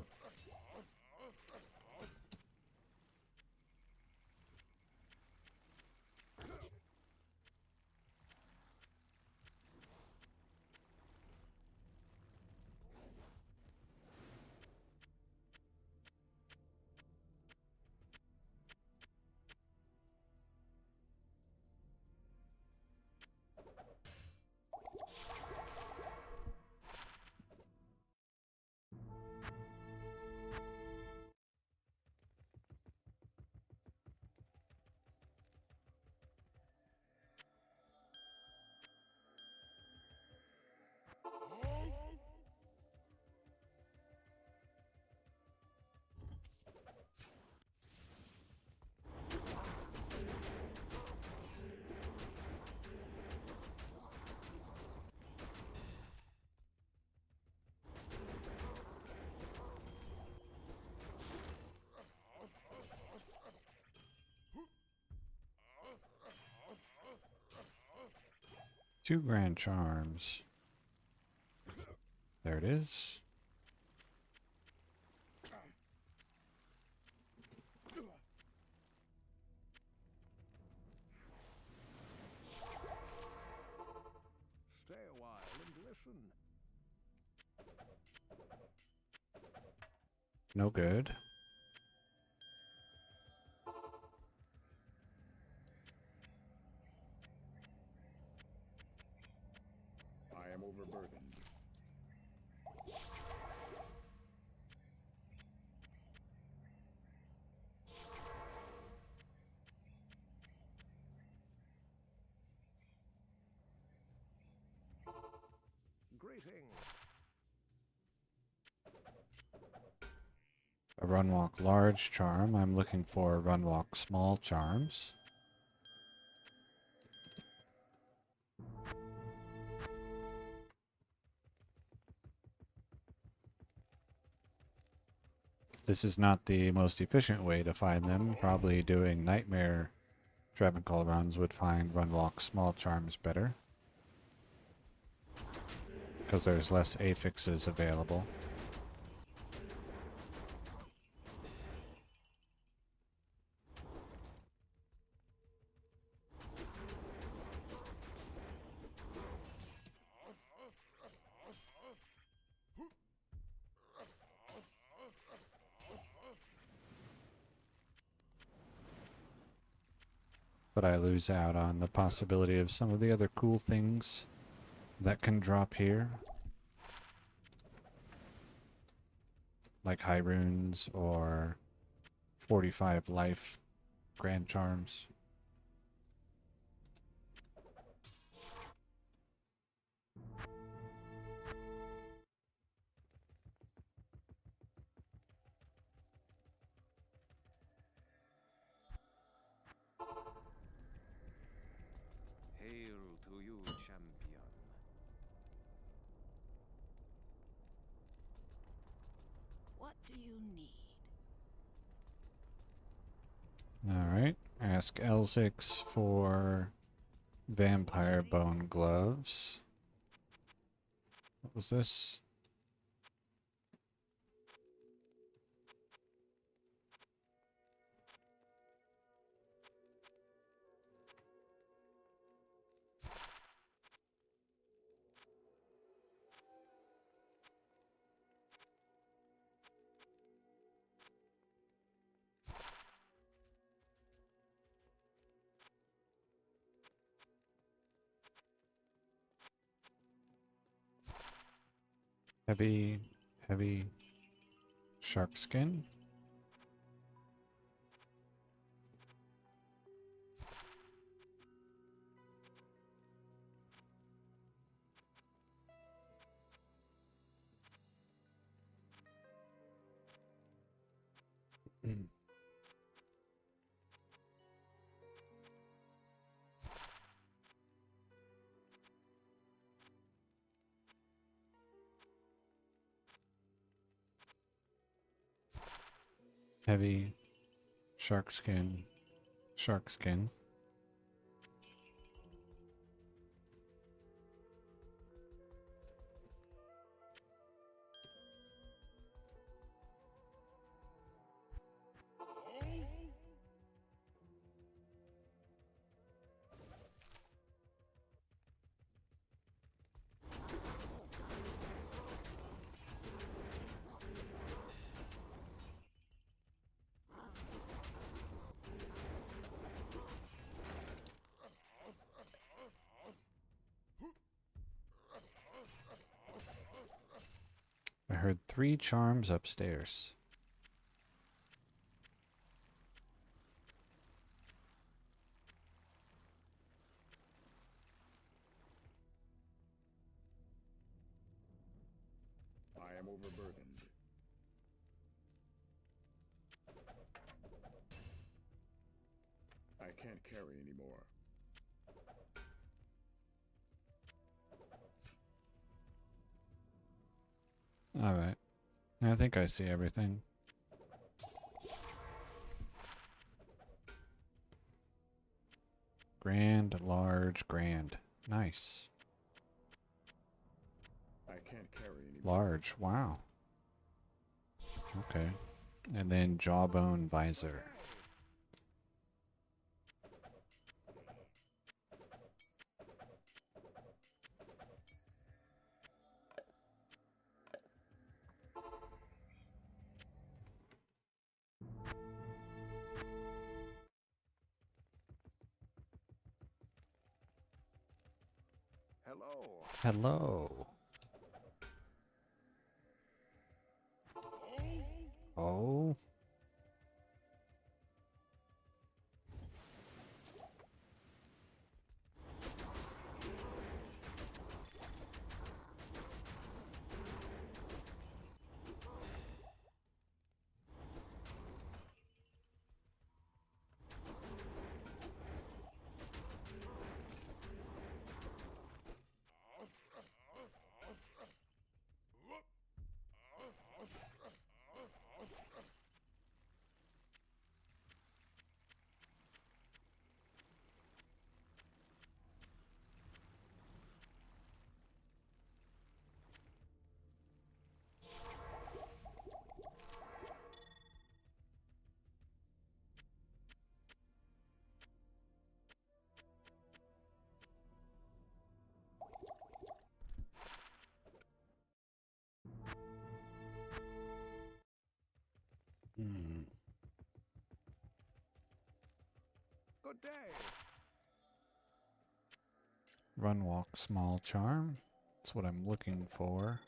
Two grand charms. There it is. Stay a while and listen. No good. A Runwalk large charm. I'm looking for Runwalk small charms. This is not the most efficient way to find them. Probably doing Nightmare Travencall runs would find Runwalk small charms better, because there's less affixes available. But I lose out on the possibility of some of the other cool things that can drop here. Like High Runes or 45 life Grand Charms. Hail to you, champion. What do you need? Alright, ask L6 for Vampire Bone Gloves. What was this? Heavy shark skin. Heavy shark skin. I heard 3 charms upstairs. I am overburdened. I can't carry anymore. Alright. I think I see everything. Grand, large, grand. Nice. I can't carry anymore. Large, wow. Okay. And then jawbone visor. Hello. Hello. Oh. Hmm. Good day. Run, walk, small charm. That's what I'm looking for.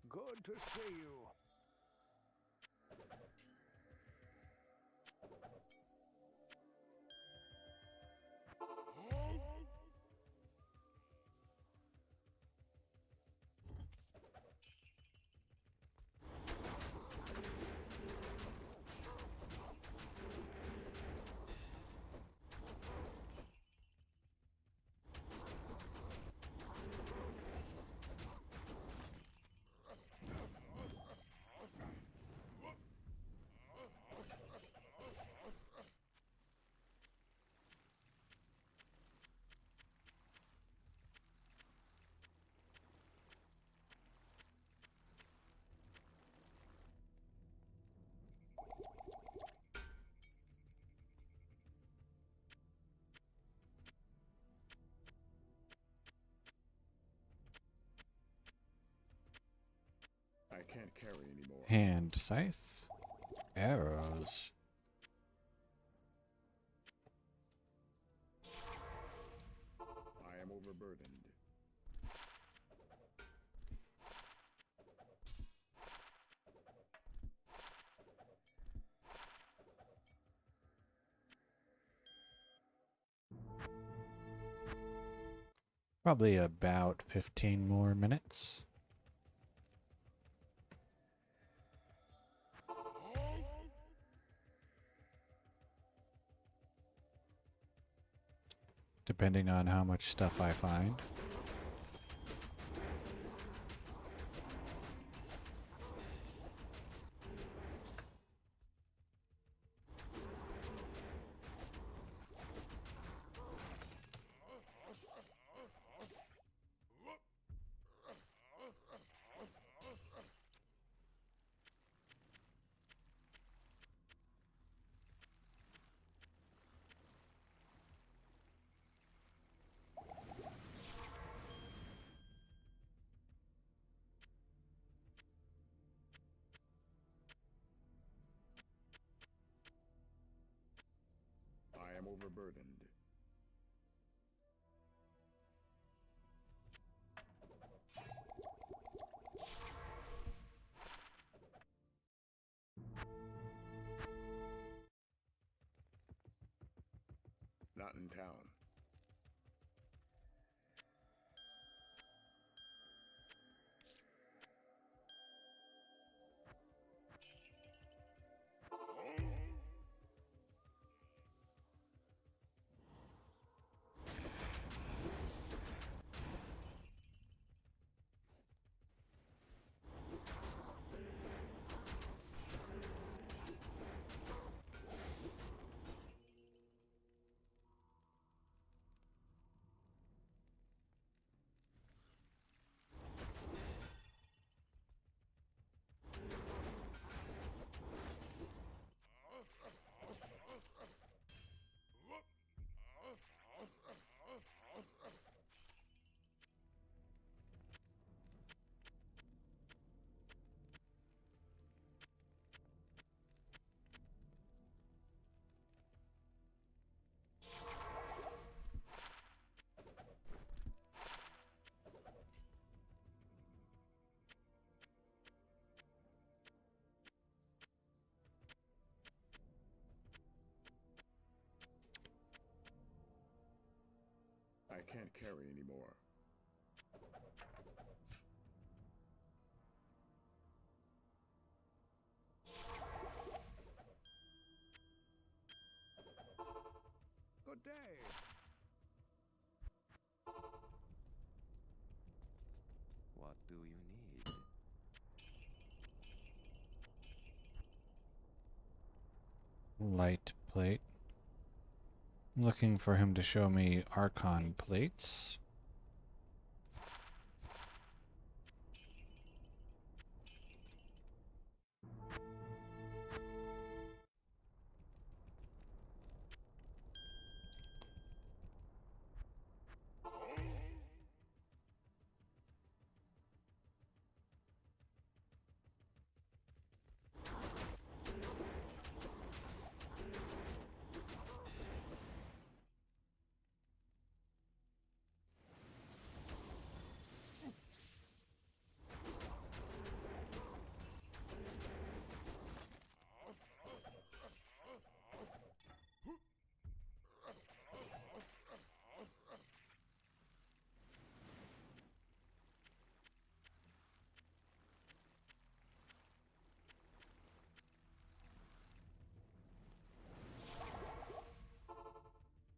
Good to see you. I can't carry anymore. Hand scythe. Arrows. I am overburdened. Probably about 15 more minutes. Depending on how much stuff I find. I am overburdened. Not in town. can't carry anymore. Good day. What do you need? Light plate. I'm looking for him to show me Archon plates.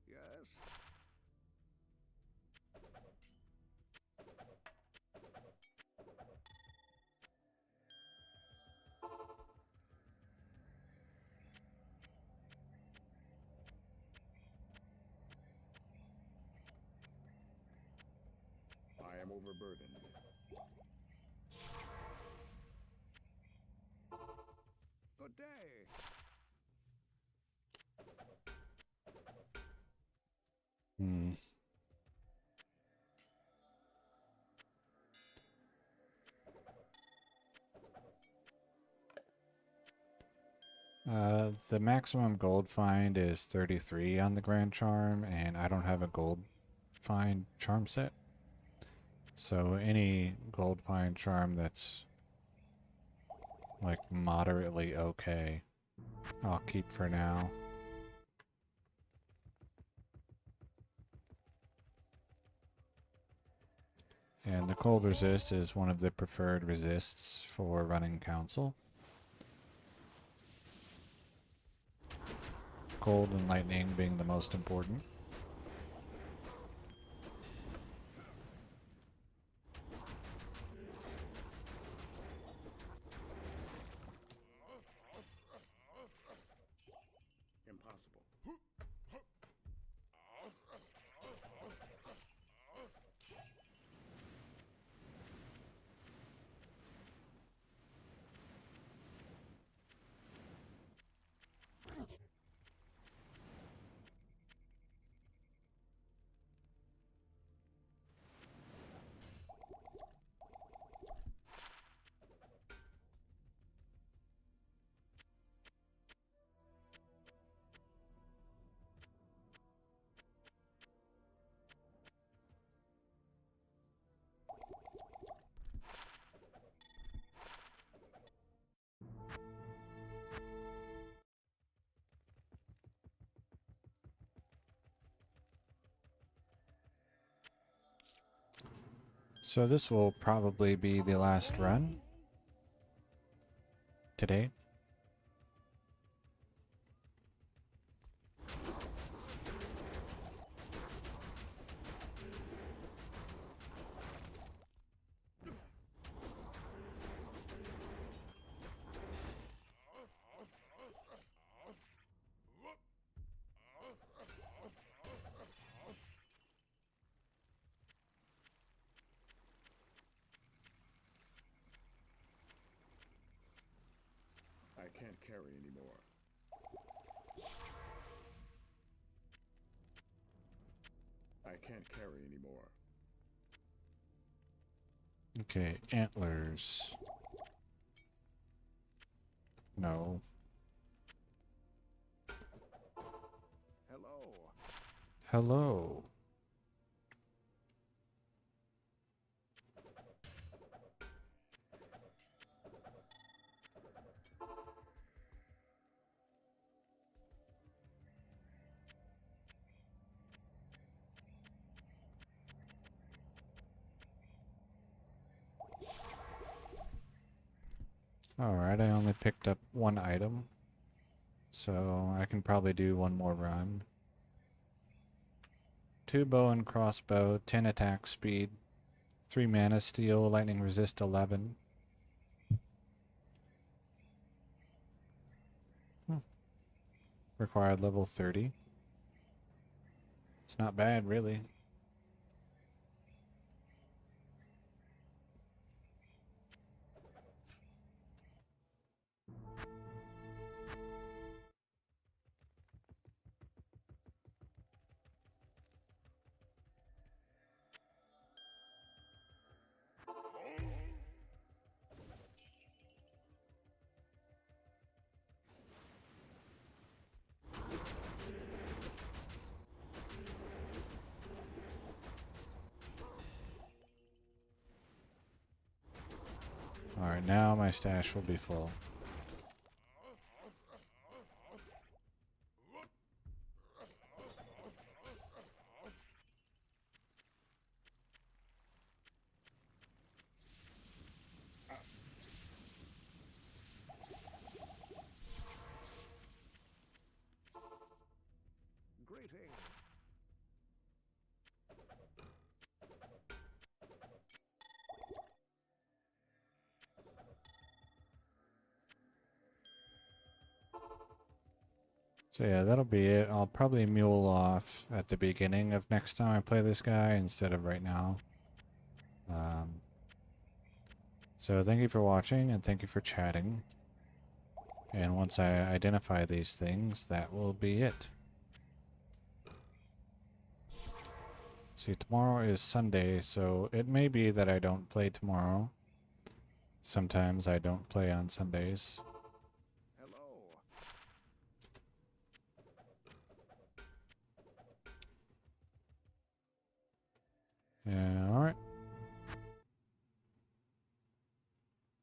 Yes. I am overburdened. Good day. Hmm. The maximum gold find is 33 on the Grand Charm, and I don't have a gold find charm set. So any gold find charm that's like moderately okay, I'll keep for now. And the cold resist is one of the preferred resists for running council. Cold and lightning being the most important. Impossible. So this will probably be the last run today. I can't carry anymore. I can't carry anymore. Okay, antlers. No. Hello. Hello. Alright, I only picked up one item, so I can probably do one more run. 2 bow and crossbow, 10 attack speed, 3 mana steel, lightning resist 11. Required level 30. It's not bad, really. Alright, now my stash will be full. Greetings. So yeah, that'll be it. I'll probably mule off at the beginning of next time I play this guy instead of right now. So thank you for watching and thank you for chatting. And once I identify these things, that will be it. See, tomorrow is Sunday, so it may be that I don't play tomorrow. Sometimes I don't play on Sundays. Hello. Yeah, alright.